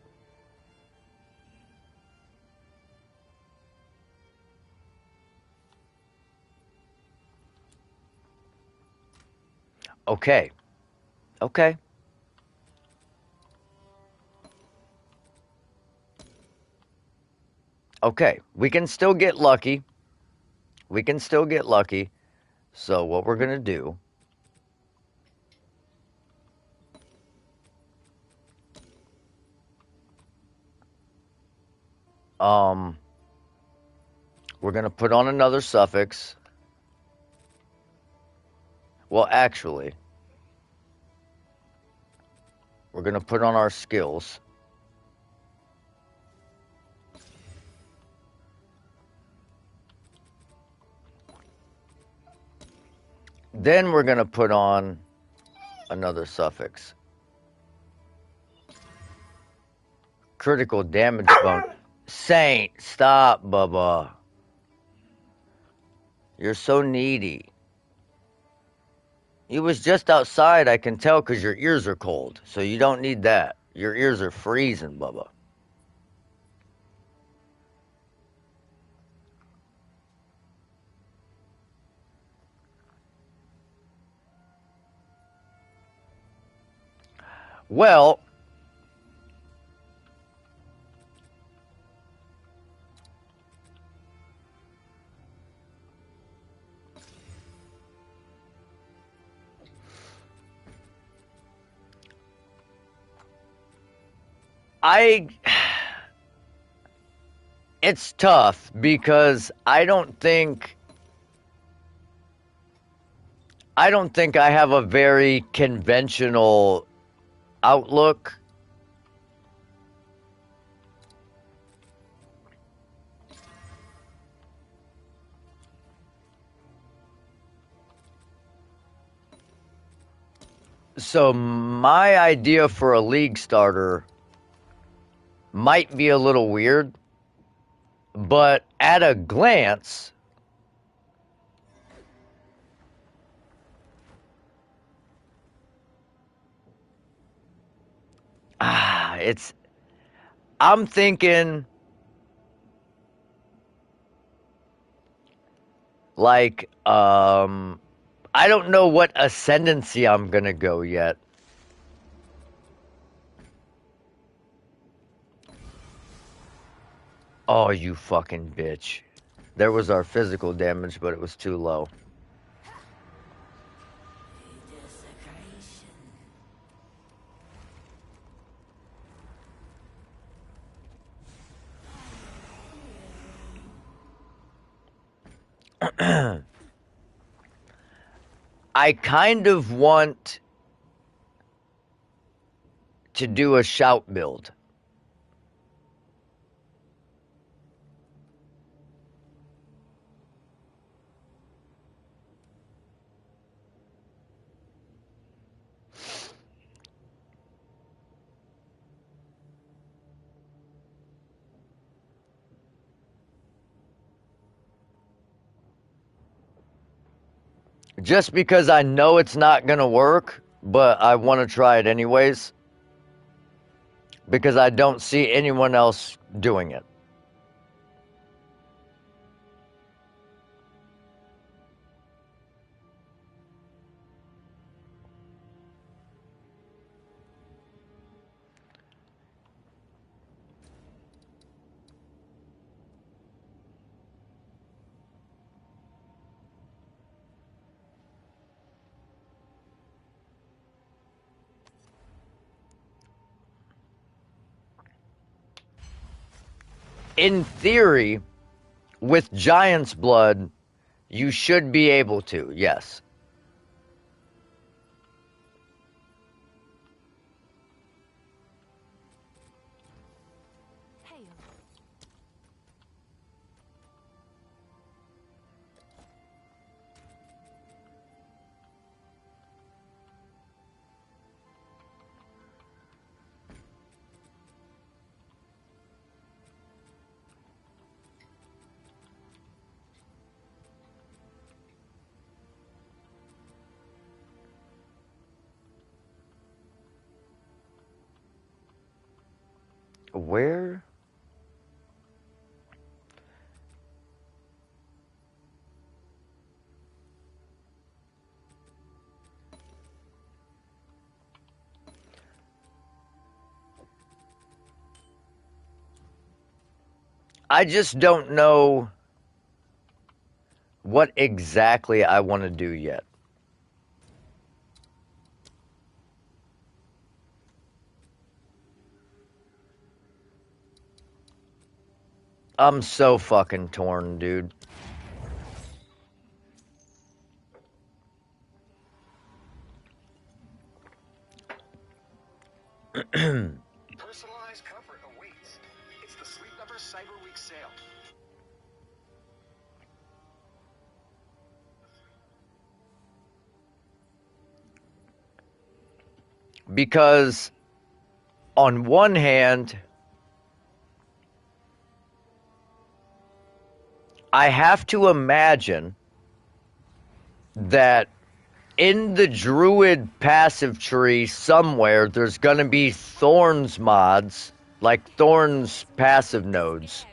Okay. Okay. Okay. We can still get lucky. We can still get lucky. So what we're going to do... we're going to put on another suffix. Well, actually, we're going to put on our skills. Then we're going to put on another suffix. Critical damage bonus. Saint, stop, Bubba. You're so needy. You was just outside, I can tell, because your ears are cold. So you don't need that. Your ears are freezing, Bubba. Well, it's tough because I don't think I have a very conventional outlook. So my idea for a league starter might be a little weird, but at a glance, I'm thinking like, I don't know what ascendancy I'm gonna go yet. Oh, you fucking bitch. There was our physical damage, but it was too low. I kind of want to do a shout build. Just because I know it's not gonna work, but I want to try it anyways. Because I don't see anyone else doing it. In theory, with Giant's Blood, you should be able to, yes. Hail. Where? I just don't know what exactly I want to do yet. I'm so fucking torn, dude. Personalized comfort awaits. It's the Sleep Number Cyber Week sale. Because on one hand, I have to imagine that in the druid passive tree somewhere, there's gonna be thorns mods, like thorns passive nodes.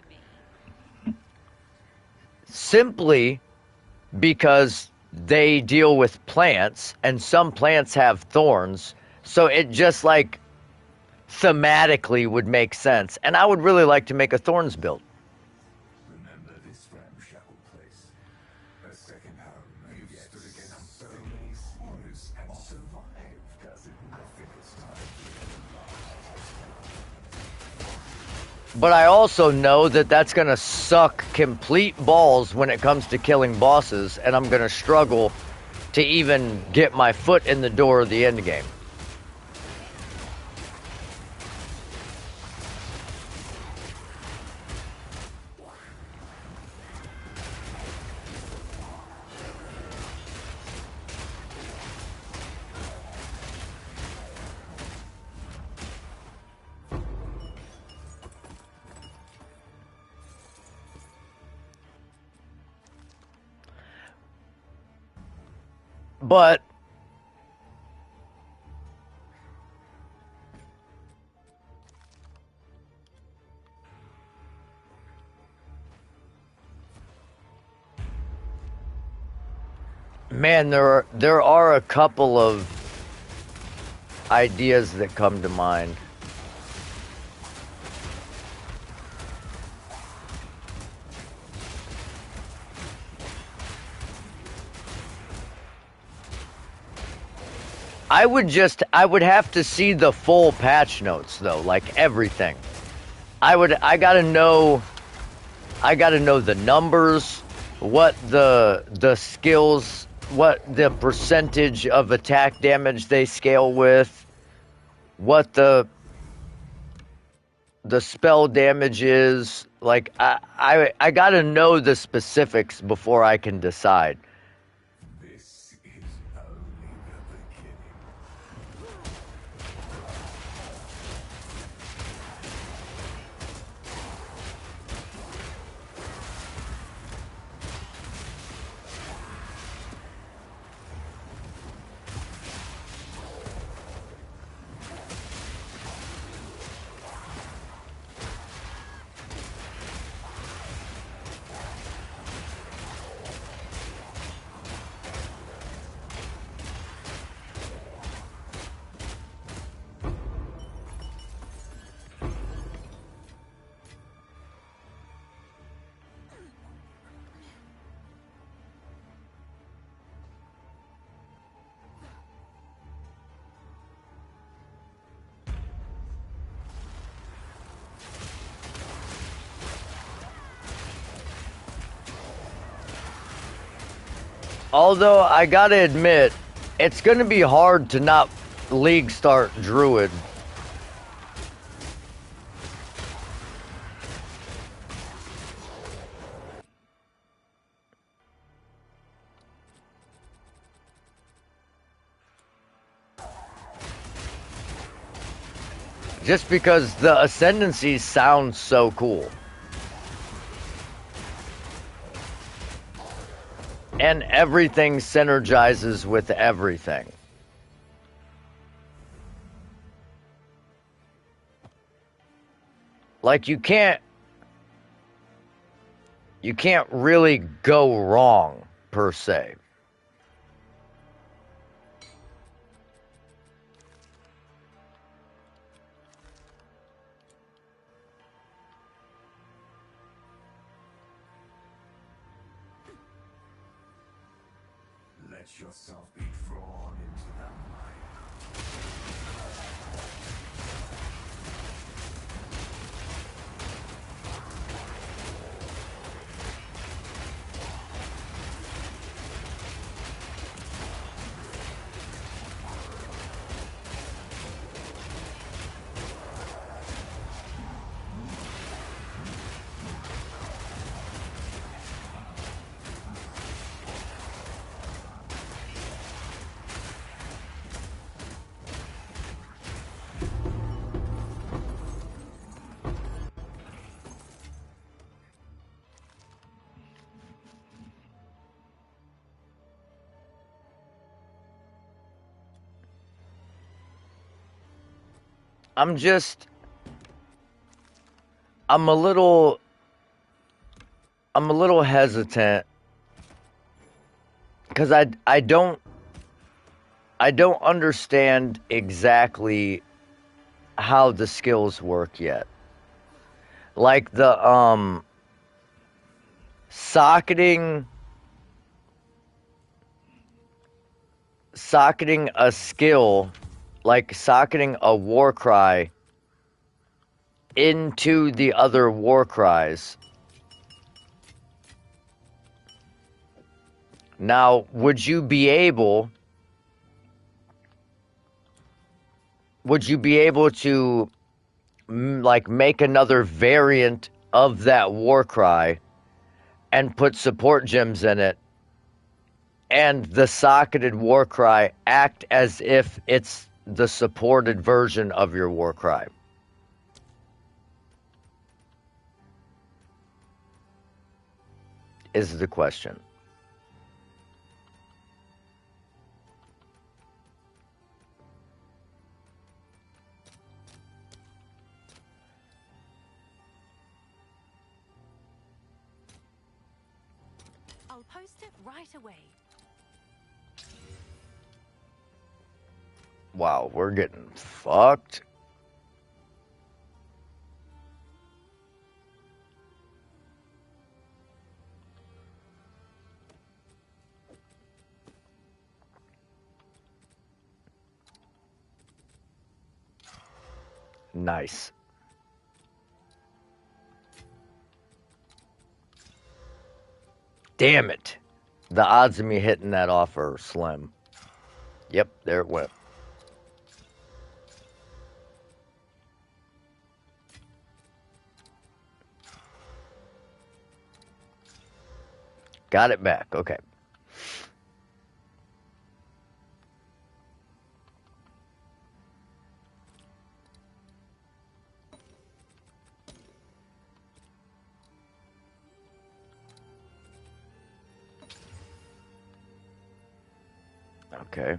Simply because they deal with plants, and some plants have thorns, so it just like thematically would make sense. And I would really like to make a thorns build. Remember this ramshackle place. A second home. You've stood against so many horrors and survived. Does it think it's time But I also know that that's going to suck complete balls when it comes to killing bosses, and I'm going to struggle to even get my foot in the door of the end game. But man, there are a couple of ideas that come to mind. I would have to see the full patch notes though, like everything. I gotta know the numbers, what the skills, what the percentage of attack damage they scale with, what the spell damage is. Like I gotta know the specifics before I can decide. This is only the beginning. Although I gotta admit, it's gonna be hard to not league start Druid. Just because the ascendancy sounds so cool. And everything synergizes with everything. Like you can't really go wrong per se. Let yourself be drawn into the mire. I'm a little hesitant because I don't understand exactly how the skills work yet. Like the socketing a skill, like socketing a war cry into the other war cries. Now, would you be able to like make another variant of that war cry and put support gems in it, and the socketed war cry act as if it's the supported version of your war cry? Is the question. I'll post it right away. Wow, we're getting fucked. Nice. Damn it. The odds of me hitting that off are slim. Yep, there it went. Got it back. Okay. Okay.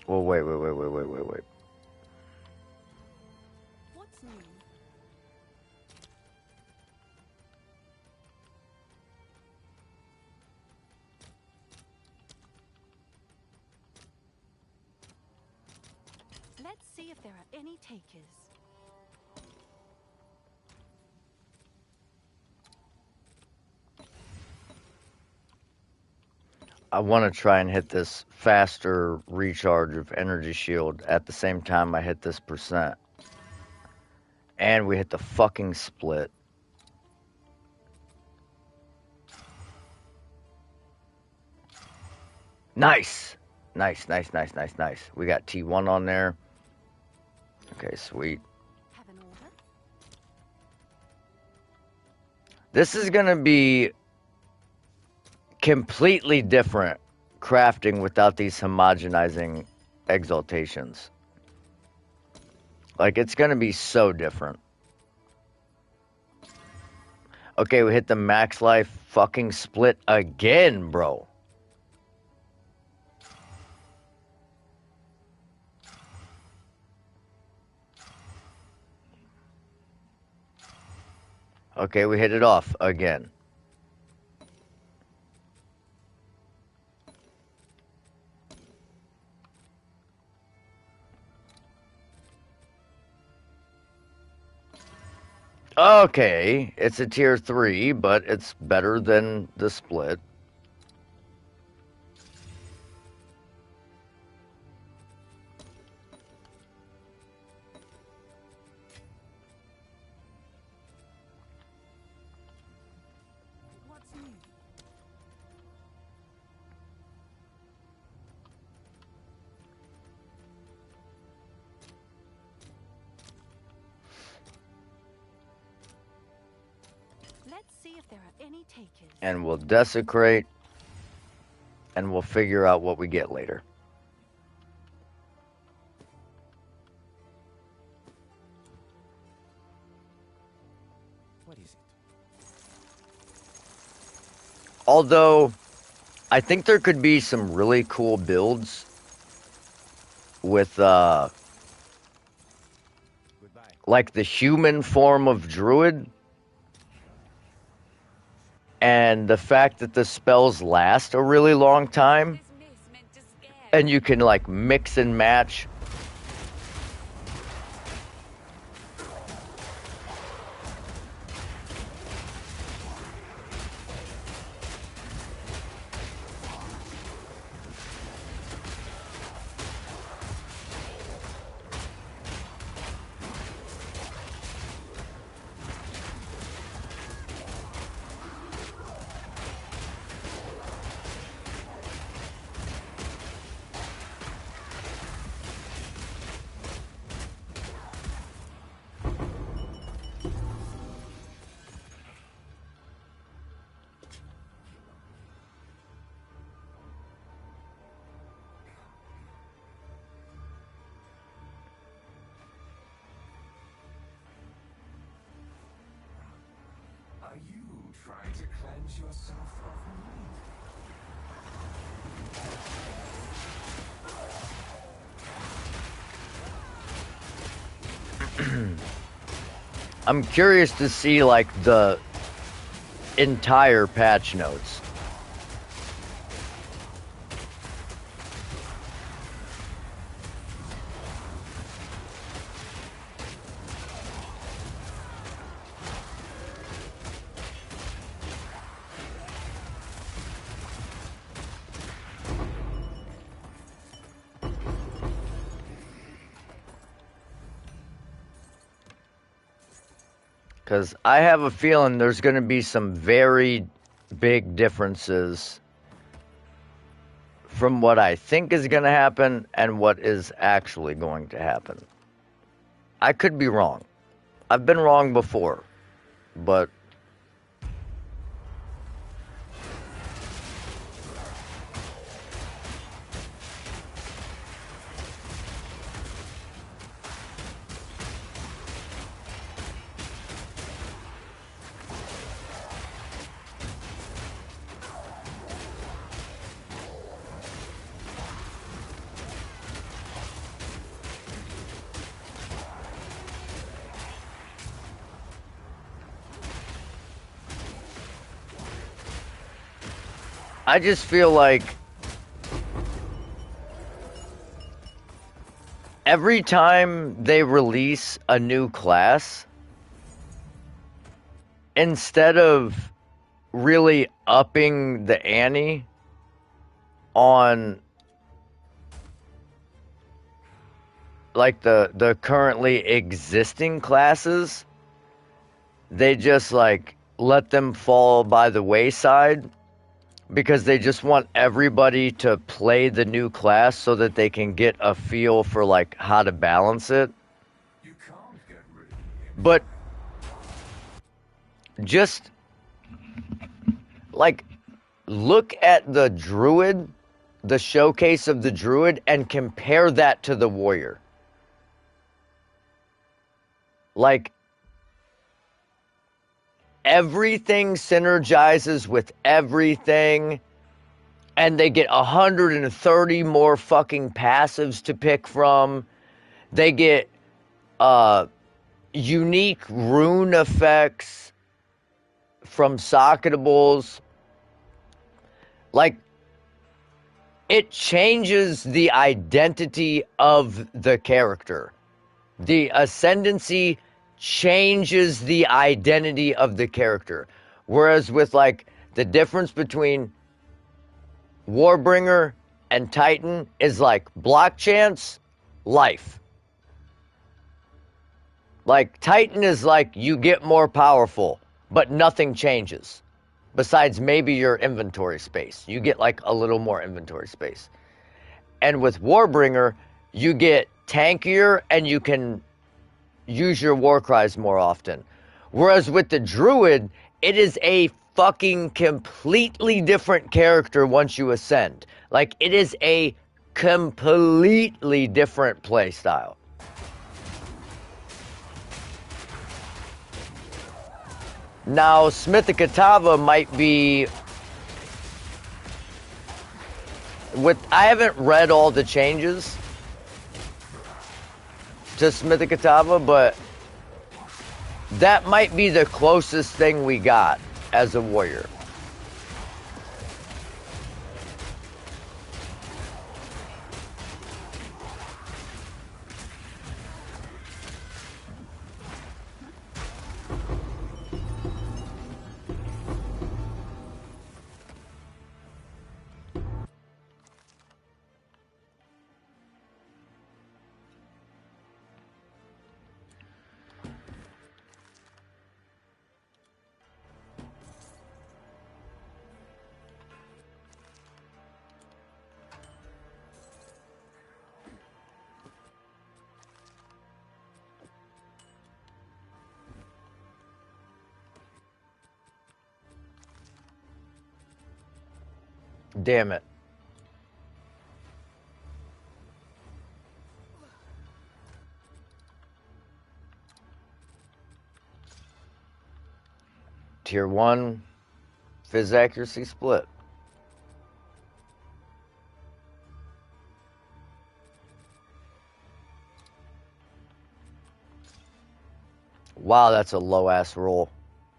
Well, wait. What's new? Let's see if there are any takers. I want to try and hit this faster recharge of energy shield at the same time I hit this percent. And we hit the fucking split. Nice. Nice. We got T1 on there. Okay, sweet. Have an order? This is going to be completely different crafting without these homogenizing exaltations. Like, it's going to be so different. Okay, we hit the max life fucking split again, bro. Okay, we hit it off again. Okay, it's a tier 3, but it's better than the split. What's new? Let's see if there are any takers. And we'll desecrate, and we'll figure out what we get later. What is it? Although, I think there could be some really cool builds with, Goodbye. like the human form of druid. And the fact that the spells last a really long time. And you can, like, mix and match. Are you trying to cleanse yourself of me? I'm curious to see, like, the entire patch notes. Because I have a feeling there's going to be some very big differences from what I think is going to happen and what is actually going to happen. I could be wrong. I've been wrong before, but I just feel like every time they release a new class, instead of really upping the ante on like the currently existing classes, they just like let them fall by the wayside because they just want everybody to play the new class so that they can get a feel for like how to balance it. You can't get rid of me. But just like look at the druid, the showcase of the druid, and compare that to the warrior. Like everything synergizes with everything, and they get 130 more fucking passives to pick from. They get unique rune effects from socketables. Like, it changes the identity of the character. The ascendancy changes the identity of the character. Whereas with, like, the difference between Warbringer and Titan is like block chance, life. Like, Titan is like you get more powerful, but nothing changes. Besides maybe your inventory space. You get like a little more inventory space. And with Warbringer, you get tankier and you can use your war cries more often. Whereas with the Druid, it is a fucking completely different character once you ascend. Like, it is a completely different playstyle. Now, Smithikatava might be... I haven't read all the changes to Smithikatava, but that might be the closest thing we got as a warrior. Damn it. Tier 1, Phys accuracy split. Wow, that's a low-ass roll.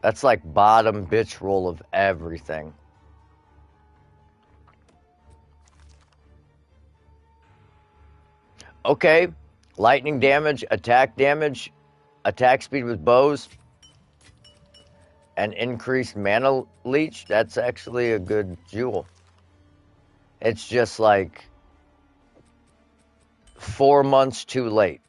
That's like bottom bitch roll of everything. Okay, lightning damage, attack speed with bows, and increased mana leech. That's actually a good jewel. It's just like 4 months too late.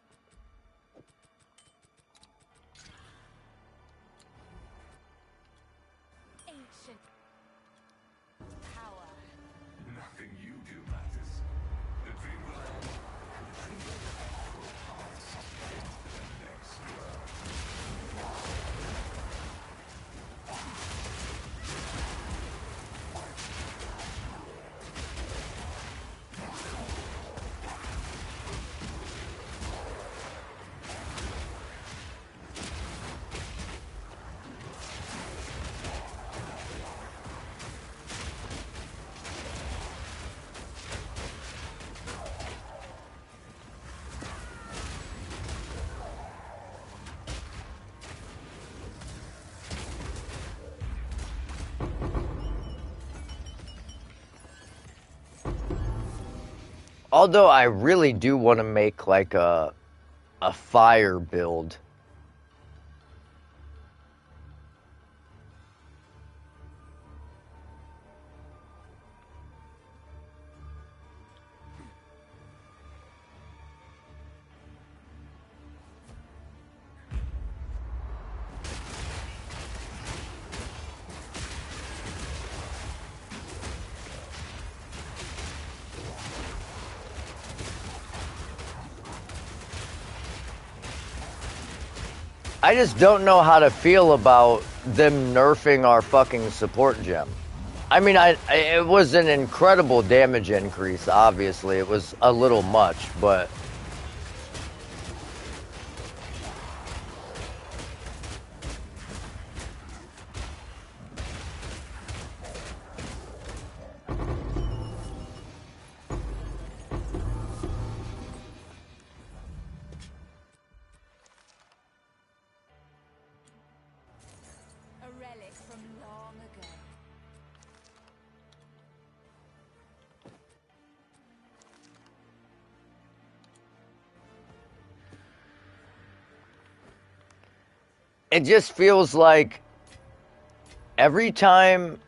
Ancient power. Nothing you do matters. The dream will end. Next world. Although I really do want to make like a fire build. I just don't know how to feel about them nerfing our fucking support gem. I mean, it was an incredible damage increase, obviously. It was a little much, but... from long ago. It just feels like every time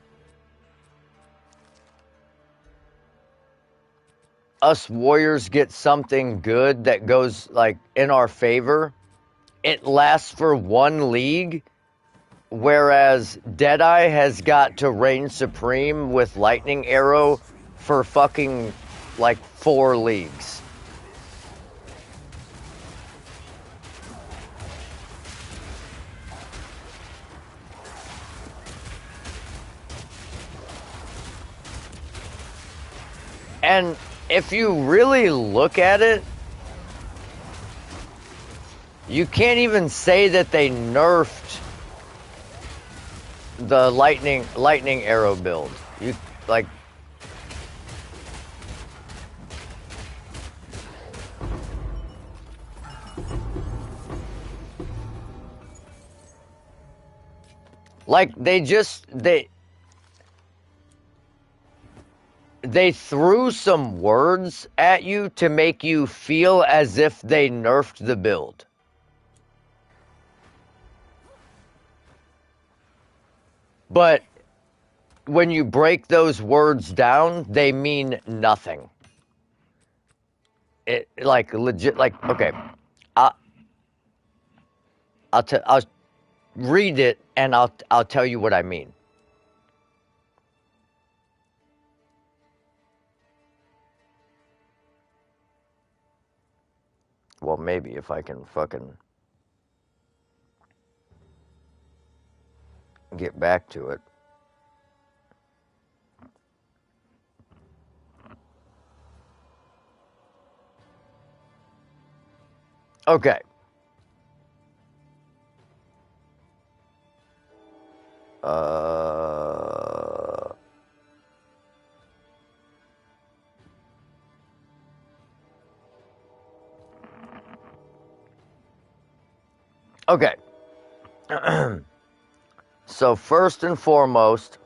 us warriors get something good that goes like in our favor, it lasts for 1 league, whereas Deadeye has got to reign supreme with Lightning Arrow for fucking like 4 leagues. And if you really look at it, you can't even say that they nerfed the lightning arrow build. You like they threw some words at you to make you feel as if they nerfed the build. But when you break those words down, they mean nothing. It like legit like okay. I'll read it and I'll tell you what I mean. Well, maybe if I can fucking get back to it. Okay. Okay. So first and foremost,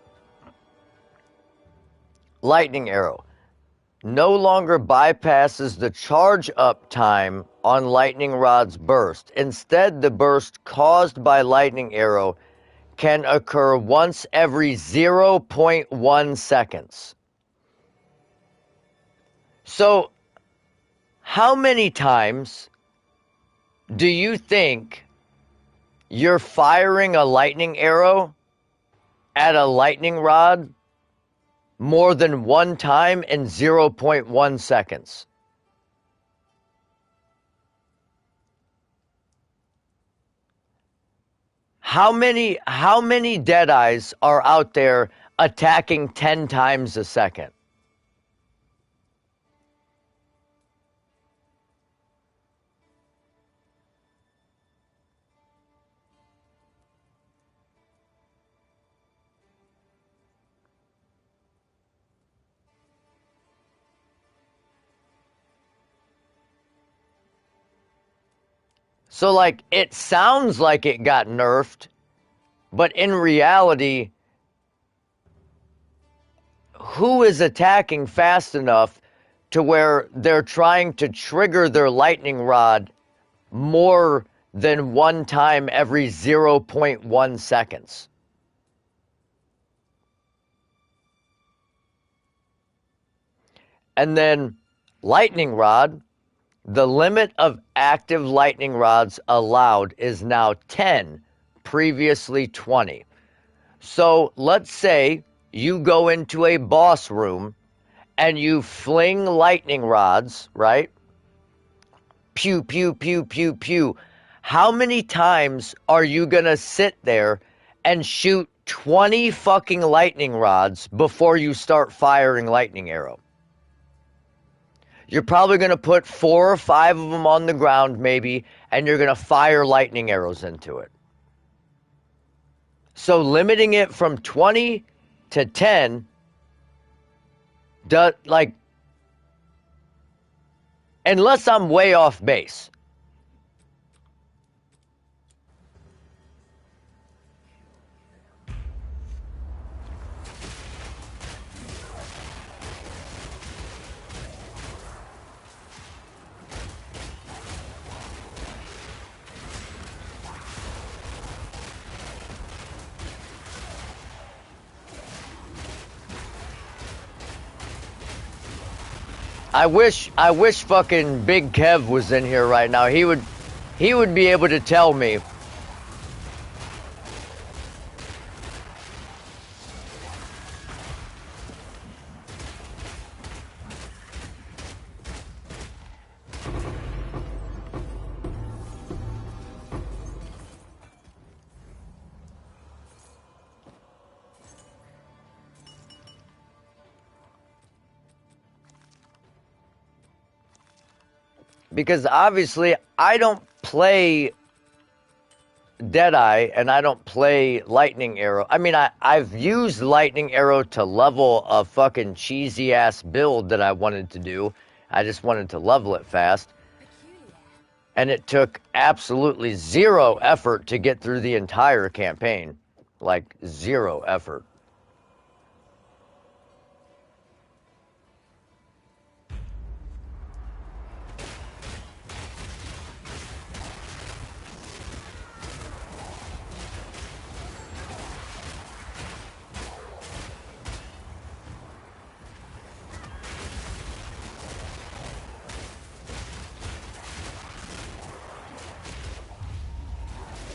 Lightning Arrow no longer bypasses the charge up time on Lightning Rod's burst. Instead, the burst caused by Lightning Arrow can occur once every 0.1 seconds. So, how many times do you think you're firing a lightning arrow at a lightning rod more than one time in 0.1 seconds? How many Deadeyes are out there attacking 10 times a second? So, like, it sounds like it got nerfed, but in reality, who is attacking fast enough to where they're trying to trigger their lightning rod more than one time every 0.1 seconds? And then lightning rod, the limit of active lightning rods allowed is now 10, previously 20. So let's say you go into a boss room and you fling lightning rods, right? Pew, pew, pew, pew, pew. How many times are you gonna sit there and shoot 20 fucking lightning rods before you start firing lightning arrow? You're probably going to put 4 or 5 of them on the ground, maybe, and you're going to fire lightning arrows into it. So limiting it from 20 to 10, unless I'm way off base. I wish fucking Big Kev was in here right now. He would be able to tell me. Because obviously I don't play Deadeye and I don't play Lightning Arrow. I mean, I've used Lightning Arrow to level a fucking cheesy ass build that I wanted to do. I just wanted to level it fast. And it took absolutely zero effort to get through the entire campaign. Like, zero effort.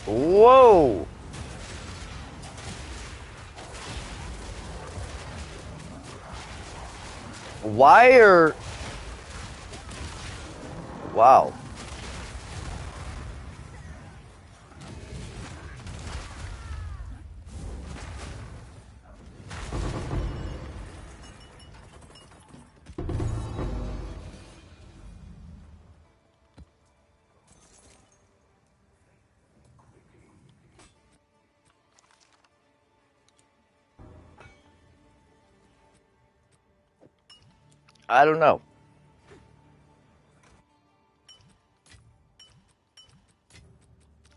Whoa! Why are... Wow. I don't know.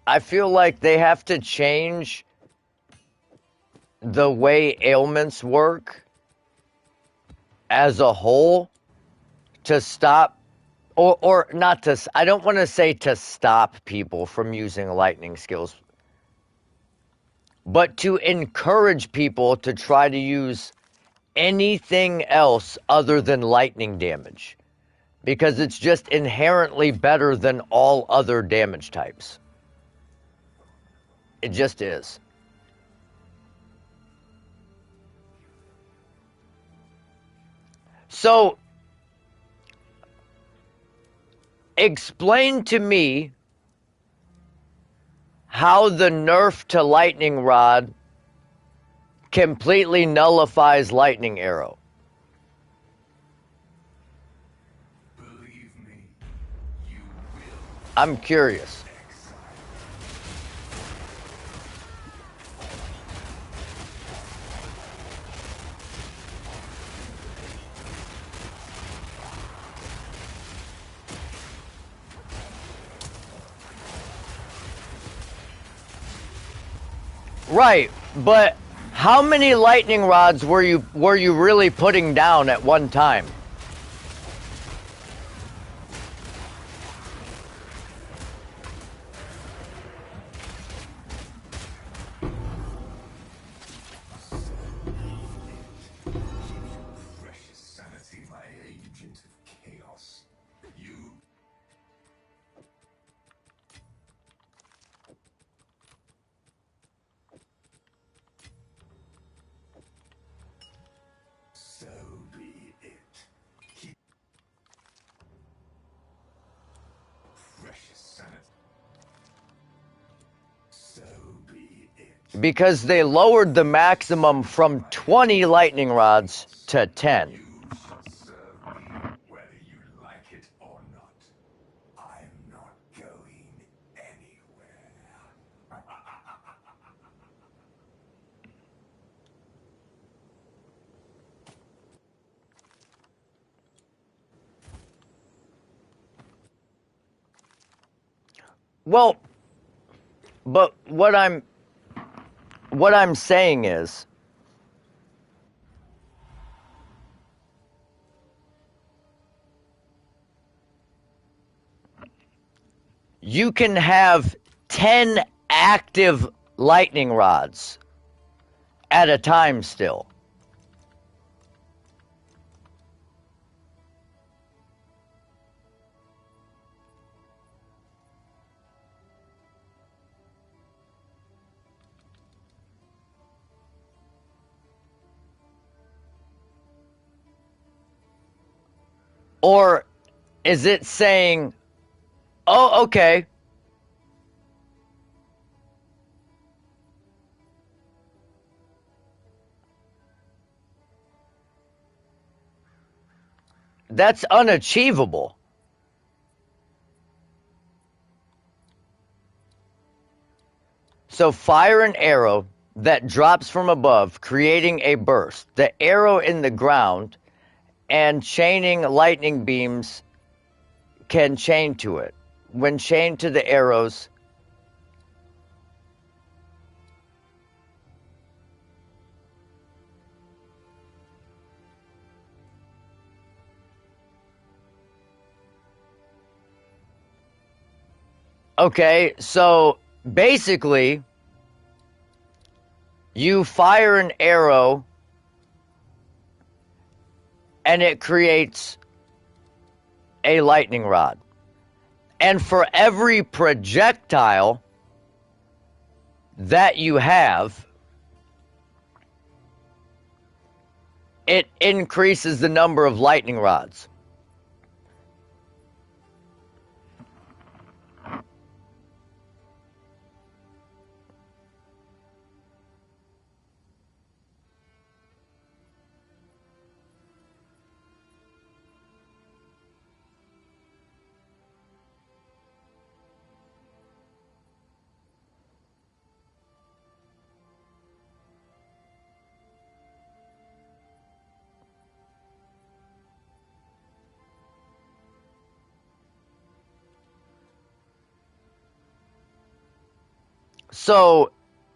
I feel like they have to change the way ailments work as a whole to stop, or not to, I don't want to say to stop people from using lightning skills, but to encourage people to try to use anything else other than lightning damage. Because it's just inherently better than all other damage types. It just is. So, explain to me how the nerf to lightning rod completely nullifies lightning arrow. Believe me, you will. I'm curious. Right, but how many lightning rods were you really putting down at one time? Precious sanity, my agent of chaos. You. So be it. Keep precious sanity. So be it. Because they lowered the maximum from 20 lightning rods to 10. You shall serve me whether you like it or not. I'm not going anywhere. Well, but what I'm saying is, you can have 10 active lightning rods at a time still. Or is it saying, oh, okay, that's unachievable. So fire an arrow that drops from above, creating a burst. The arrow in the ground and chaining lightning beams can chain to it. When chained to the arrows, okay, so basically, you fire an arrow and it creates a lightning rod. And for every projectile that you have, it increases the number of lightning rods. So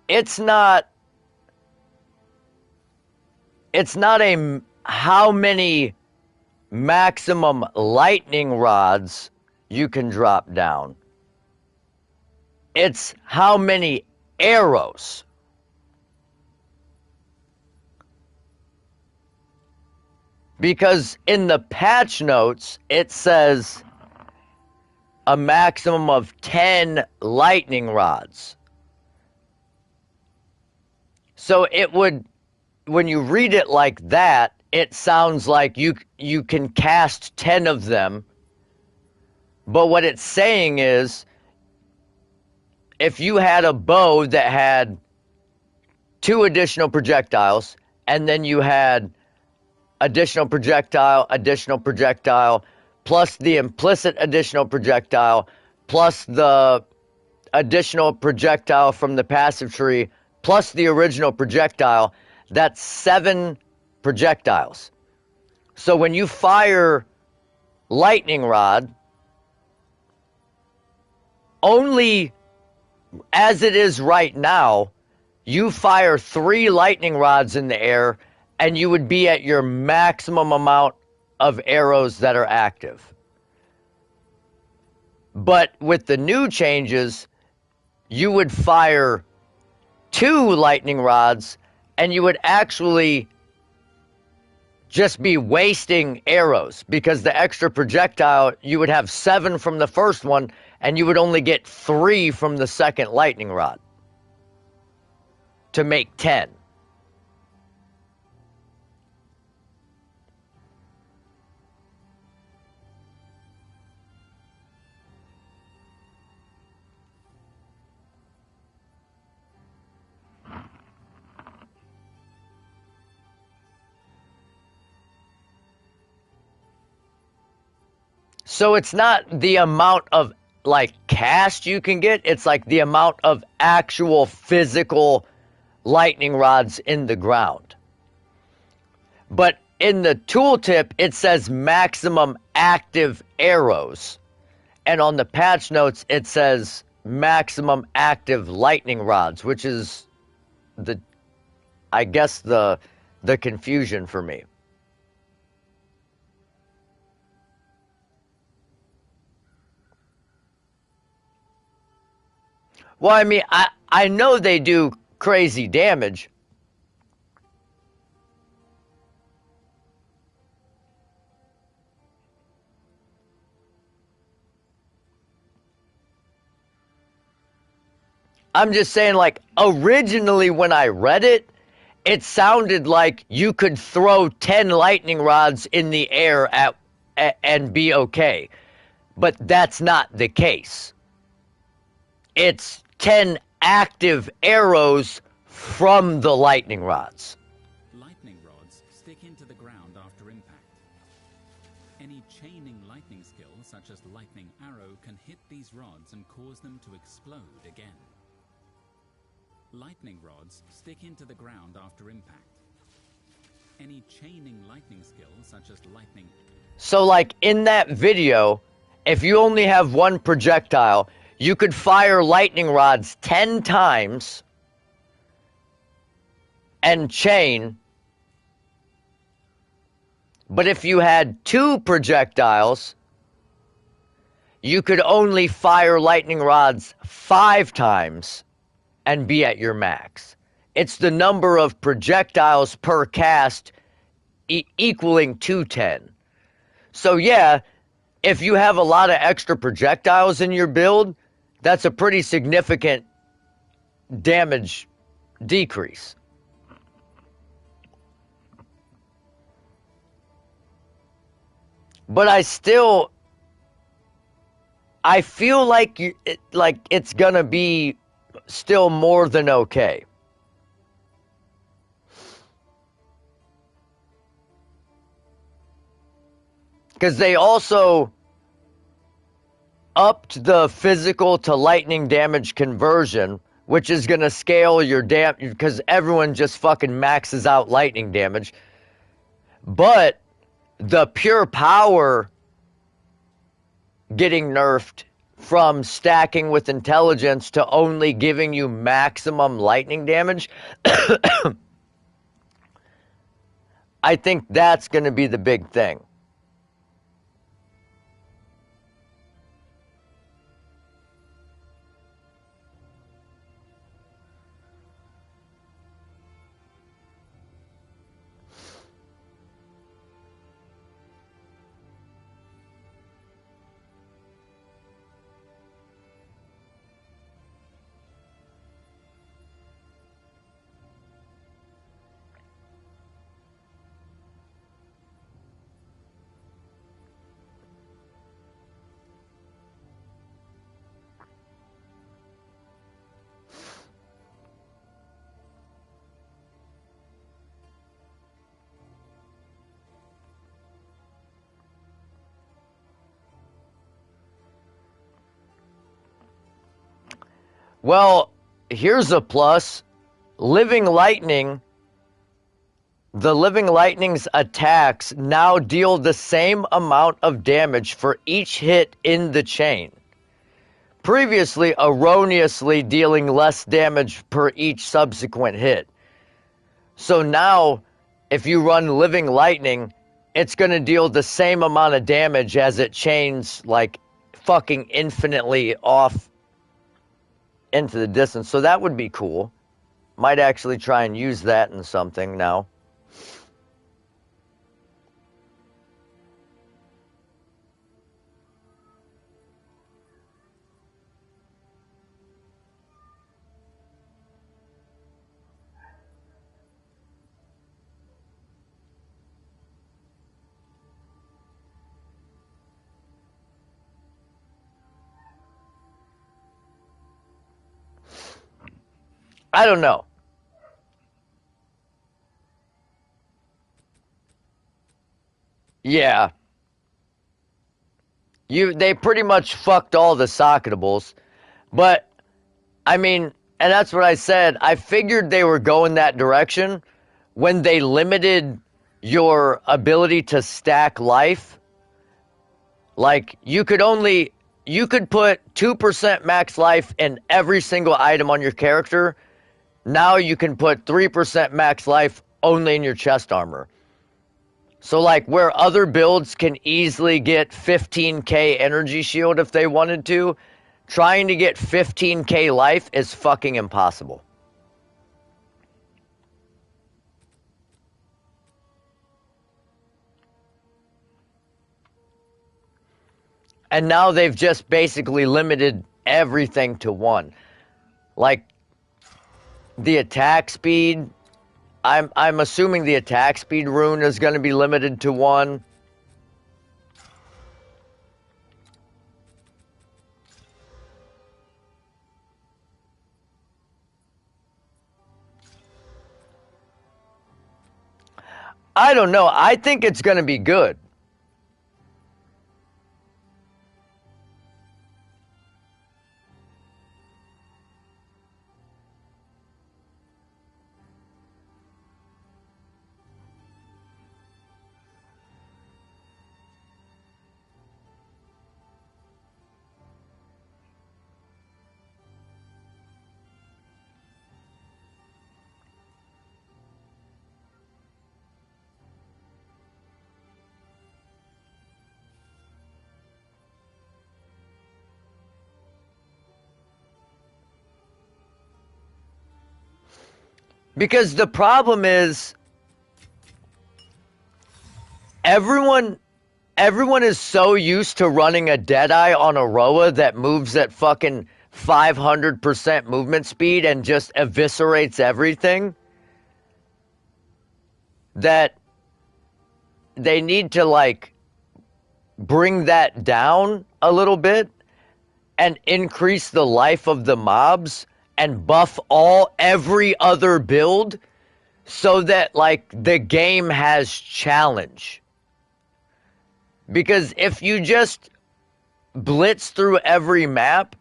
it's not a how many maximum lightning rods you can drop down. It's how many arrows. Because in the patch notes, it says a maximum of 10 lightning rods. So it would, when you read it like that, it sounds like you can cast 10 of them. But what it's saying is, if you had a bow that had 2 additional projectiles, and then you had additional projectile, plus the implicit additional projectile, plus the additional projectile from the passive tree, plus the original projectile, that's 7 projectiles. So when you fire lightning rod, only as it is right now, you fire 3 lightning rods in the air and you would be at your maximum amount of arrows that are active. But with the new changes, you would fire 2 lightning rods and you would actually just be wasting arrows, because the extra projectile, you would have 7 from the first one and you would only get 3 from the second lightning rod to make 10. So it's not the amount of like cast you can get, it's like the amount of actual physical lightning rods in the ground. But in the tooltip, it says maximum active arrows. And on the patch notes, it says maximum active lightning rods, which is I guess the confusion for me. Well, I mean, I know they do crazy damage. I'm just saying, like, originally when I read it, it sounded like you could throw 10 lightning rods in the air and be okay. But that's not the case. It's 10 active arrows from the lightning rods. Lightning rods stick into the ground after impact. Any chaining lightning skill, such as Lightning Arrow, can hit these rods and cause them to explode again. Lightning rods stick into the ground after impact. Any chaining lightning skill, such as Lightning... So, like, in that video, if you only have one projectile, you could fire lightning rods 10 times and chain. But if you had 2 projectiles, you could only fire lightning rods 5 times and be at your max. It's the number of projectiles per cast equaling 210. So yeah, if you have a lot of extra projectiles in your build, that's a pretty significant damage decrease. But I feel like it's gonna be still more than okay. Because they also upped the physical to lightning damage conversion, which is going to scale your damage, because everyone just fucking maxes out lightning damage. But the pure power getting nerfed from stacking with intelligence to only giving you maximum lightning damage, I think that's going to be the big thing. Well, here's a plus. Living Lightning, the Living Lightning's attacks now deal the same amount of damage for each hit in the chain. Previously, erroneously dealing less damage per each subsequent hit. So now, if you run Living Lightning, it's going to deal the same amount of damage as it chains, like, fucking infinitely off into the distance. So that would be cool. Might actually try and use that in something now. I don't know. Yeah. They pretty much fucked all the socketables. But, I mean, and that's what I said. I figured they were going that direction when they limited your ability to stack life. Like, you could put 2% max life in every single item on your character. Now you can put 3% max life only in your chest armor. So, like, where other builds can easily get 15k energy shield if they wanted to, trying to get 15k life is fucking impossible. And now they've just basically limited everything to 1. Like, the attack speed, I'm assuming the attack speed rune is going to be limited to 1. I don't know. I think it's going to be good. Because the problem is everyone is so used to running a Deadeye on a Roa that moves at fucking 500% movement speed and just eviscerates everything that they need to like bring that down a little bit and increase the life of the mobs and buff every other build so that like the game has challenge. Because if you just blitz through every map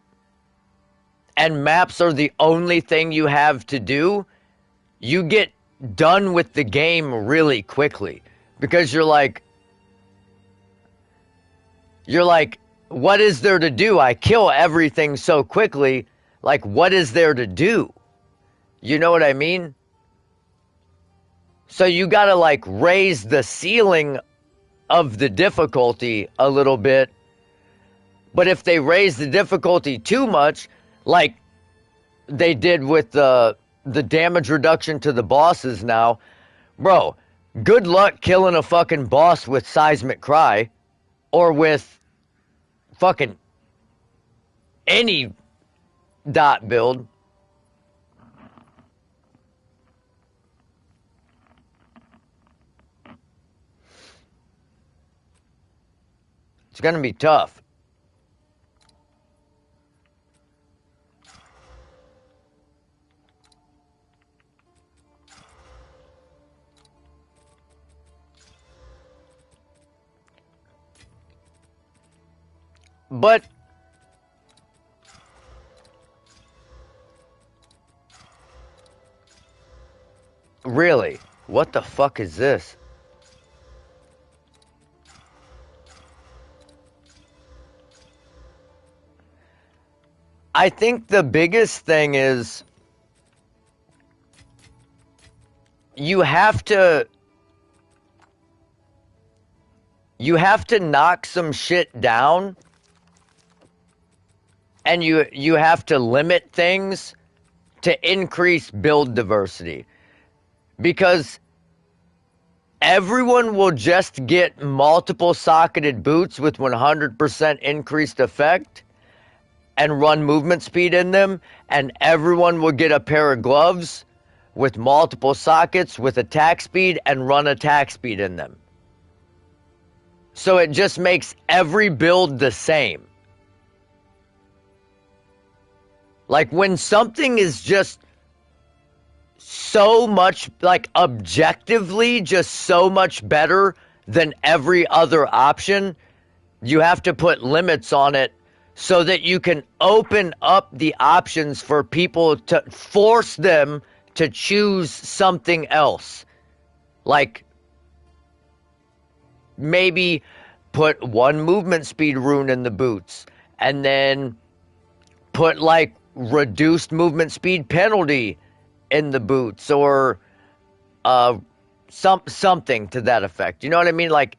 and maps are the only thing you have to do, you get done with the game really quickly. Because you're like, what is there to do? I kill everything so quickly. Like, what is there to do? You know what I mean? So you gotta like raise the ceiling of the difficulty a little bit. But if they raise the difficulty too much, like they did with the damage reduction to the bosses now, bro, good luck killing a fucking boss with Seismic Cry or with fucking any dot build. It's gonna be tough. But really, what the fuck is this? I think the biggest thing is you have to knock some shit down, and you have to limit things to increase build diversity. Because everyone will just get multiple socketed boots with 100% increased effect and run movement speed in them, and everyone will get a pair of gloves with multiple sockets with attack speed and run attack speed in them. So it just makes every build the same. Like when something is just so much, like objectively just so much better than every other option, you have to put limits on it so that you can open up the options for people to force them to choose something else. Like maybe put one movement speed rune in the boots and then put like reduced movement speed penalty in the boots or something to that effect. You know what I mean? Like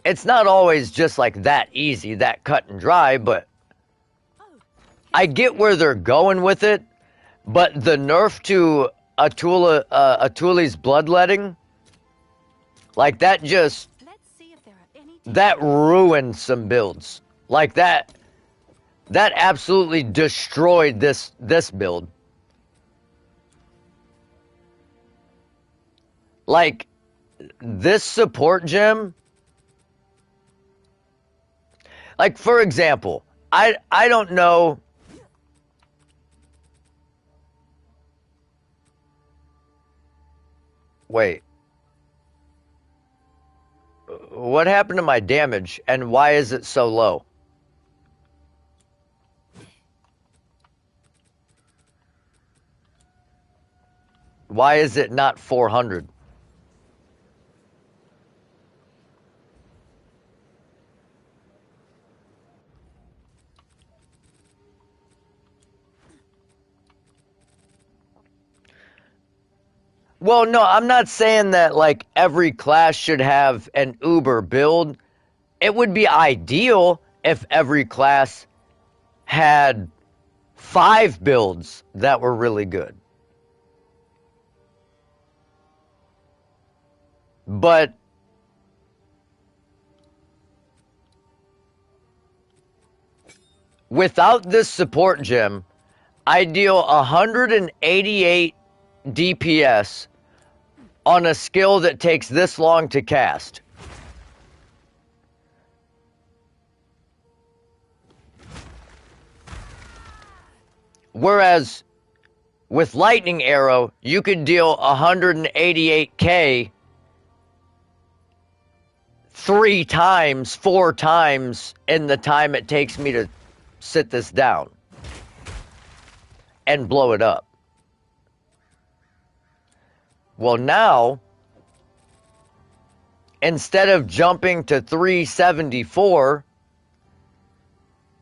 it's not always just like that easy, that cut and dry, but I get where they're going with it. But the nerf to Atuli's bloodletting, like that just, that ruined some builds. Like that absolutely destroyed this build. Like this support gem, like for example, I don't know Wait. What happened to my damage, and why is it so low? Why is it not 400? Well, no, I'm not saying that like every class should have an uber build. It would be ideal if every class had 5 builds that were really good. But without this support gem, I deal 188 DPS on a skill that takes this long to cast. Whereas with Lightning Arrow, you could deal 188k 3 times, 4 times in the time it takes me to sit this down and blow it up. Well, now, instead of jumping to 374,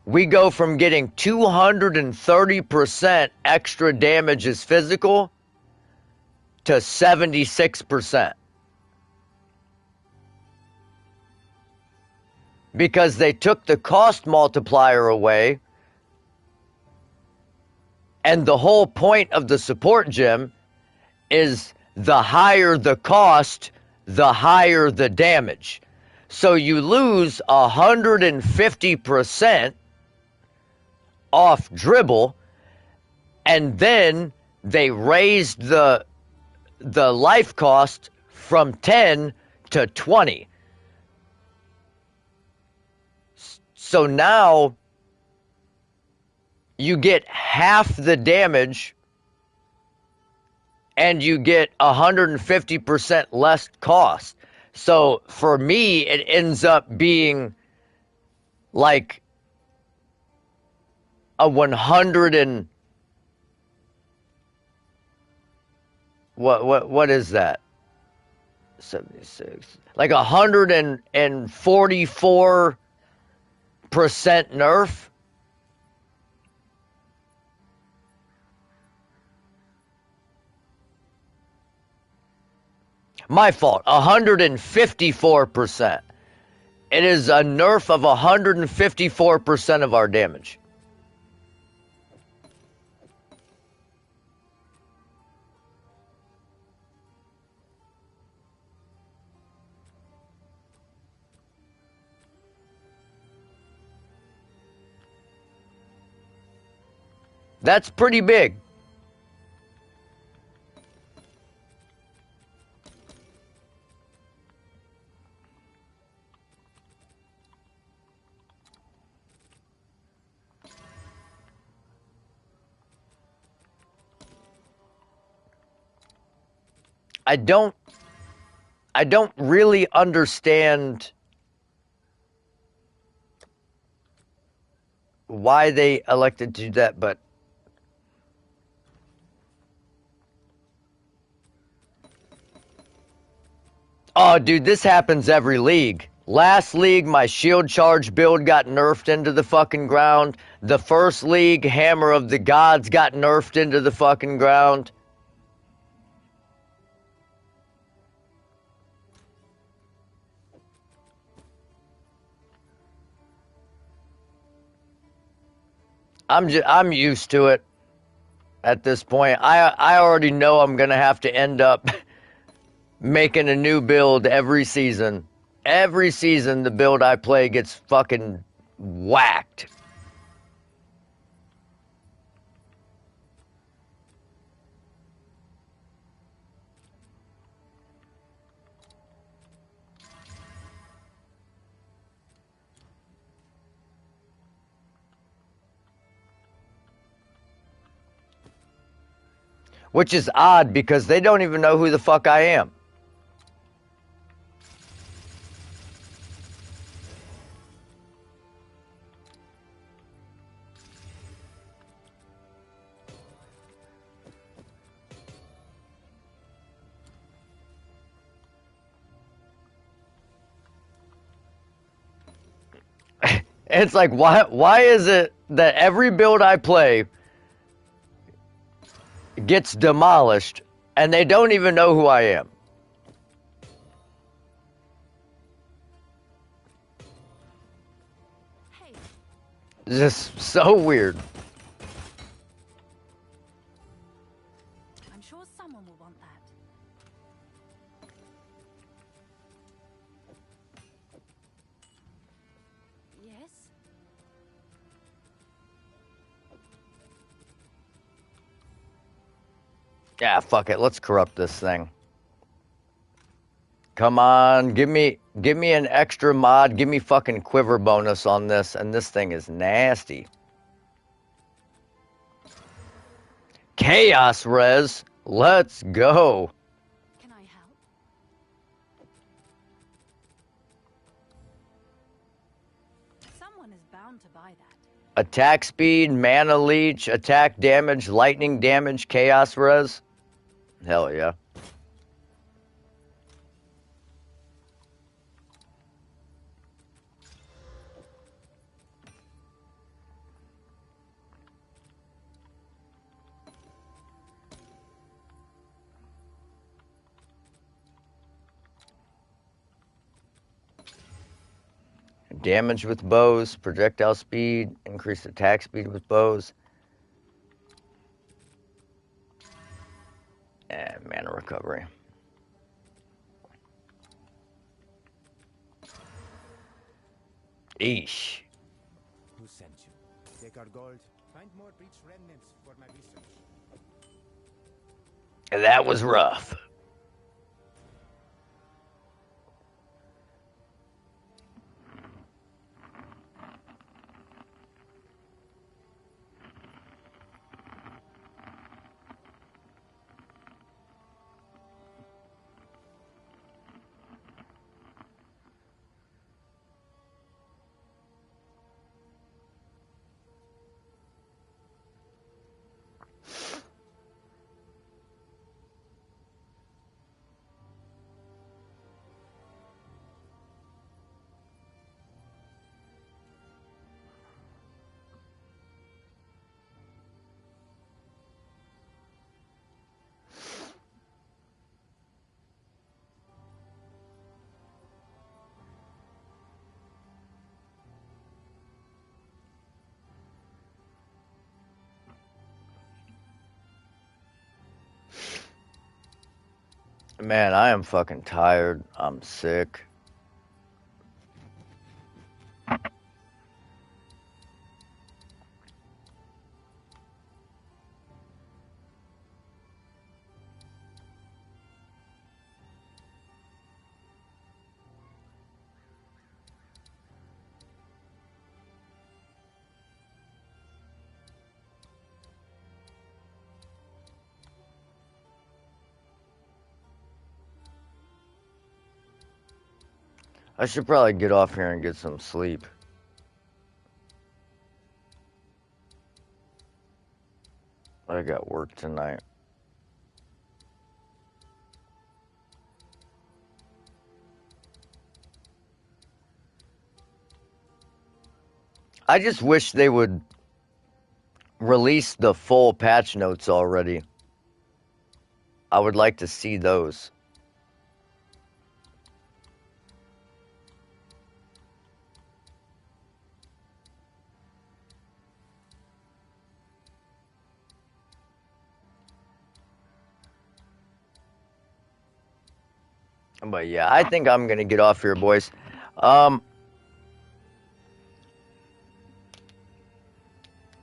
we go from getting 230% extra damage as physical to 76%. Because they took the cost multiplier away, and the whole point of the support gem is the higher the cost, the higher the damage. So you lose 150% off dribble, and then they raised the life cost from 10 to 20. So now you get half the damage and you get 150% less cost. So for me, it ends up being like a 100 and what is that? 76. Like 144% nerf. My fault. 154%. It is a nerf of 154% of our damage. That's pretty big. I don't really understand why they elected to do that, but oh, dude, this happens every league. Last league, my shield charge build got nerfed into the fucking ground. The first league, Hammer of the Gods got nerfed into the fucking ground. I'm used to it at this point. I already know I'm gonna have to end up making a new build every season. Every season the build I play gets fucking whacked. Which is odd because they don't even know who the fuck I am. It's like, why is it that every build I play gets demolished and they don't even know who I am? Hey, Just so weird. I'm sure someone will want that. Yes? Yeah, fuck it. Let's corrupt this thing. Come on, give me an extra mod. Give me fucking quiver bonus on this, and this thing is nasty. Chaos res. Let's go. Can I help? Someone is bound to buy that. Attack speed, mana leech, attack damage, lightning damage, chaos res. Hell yeah. Damage with bows, projectile speed, increased attack speed with bows. And mana recovery. Eesh. Who sent you? Take our gold. Find more breach remnants for my research. That was rough. Man, I am fucking tired. I'm sick. I should probably get off here and get some sleep. I got work tonight. I just wish they would release the full patch notes already. I would like to see those. But yeah, I think I'm gonna get off here, boys. I'm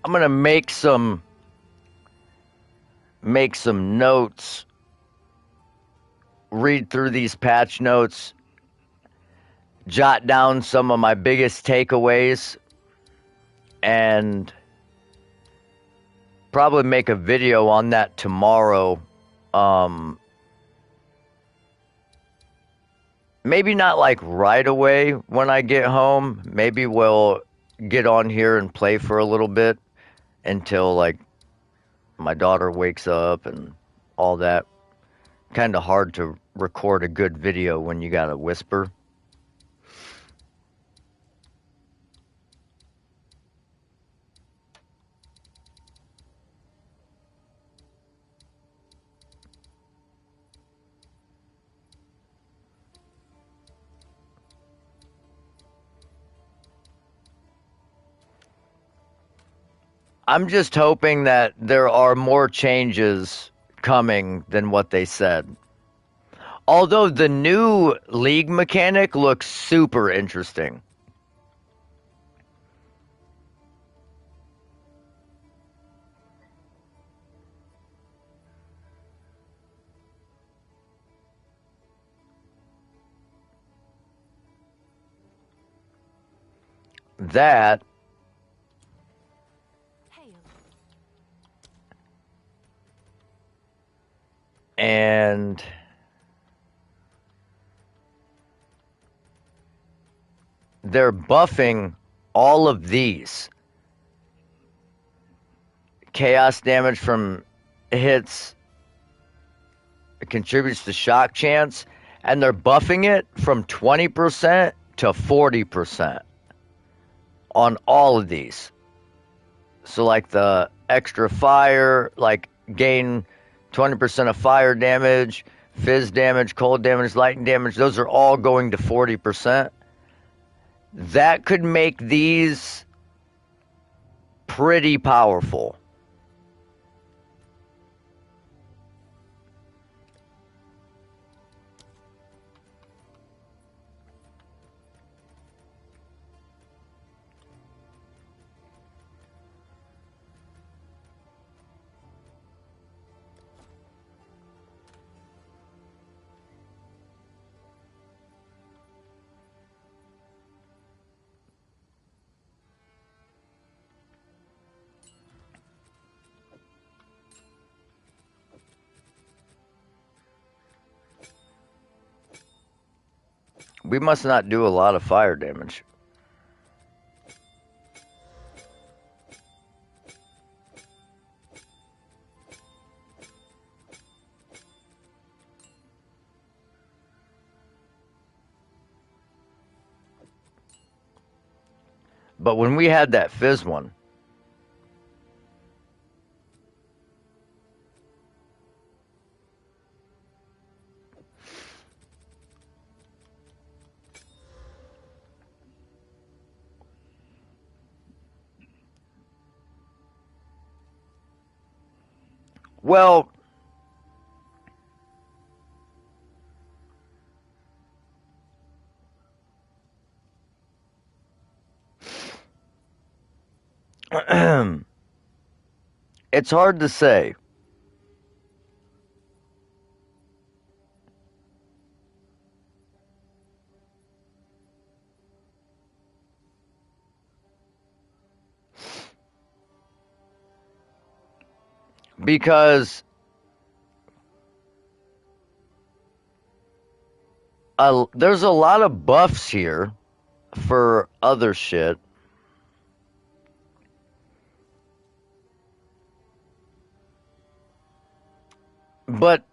gonna make some notes, read through these patch notes, jot down some of my biggest takeaways, and probably make a video on that tomorrow. Maybe not like right away when I get home. Maybe we'll get on here and play for a little bit until like my daughter wakes up and all that. Kind of hard to record a good video when you gotta whisper. I'm just hoping that there are more changes coming than what they said. Although the new league mechanic looks super interesting. That Hail. and they're buffing all of these. Chaos damage from hits contributes to shock chance, and they're buffing it from 20% to 40% on all of these. So like the extra fire, like gain 20% of fire damage, fizz damage, cold damage, lightning damage, those are all going to 40%. That could make these pretty powerful. We must not do a lot of fire damage. But when we had that fizz one, well, it's hard to say. Because there's a lot of buffs here for other shit. But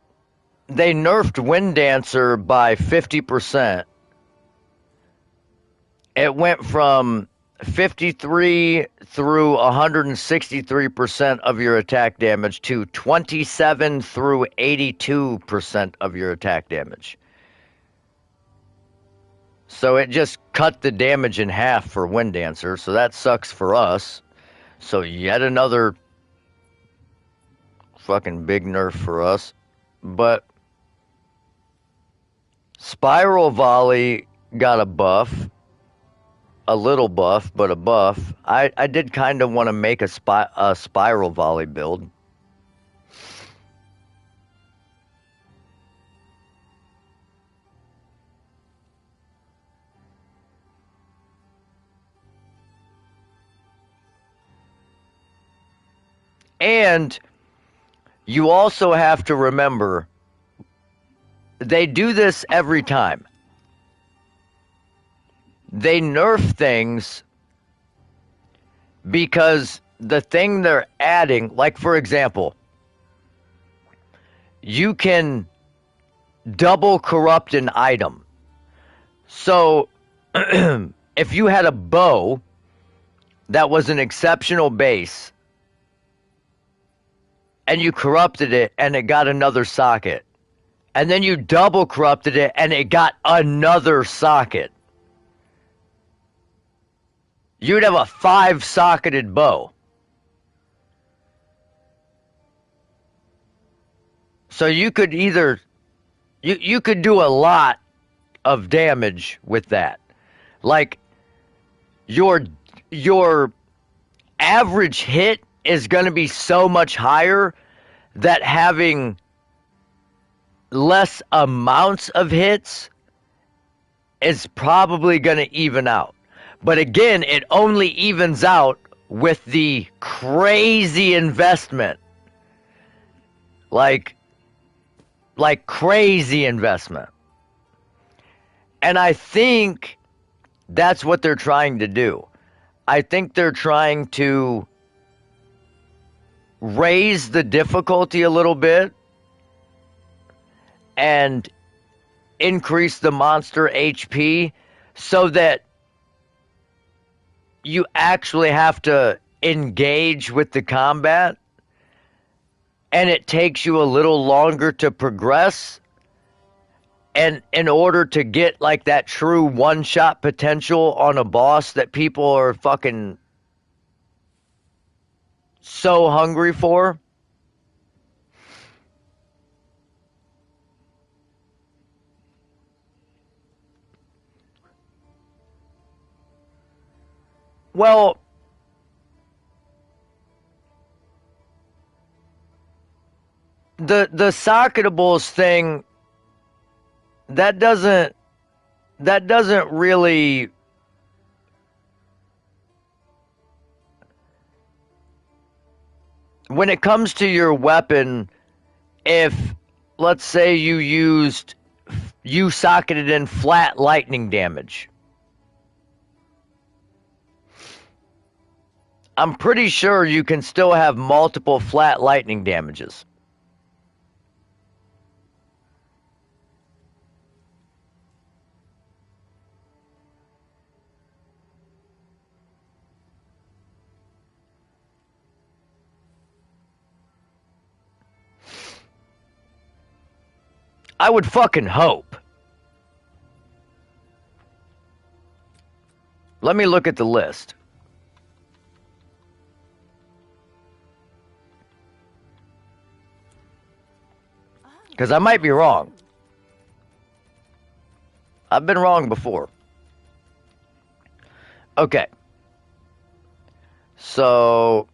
they nerfed Wind Dancer by 50%. It went from 53 through 163% of your attack damage to 27 through 82% of your attack damage. So it just cut the damage in half for Wind Dancer, so that sucks for us. So yet another fucking big nerf for us. But Spiral Volley got a buff. A little buff, but a buff. I did kind of want to make a Spiral Volley build. And you also have to remember, they do this every time. They nerf things because the thing they're adding, like for example, you can double corrupt an item. So if you had a bow that was an exceptional base and you corrupted it and it got another socket, and then you double corrupted it and it got another socket, you'd have a 5-socketed bow. So you could either you could do a lot of damage with that. Like your average hit is going to be so much higher that having less amounts of hits is probably going to even out. But again, it only evens out with the crazy investment. Like crazy investment. And I think that's what they're trying to do. I think they're trying to raise the difficulty a little bit and increase the monster HP so that you actually have to engage with the combat and it takes you a little longer to progress. And in order to get like that true one-shot potential on a boss that people are fucking so hungry for. Well, the socketables thing, that doesn't really, when it comes to your weapon, if let's say you socketed in flat lightning damage, I'm pretty sure you can still have multiple flat lightning damages. I would fucking hope. Let me look at the list. Because I might be wrong. I've been wrong before. Okay. So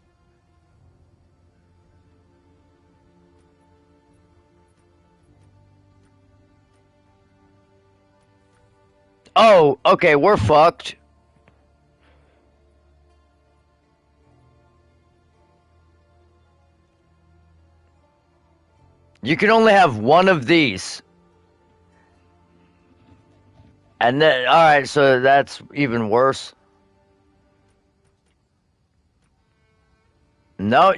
oh, okay, we're fucked. You can only have one of these. And then, alright, so that's even worse. No,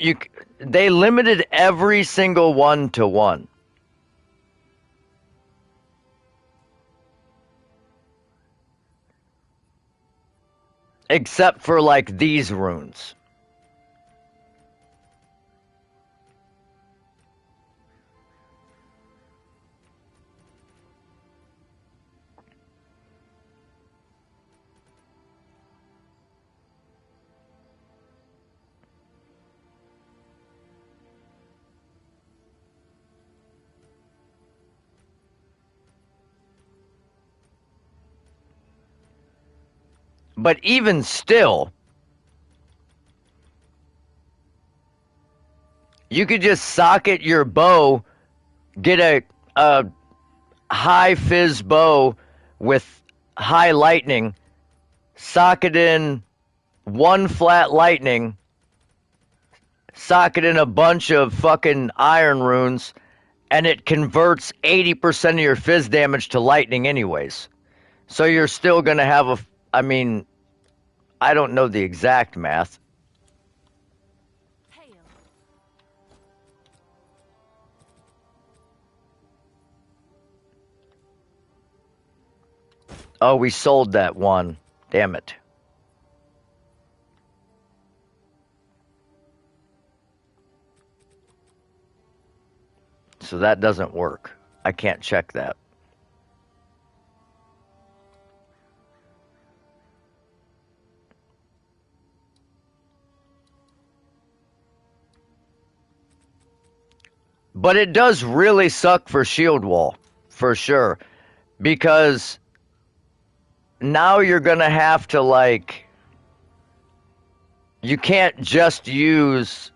they limited every single one to one. Except for, like, these runes. But even still, you could just socket your bow, get a high fizz bow with high lightning, socket in one flat lightning, socket in a bunch of fucking iron runes, and it converts 80% of your fizz damage to lightning anyways. So you're still gonna have I mean, I don't know the exact math. Oh, we sold that one. Damn it. So that doesn't work. I can't check that. But it does really suck for shield wall, for sure. Because now you're going to have to, like, you can't just use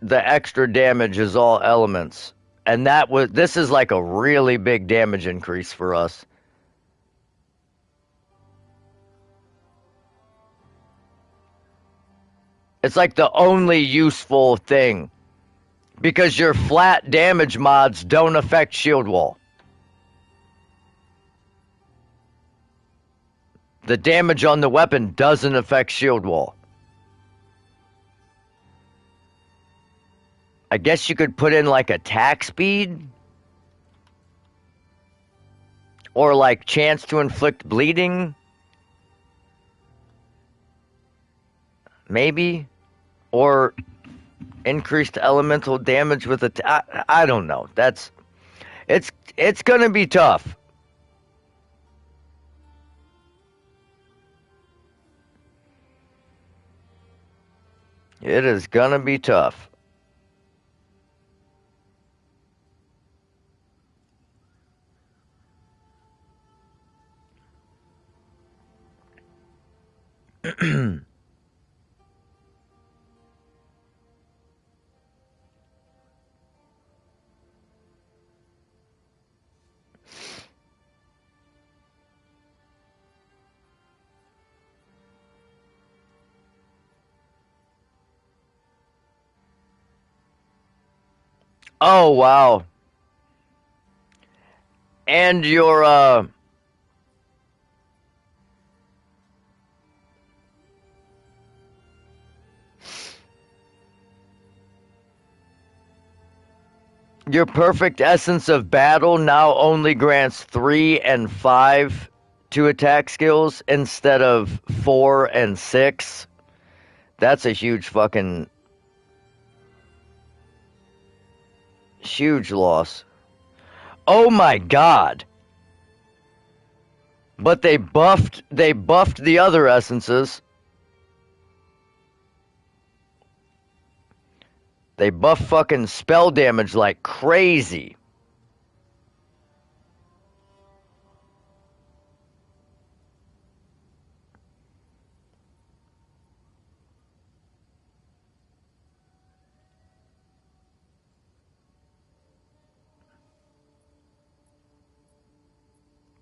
the extra damage as all elements. And this is like a really big damage increase for us. It's like the only useful thing. Because your flat damage mods don't affect shield wall. The damage on the weapon doesn't affect shield wall. I guess you could put in like attack speed. Or like chance to inflict bleeding. Maybe. Or increased elemental damage with I don't know. It's gonna be tough. It is gonna be tough. Oh wow. And your perfect essence of battle now only grants 3 and 5 to attack skills instead of 4 and 6. That's a huge loss. Oh my god. But they buffed the other essences. They buff fucking spell damage like crazy.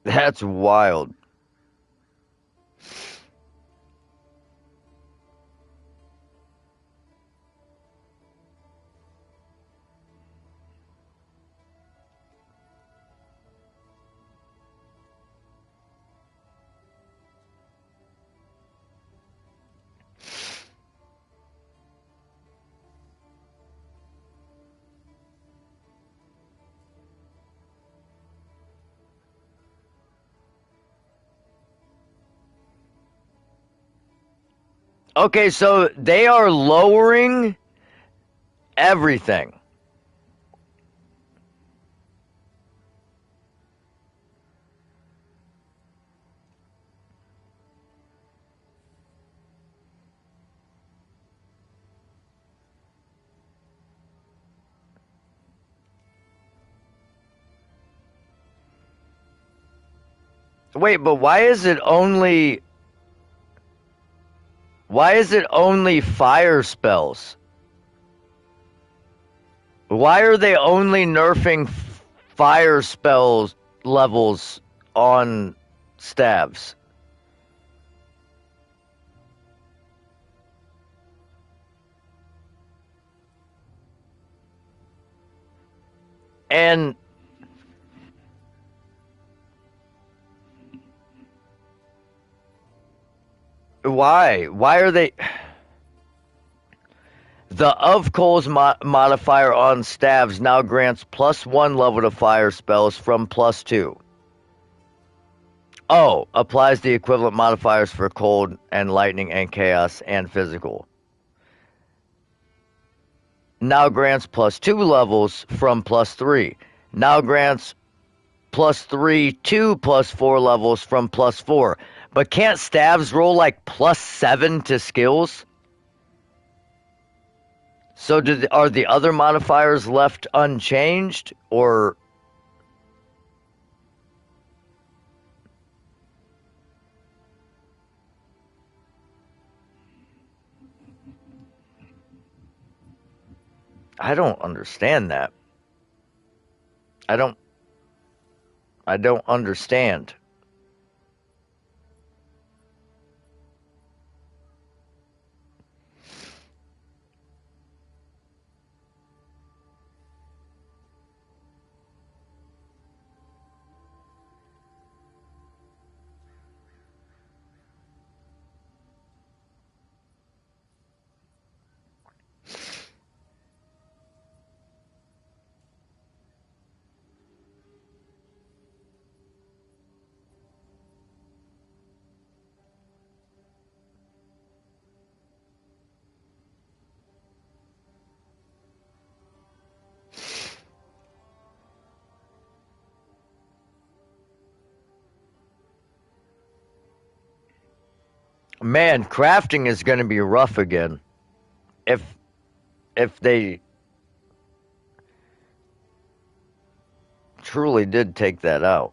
That's wild. Okay, so they are lowering everything. Wait, but why is it only fire spells? Why are they only nerfing fire spells levels on staves? And why? Why are they... The of Coals modifier on staves now grants +1 level to fire spells from +2. Oh, applies the equivalent modifiers for cold and lightning and chaos and physical. Now grants +2 levels from +3. Now grants +3 to +4 levels from +4. But can't staves roll like +7 to skills? So are the other modifiers left unchanged, or I don't understand that. I don't understand. Man, crafting is going to be rough again. If they truly did take that out.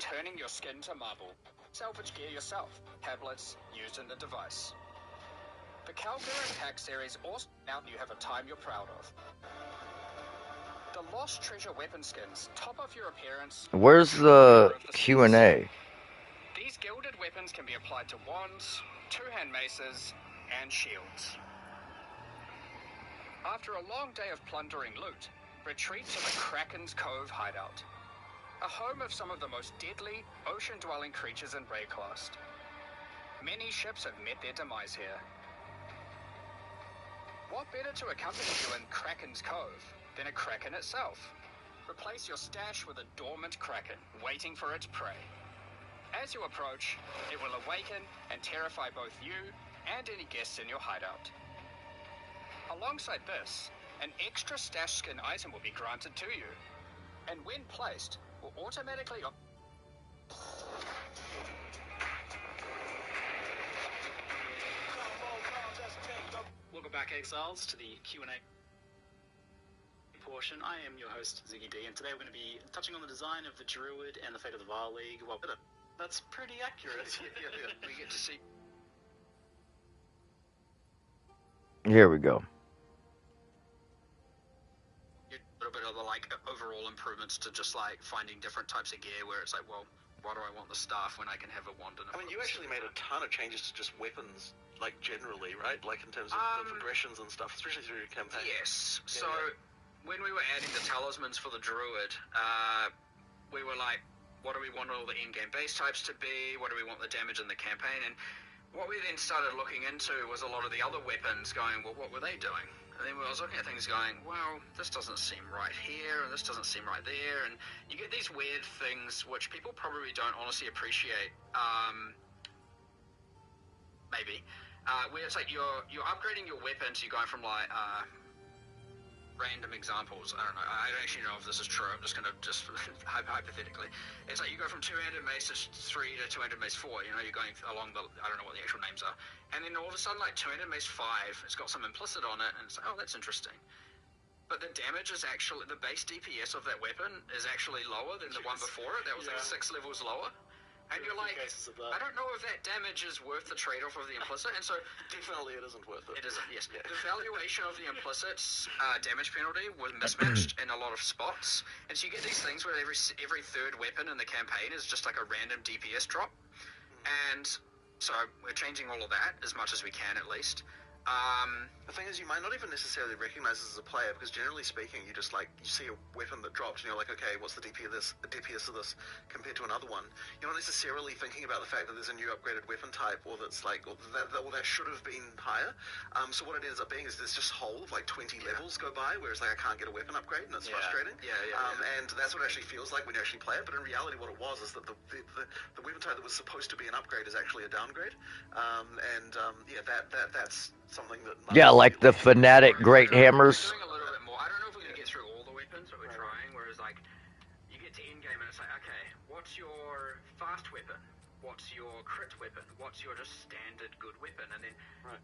Turning your skin to marble. Salvage gear yourself. Tablets used in the device. The Calgary Pack series also out you have a time you're proud of. The Lost Treasure weapon skins top off your appearance. Where's the Q&A? These gilded weapons can be applied to wands, two-hand maces, and shields. After a long day of plundering loot, retreat to the Kraken's Cove hideout. A home of some of the most deadly, ocean-dwelling creatures in Rayclast. Many ships have met their demise here. What better to accompany you in Kraken's Cove than a kraken itself? Replace your stash with a dormant kraken, waiting for its prey. As you approach, it will awaken and terrify both you and any guests in your hideout. Alongside this, an extra stash skin item will be granted to you, and when placed, will automatically... Welcome back, Exiles, to the Q&A portion. I am your host, Ziggy D, and today we're going to be touching on the design of the Druid and the fate of the Var League. Well, that's pretty accurate. We get to see... Here we go. A little bit of the, like, overall improvements to just, like, finding different types of gear where it's like, well, why do I want the staff when I can have a wand and a... I mean, you actually made a ton of changes to just weapons, like, generally, right? Like, in terms of the progressions and stuff, especially through your campaign. Yes. So, when we were adding the talismans for the Druid, we were like, what do we want all the in-game base types to be? What do we want the damage in the campaign? And what we then started looking into was a lot of the other weapons going, well, what were they doing? And then I was looking at things going, well, this doesn't seem right here, and this doesn't seem right there, and you get these weird things which people probably don't honestly appreciate, maybe, where it's like you're upgrading your weapons, you're going from like, random examples. I don't know. I don't actually know if this is true. I'm just going to hypothetically. It's like you go from two-handed mace 3 to two-handed mace 4. You know, you're going along the, I don't know what the actual names are. And then all of a sudden, like two-handed mace 5, it's got some implicit on it, and it's like, oh, that's interesting. But the damage is actually, the base DPS of that weapon is actually lower than the one before it. That was like 6 levels lower. And you're like, I don't know if that damage is worth the trade-off of the implicit, and so... Definitely it isn't worth it. It isn't, yes. Yeah. The valuation of the implicit damage penalty was mismatched in a lot of spots, and so you get these things where every third weapon in the campaign is just like a random DPS drop, and so we're changing all of that, as much as we can at least. The thing is, you might not even necessarily recognize this as a player, because generally speaking, you just like, you see a weapon that drops, and you're like, okay, what's the DPS of this compared to another one? You're not necessarily thinking about the fact that there's a new upgraded weapon type, or that's like, or that should have been higher. So what it ends up being is there's just a hole of like 20 levels go by, where it's like, I can't get a weapon upgrade, and it's frustrating. And that's what it actually feels like when you actually play it, but in reality what it was is that the weapon type that was supposed to be an upgrade is actually a downgrade. That's something that... Yeah, like the Fanatic Great Hammers. We're doing a little bit more. I don't know if we're going to get through all the weapons, but we're trying. Whereas, like, you get to endgame and it's like, okay, what's your fast weapon? What's your crit weapon? What's your just standard good weapon? And then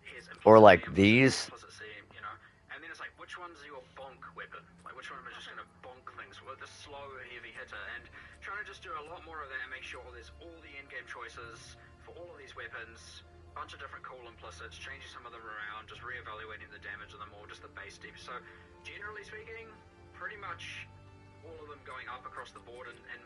here's Or implicit like C, these. implicit C, you know. And then it's like, which one's your bonk weapon? Like, which one am I just going to bonk things with? The slow, heavy hitter. And trying to just do a lot more of that and make sure there's all the endgame choices for all of these weapons. Bunch of different cool implicits, changing some of them around, just re-evaluating the damage of them all, just the base deep. So, generally speaking, pretty much all of them going up across the board in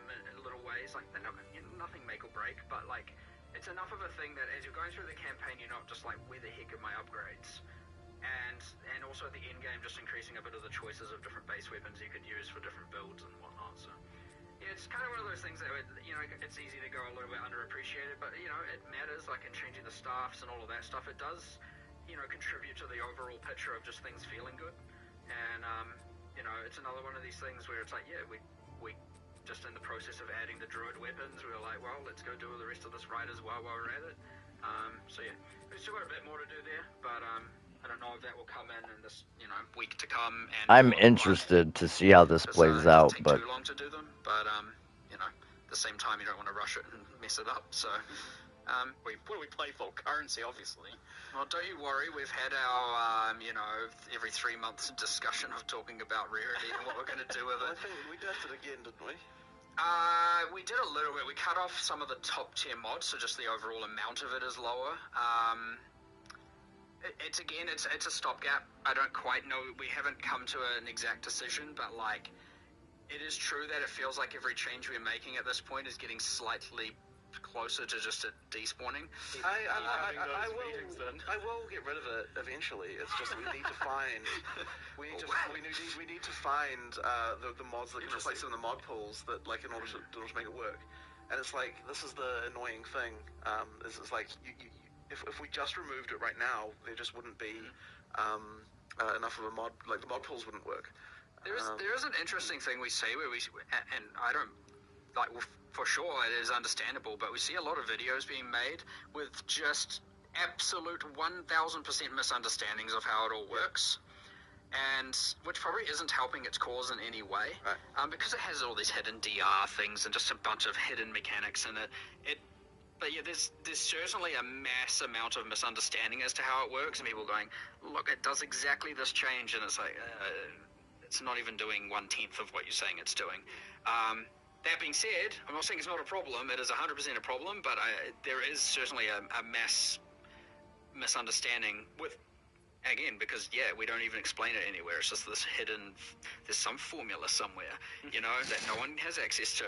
little ways. Like, they're not, nothing make or break, but like, it's enough of a thing that as you're going through the campaign, you're not just like, where the heck are my upgrades? And also at the end game, just increasing a bit of the choices of different base weapons you could use for different builds and whatnot. So. Yeah, it's kind of one of those things that, you know, it's easy to go a little bit underappreciated, but, you know, it matters, like in changing the staffs and all of that stuff. It does, you know, contribute to the overall picture of just things feeling good. And, you know, it's another one of these things where it's like, yeah, we just in the process of adding the druid weapons, we were like, well, let's go do the rest of this right as well while we're at it. So, yeah, we've still got a bit more to do there, but, I don't know if that will come in this, you know, week to come. And I'm interested to see how this plays out, take but too long to do them. But you know, at the same time, you don't want to rush it and mess it up. So, what do we play for? Currency, obviously. Well, don't you worry. We've had our, you know, every 3 months discussion of talking about rarity and what we're going to do with it. I think we did it again, didn't we? We did a little bit. We cut off some of the top tier mods, so just the overall amount of it is lower. It's a stopgap. I don't quite know. We haven't come to an exact decision, but like, it is true that it feels like every change we're making at this point is getting slightly closer to just a despawning. I will get rid of it eventually. It's just we need to find we need to find the mods that can replace it in the mod pools that like in order to make it work. And it's like this is the annoying thing. It's like if we just removed it right now, there just wouldn't be enough of a mod. Like the mod pools wouldn't work. There is an interesting thing we see where and I don't like for sure it is understandable, but we see a lot of videos being made with just absolute 1000% misunderstandings of how it all works. And which probably isn't helping its cause in any way, because it has all these hidden DR things and just a bunch of hidden mechanics in it. But yeah, there's certainly a mass amount of misunderstanding as to how it works, and people going, look, it does exactly this change, and it's like, it's not even doing 1/10 of what you're saying it's doing. That being said, I'm not saying it's not a problem, it is 100% a problem, but there is certainly a mass misunderstanding with, again, because, yeah, we don't even explain it anywhere. It's just this hidden, there's some formula somewhere, you know, that no one has access to,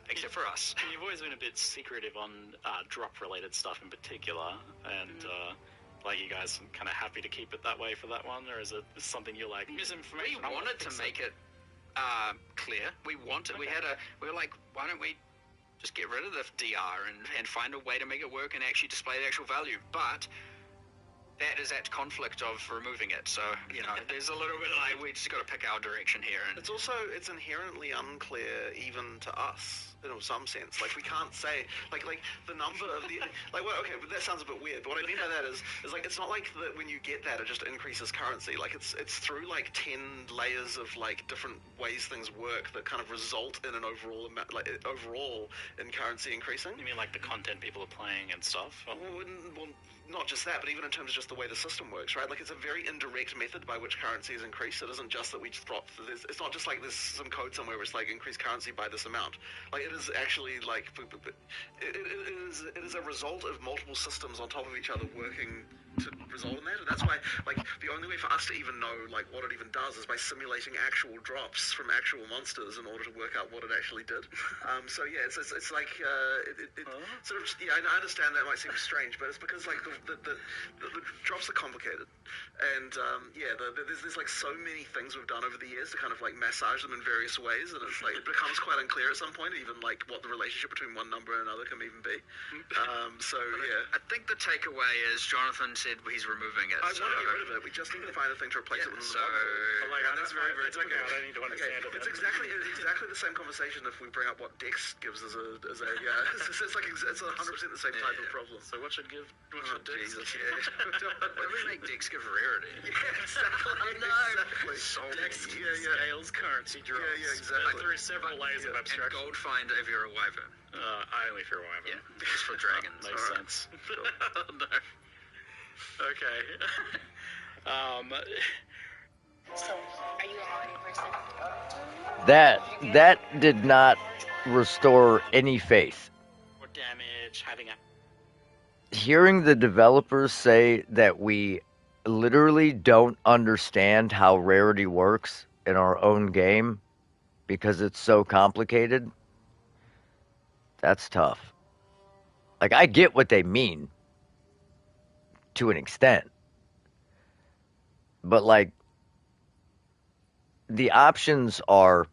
except for us. And you've always been a bit secretive on drop-related stuff in particular, and, like, you guys are kind of happy to keep it that way for that one, or is it something you're like, misinformation? We wanted to make it clear. We wanted, we were like, why don't we just get rid of the DR and find a way to make it work and actually display the actual value, but that is at conflict of removing it, so, you know, there's a little bit like, we just got to pick our direction here. And it's inherently unclear even to us, in some sense. Like, we can't say, like the number of the, like, well, okay, but that sounds a bit weird, but what I mean by that is like, it's not like that when you get that, it just increases currency. Like, it's through, like, 10 layers of, like, different ways things work that kind of result in an overall amount, like, overall in currency increasing. You mean, like, the content people are playing and stuff? Well, not just that, but even in terms of just the way the system works, right? Like, it's a very indirect method by which currency is increased. It isn't just that we just drop. It's not just like there's some code somewhere where it's like increase currency by this amount. Like, it is actually like it is a result of multiple systems on top of each other working to result in that. And that's why, like, the only way for us to even know like what it even does is by simulating actual drops from actual monsters in order to work out what it actually did. So yeah, it's like sort of, yeah, I understand that might seem strange, but it's because like the drops are complicated, and there's like so many things we've done over the years to kind of like massage them in various ways, and it's like it becomes quite unclear at some point even like what the relationship between one number and another can even be. So But yeah. I think the takeaway is Jonathan said he's removing it. I want to get rid of it. We just need to find a thing to replace it with. So Oh my god, that's very, very It's okay, difficult. I need to understand it. It's exactly the same conversation if we bring up what Dex gives as a yeah. It's like it's 100% the same type of problem. So what should Dix Jesus, give? What do we make Dex give rarity? Yeah, exactly. Exactly. Dex Yeah. scales currency drops. Yeah, exactly. Through several layers of And abstraction. gold find if you're a wyvern. I only fear wyvern. Yeah, just for dragons. Makes Alright. sense. No. Okay. So, are you a morning person? That did not restore any faith. More damage, having a Hearing the developers say that we literally don't understand how rarity works in our own game because it's so complicated, that's tough. Like, I get what they mean to an extent, but like, the options are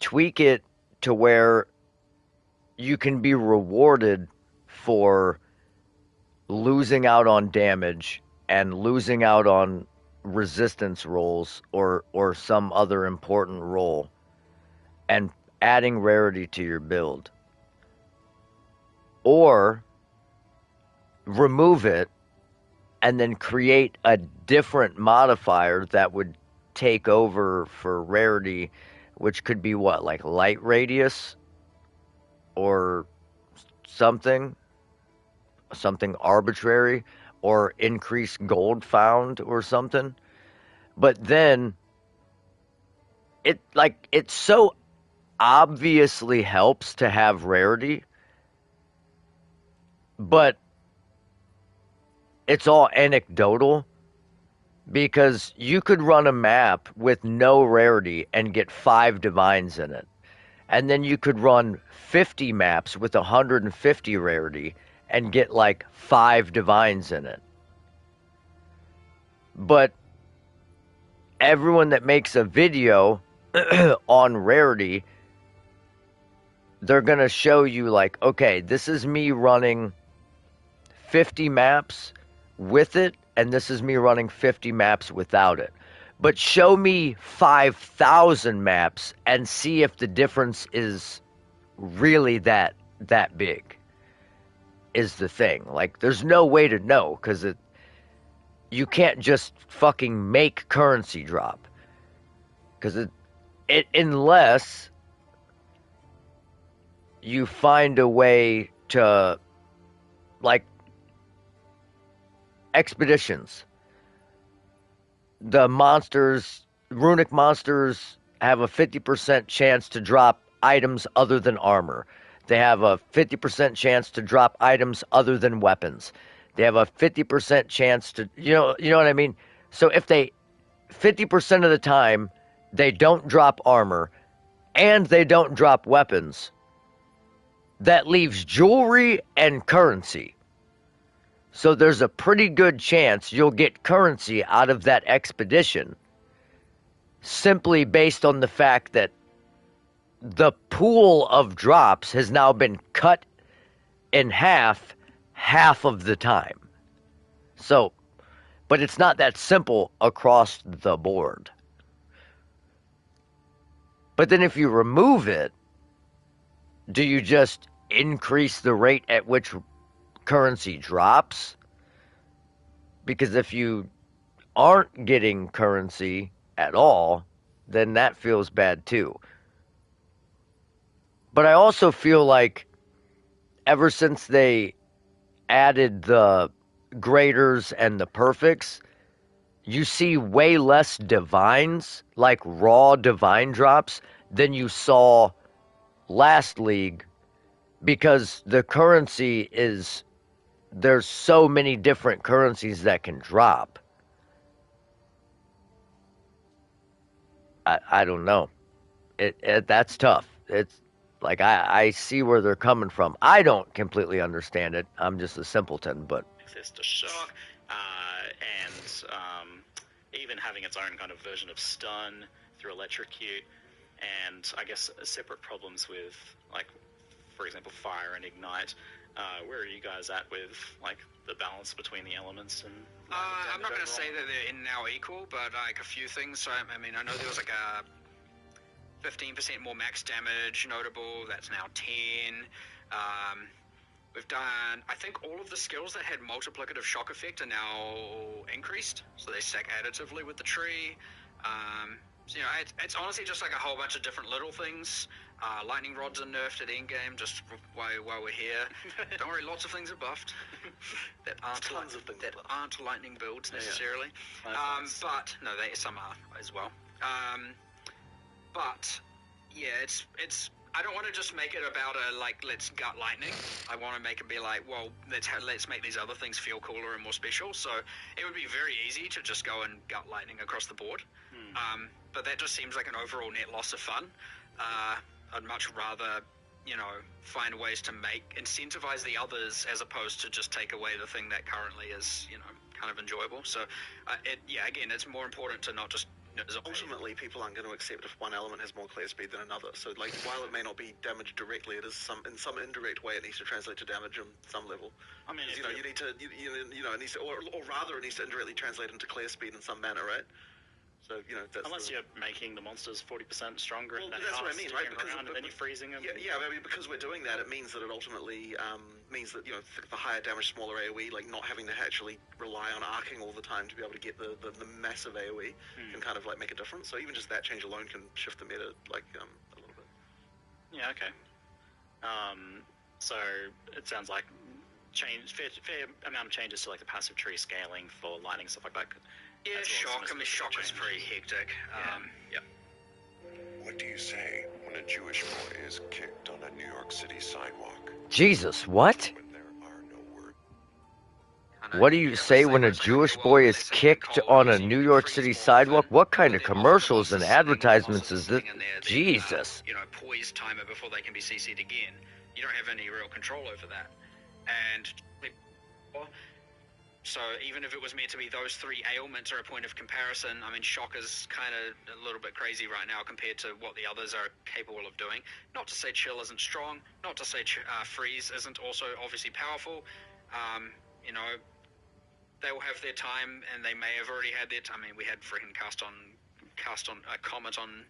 tweak it to where you can be rewarded for losing out on damage and losing out on resistance rolls or some other important roll and adding rarity to your build, or remove it and then create a different modifier that would take over for rarity, which could be what, like light radius or something arbitrary, or increase gold found or something. But then it so obviously helps to have rarity, but it's all anecdotal, because you could run a map with no rarity and get 5 divines in it. And then you could run 50 maps with 150 rarity and get like 5 divines in it. But everyone that makes a video on rarity, they're going to show you like, okay, this is me running 50 maps with it, and this is me running 50 maps without it. But show me 5,000 maps and see if the difference is really that big, is the thing. Like, there's no way to know, because you can't just fucking make currency drop. Because unless you find a way to, like, expeditions. The runic monsters have a 50% chance to drop items other than armor. They have a 50% chance to drop items other than weapons. They have a 50% chance to, you know what I mean? So if 50% of the time, they don't drop armor and they don't drop weapons, that leaves jewelry and currency. So there's a pretty good chance you'll get currency out of that expedition, simply based on the fact that the pool of drops has now been cut in half of the time. So, but it's not that simple across the board. But then if you remove it, do you just increase the rate at which currency drops? Because if you aren't getting currency at all, then that feels bad too. But I also feel like ever since they added the graders and the perfects, you see way less divines, like raw divine drops, than you saw last league, because the currency is, there's so many different currencies that can drop. I don't know. That's tough. It's like, I see where they're coming from. I don't completely understand it. I'm just a simpleton, but exist to shock, and even having its own kind of version of stun through electrocute, and I guess separate problems with, like, for example, fire and ignite. Where are you guys at with, like, the balance between the elements and? I'm not going to say that they're now equal, but like a few things. So I mean, I know there was like a 15% more max damage notable. That's now 10. We've done, I think all of the skills that had multiplicative shock effect are now increased, so they stack additively with the tree. So, you know, it's honestly just like a whole bunch of different little things. Lightning rods are nerfed at endgame, just while we're here. Don't worry, lots of things are buffed that aren't lightning builds necessarily. Nice. But no, some are as well. But yeah, it's. I don't want to just make it about let's gut lightning. I want to make it be like, well, let's make these other things feel cooler and more special. So it would be very easy to just go and gut lightning across the board. But that just seems like an overall net loss of fun. I'd much rather, you know, find ways to incentivize the others as opposed to just take away the thing that currently is, you know, kind of enjoyable. So again, it's more important to not just. Ultimately, people aren't going to accept if one element has more clear speed than another. So, like, while it may not be damaged directly, it is in some indirect way it needs to translate to damage on some level. I mean, you know, you need to, you know, it needs to, or rather, it needs to indirectly translate into clear speed in some manner, right? So, you know, that's unless you're making the monsters 40% stronger. Well, that's what I mean, right? Because and then you're freezing them. Yeah, I mean, because we're doing that, it means that it ultimately means that, you know, the higher damage, smaller AoE, like not having to actually rely on arcing all the time to be able to get the massive AoE can kind of like make a difference. So even just that change alone can shift the meta like a little bit. Yeah. Okay. So it sounds like fair amount of changes to like the passive tree scaling for lightning stuff like that. Yeah, shock. I mean, shock is pretty hectic. Yeah. What do you say when a Jewish boy is kicked on a New York City sidewalk? Jesus, what? When there are no words. What do you say when a Jewish boy is kicked on a New York City sidewalk? What kind of commercials and advertisements is this? Jesus. You know, poise timer before they can be CC'd again. You don't have any real control over that. And so even if it was meant to be those three ailments are a point of comparison, I mean, shock is kind of a little bit crazy right now compared to what the others are capable of doing. Not to say chill isn't strong, not to say freeze isn't also obviously powerful. You know, they will have their time, and they may have already had their time. I mean, we had freaking cast on a Comet on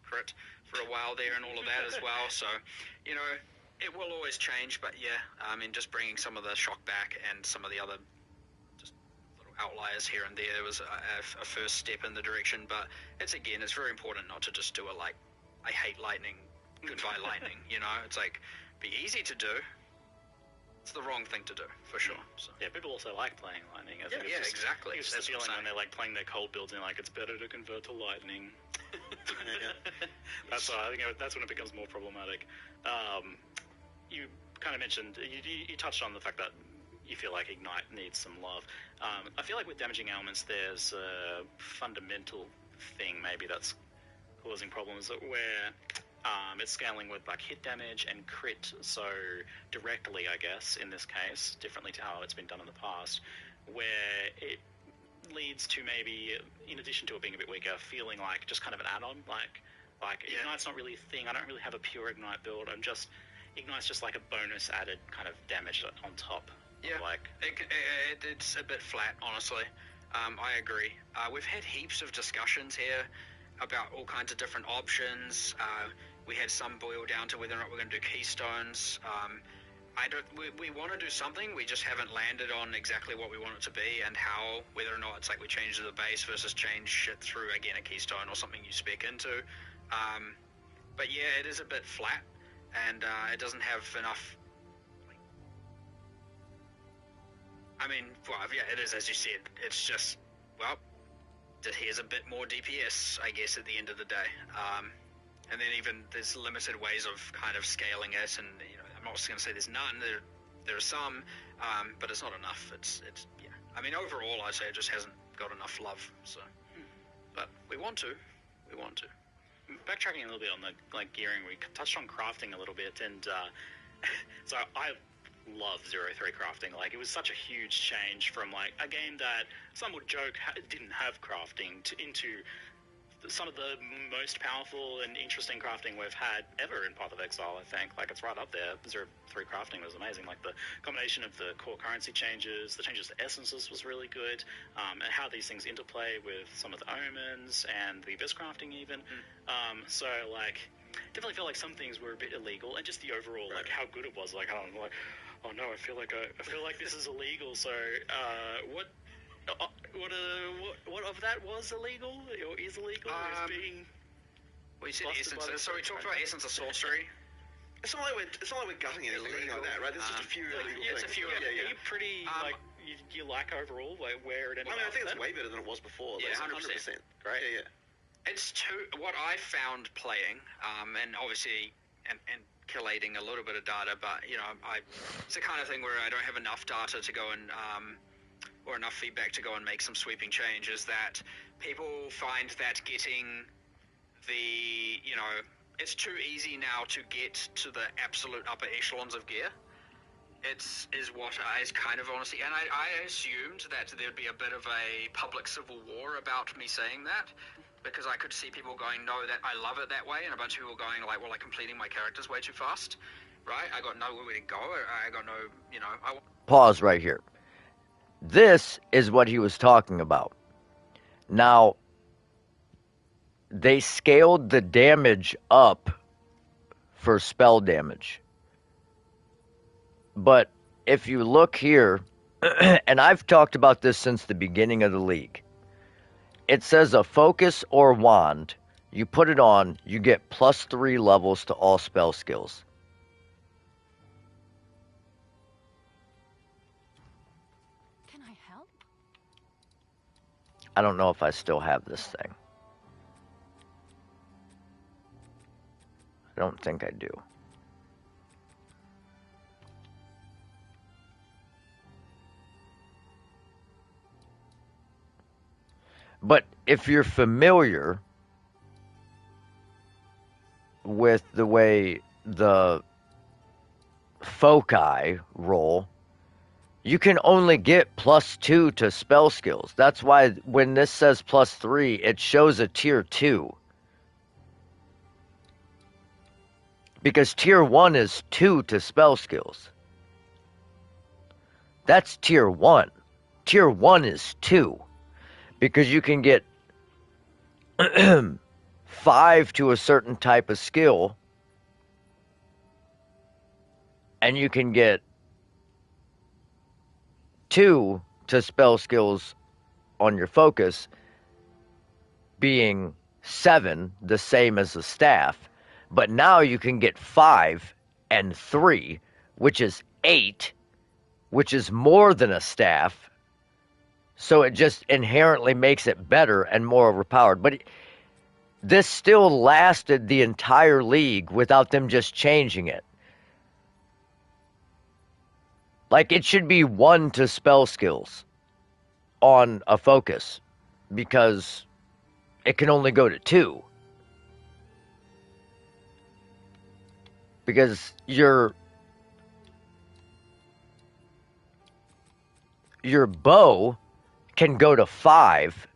crit for a while there and all of that as well. So, you know, it will always change, but yeah, I mean, just bringing some of the shock back and some of the other outliers here and there was a first step in the direction, but it's very important not to just do it like, I hate lightning, goodbye lightning, you know, it's like, be easy to do, it's the wrong thing to do, for sure. So. Yeah, people also like playing lightning. I think Exactly. It's the feeling when they're like playing their cold builds and like, it's better to convert to lightning. That's why I think that's when it becomes more problematic. You kind of mentioned, you touched on the fact that you feel like Ignite needs some love. I feel like with damaging elements, there's a fundamental thing maybe that's causing problems where it's scaling with like hit damage and crit so directly, I guess, in this case, differently to how it's been done in the past, where it leads to maybe, in addition to it being a bit weaker, feeling like just kind of an add-on, like Ignite's not really a thing. I don't really have a pure Ignite build. Ignite's just like a bonus added kind of damage on top. Yeah, it's a bit flat, honestly. I agree. We've had heaps of discussions here about all kinds of different options. We had some boil down to whether or not we're going to do keystones. We want to do something, we just haven't landed on exactly what we want it to be and how, whether or not it's like we change the base versus change shit through, again, a keystone or something you spec into. But yeah, it is a bit flat, and it doesn't have enough. I mean, well, yeah, it is, as you said. It's just, well, here's a bit more DPS, I guess, at the end of the day. And then even there's limited ways of kind of scaling it, and you know, I'm not just going to say there's none. There are some, but it's not enough. It's yeah. I mean, overall, I'd say it just hasn't got enough love. So, but we want to. Backtracking a little bit on the gearing, we touched on crafting a little bit, and so I love 0-3 crafting. Like, it was such a huge change from like a game that some would joke didn't have crafting into some of the most powerful and interesting crafting we've had ever in Path of Exile, I think. Like, it's right up there. 0-3 crafting was amazing. Like, the combination of the core currency changes, the changes to essences was really good, and how these things interplay with some of the omens and the abyss crafting even. So, like, definitely feel like some things were a bit illegal, and just the overall, like, how good it was. Like, I don't know, like, oh no, I feel like this is illegal, so, what of that was illegal or is illegal? Is being. Well, you said essences. So we talked about essence of sorcery. It's not like we're gutting anything like that, right? There's just a few illegal things. It's a few. Are you pretty like you like overall like where it ended up? I think it's way better than it was before. Yeah, 100%. Great. Yeah. It's what I found playing, and obviously, and collating a little bit of data, but it's the kind of thing where I don't have enough data to go and or enough feedback to go and make some sweeping changes. That people find that getting it's too easy now to get to the absolute upper echelons of gear. Is what I kind of honestly, and I assumed that there'd be a bit of a public civil war about me saying that, because I could see people going, no, that I love it that way, and a bunch of people going like, well, I'm completing my characters way too fast, right? I got nowhere to go. I got no, Pause right here. This is what he was talking about. Now, they scaled the damage up for spell damage. But if you look here, and I've talked about this since the beginning of the league, it says a focus or wand. You put it on, you get +3 levels to all spell skills. Can I help? I don't know if I still have this thing. I don't think I do. But if you're familiar with the way the foci roll, you can only get +2 to spell skills. That's why when this says +3, it shows a tier 2. Because tier 1 is 2 to spell skills. That's tier 1. Tier 1 is 2. Because you can get 5 to a certain type of skill. And you can get 2 to spell skills on your focus, being 7, the same as the staff. But now you can get 5 and 3, which is 8, which is more than a staff. So it just inherently makes it better and more overpowered. But this still lasted the entire league without them just changing it. Like, it should be 1 to spell skills on a focus, because it can only go to 2. Because your bow can go to 5,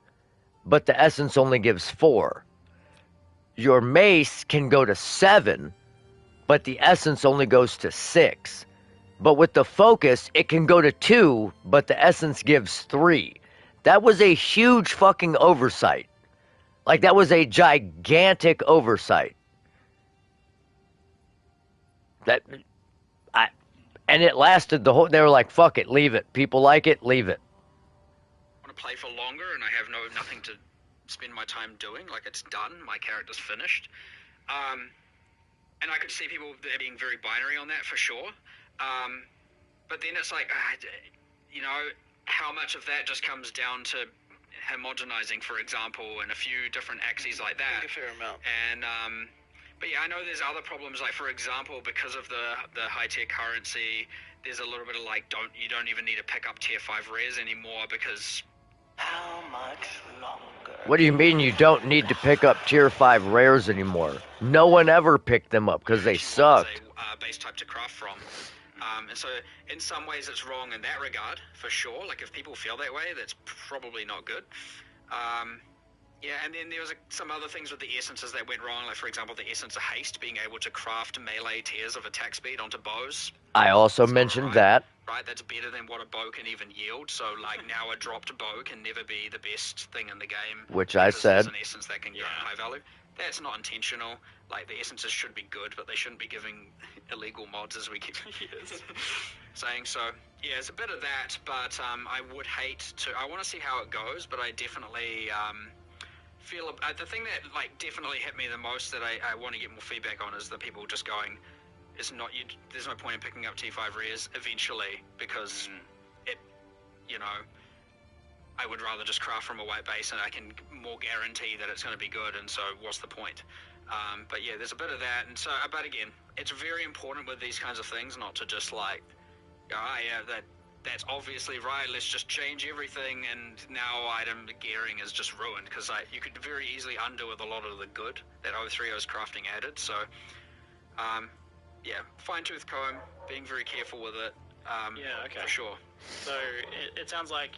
but the essence only gives 4. Your mace can go to 7, but the essence only goes to 6. But with the focus, it can go to 2, but the essence gives 3. That was a huge fucking oversight. Like, that was a gigantic oversight. And it lasted the whole. They were like, "Fuck it, leave it. People like it, leave it." I want to play for longer, and I have nothing to spend my time doing. Like, it's done. My character's finished. And I could see people being very binary on that for sure. But then it's like, how much of that just comes down to homogenizing, for example, and a few different axes like that. A fair amount. And but yeah, I know there's other problems. Like, for example, because of the high tier currency, there's a little bit of like, you don't even need to pick up tier 5 rares anymore, because how much longer? What do you mean you don't need to pick up tier 5 rares anymore? No one ever picked them up because they sucked. A base type to craft from. And so in some ways it's wrong in that regard, for sure. Like, if people feel that way, that's probably not good. Yeah, and then there was some other things with the essences that went wrong, like for example the essence of haste, being able to craft melee tiers of attack speed onto bows. I also That's not mentioned right. that. Right, that's better than what a bow can even yield. So like now a dropped bow can never be the best thing in the game. Which I because said. There's an essence that can get high value. That's not intentional. Like the essences should be good, but they shouldn't be giving illegal mods as we keep saying. So yeah, it's a bit of that, but I would hate to. I want to see how it goes, but I definitely feel the thing that like definitely hit me the most that I want to get more feedback on is the people just going. It's not you. There's no point in picking up T5 rares eventually because it, you know, I would rather just craft from a white base and I can more guarantee that it's going to be good. And so, what's the point? But yeah, there's a bit of that. And so, but again, it's very important with these kinds of things not to just like, that's obviously right. Let's just change everything, and now item gearing is just ruined because you could very easily undo with a lot of the good that 030's crafting added. So. Yeah, fine-tooth comb, being very careful with it. Yeah, okay. For sure. So it sounds like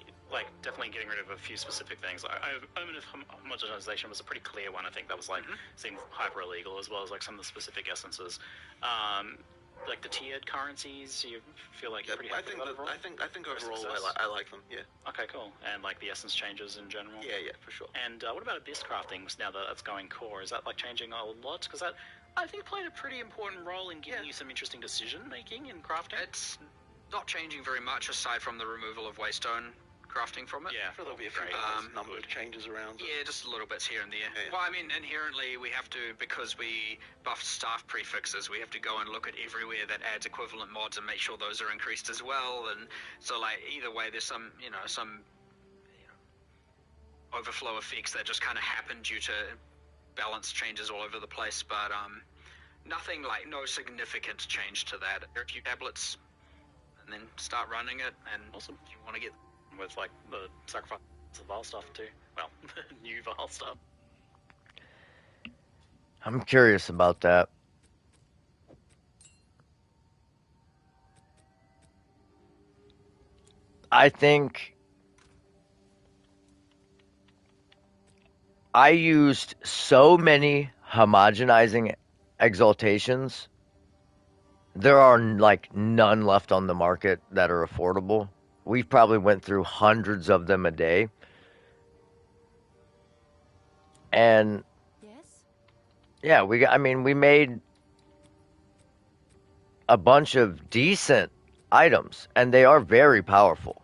definitely getting rid of a few specific things. Like Omen of Homogenization was a pretty clear one. I think that was like seemed hyper illegal, as well as like some of the specific essences. Like the tiered currencies, you feel like you're pretty happy with that overall? I think overall I like them. Yeah. Okay, cool. And like the essence changes in general. Yeah, for sure. And what about abyss crafting now that that's going core? Is that like changing a lot? Because that I think played a pretty important role in giving you some interesting decision making in crafting. It's not changing very much aside from the removal of waystone crafting from it. Yeah, there'll be a few number of changes around. Yeah, just little bits here and there. Yeah. Well, I mean, inherently we have to, because we buffed staff prefixes, we have to go and look at everywhere that adds equivalent mods and make sure those are increased as well. And so, like, either way, there's some overflow effects that just kind of happen due to balance changes all over the place. But nothing like no significant change to that. There are a few tablets, and then start running it. And awesome. If you want to get with like the sacrifice of Vile stuff too. Well, the new Vile stuff. I'm curious about that. I think I used so many homogenizing exaltations. There are like none left on the market that are affordable. We probably went through hundreds of them a day. And yeah, we made a bunch of decent items, and they are very powerful.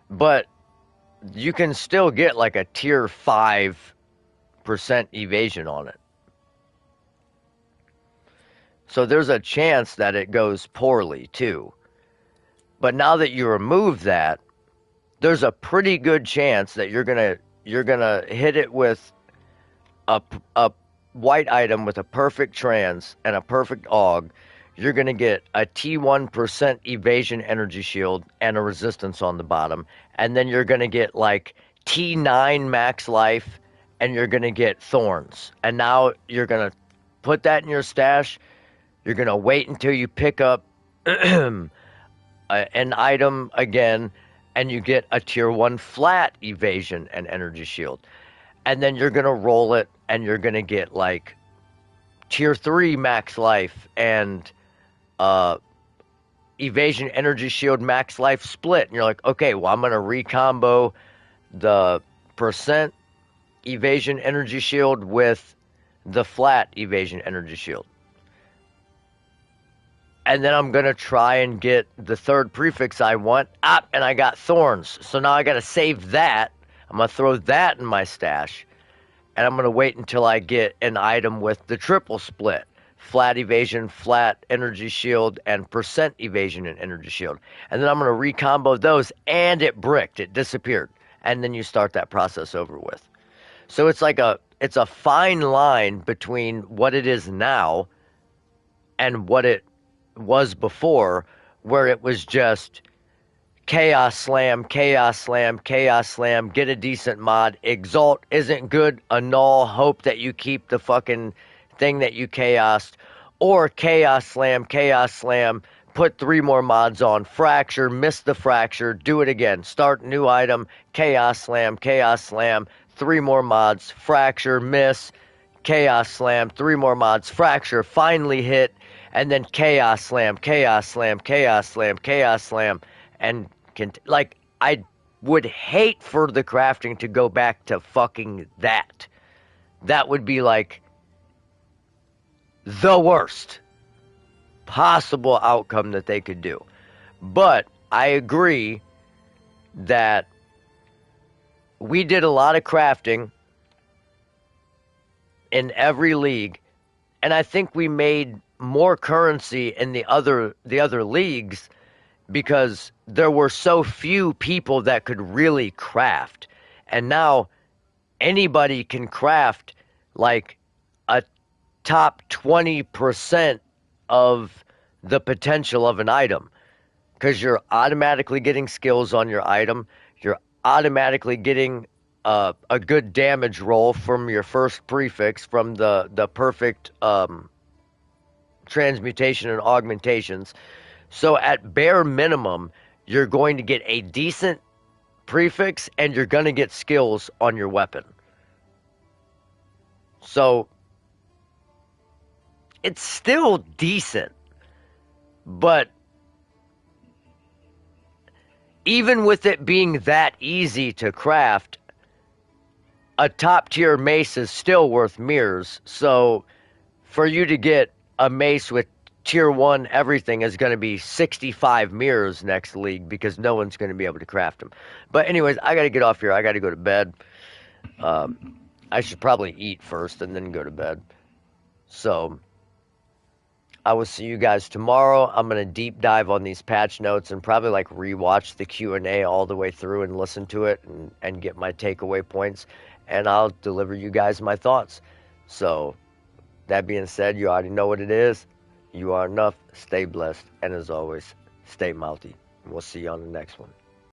But you can still get like a tier 5% evasion on it. So there's a chance that it goes poorly too. But now that you remove that, there's a pretty good chance that you're gonna hit it with a white item with a perfect trans and a perfect aug. You're gonna get a T1% evasion energy shield and a resistance on the bottom, and then you're gonna get like T9 max life, and you're gonna get thorns. And now you're gonna put that in your stash. You're gonna wait until you pick up an item again, and you get a tier 1 flat evasion and energy shield. And then you're going to roll it, and you're going to get like tier 3 max life and evasion energy shield max life split. And you're like, okay, well, I'm going to recombo the percent evasion energy shield with the flat evasion energy shield. And then I'm going to try and get the third prefix I want. And I got thorns. So now I got to save that. I'm going to throw that in my stash. And I'm going to wait until I get an item with the triple split. Flat evasion, flat energy shield, and percent evasion and energy shield. And then I'm going to recombo those. And it bricked. It disappeared. And then you start that process over with. So it's like it's a fine line between what it is now and what it was before, where it was just chaos slam, chaos slam, chaos slam, get a decent mod, exalt isn't good, annul, hope that you keep the fucking thing that you chaosed, or chaos slam, put 3 more mods on, fracture, miss the fracture, do it again, start new item, chaos slam, 3 more mods, fracture, miss, chaos slam, 3 more mods, fracture, finally hit, and then chaos slam, chaos slam, chaos slam, chaos slam, and like I would hate for the crafting to go back to fucking that. That would be like the worst possible outcome that they could do. But I agree that we did a lot of crafting in every league, and I think we made more currency in the other leagues because there were so few people that could really craft. And now anybody can craft like a top 20% of the potential of an item because you're automatically getting skills on your item. You're automatically getting a good damage roll from your first prefix from the perfect transmutation and augmentations. So at bare minimum, you're going to get a decent prefix and you're going to get skills on your weapon. So it's still decent, but even with it being that easy to craft, a top tier mace is still worth mirrors. So for you to get a mace with tier 1 everything is going to be 65 mirrors next league because no one's going to be able to craft them. But anyways, I got to get off here. I got to go to bed. I should probably eat first and then go to bed. So I will see you guys tomorrow. I'm going to deep dive on these patch notes and probably like rewatch the Q&A all the way through and listen to it and get my takeaway points. And I'll deliver you guys my thoughts. So that being said, you already know what it is. You are enough. Stay blessed. And as always, stay mouthy. We'll see you on the next one.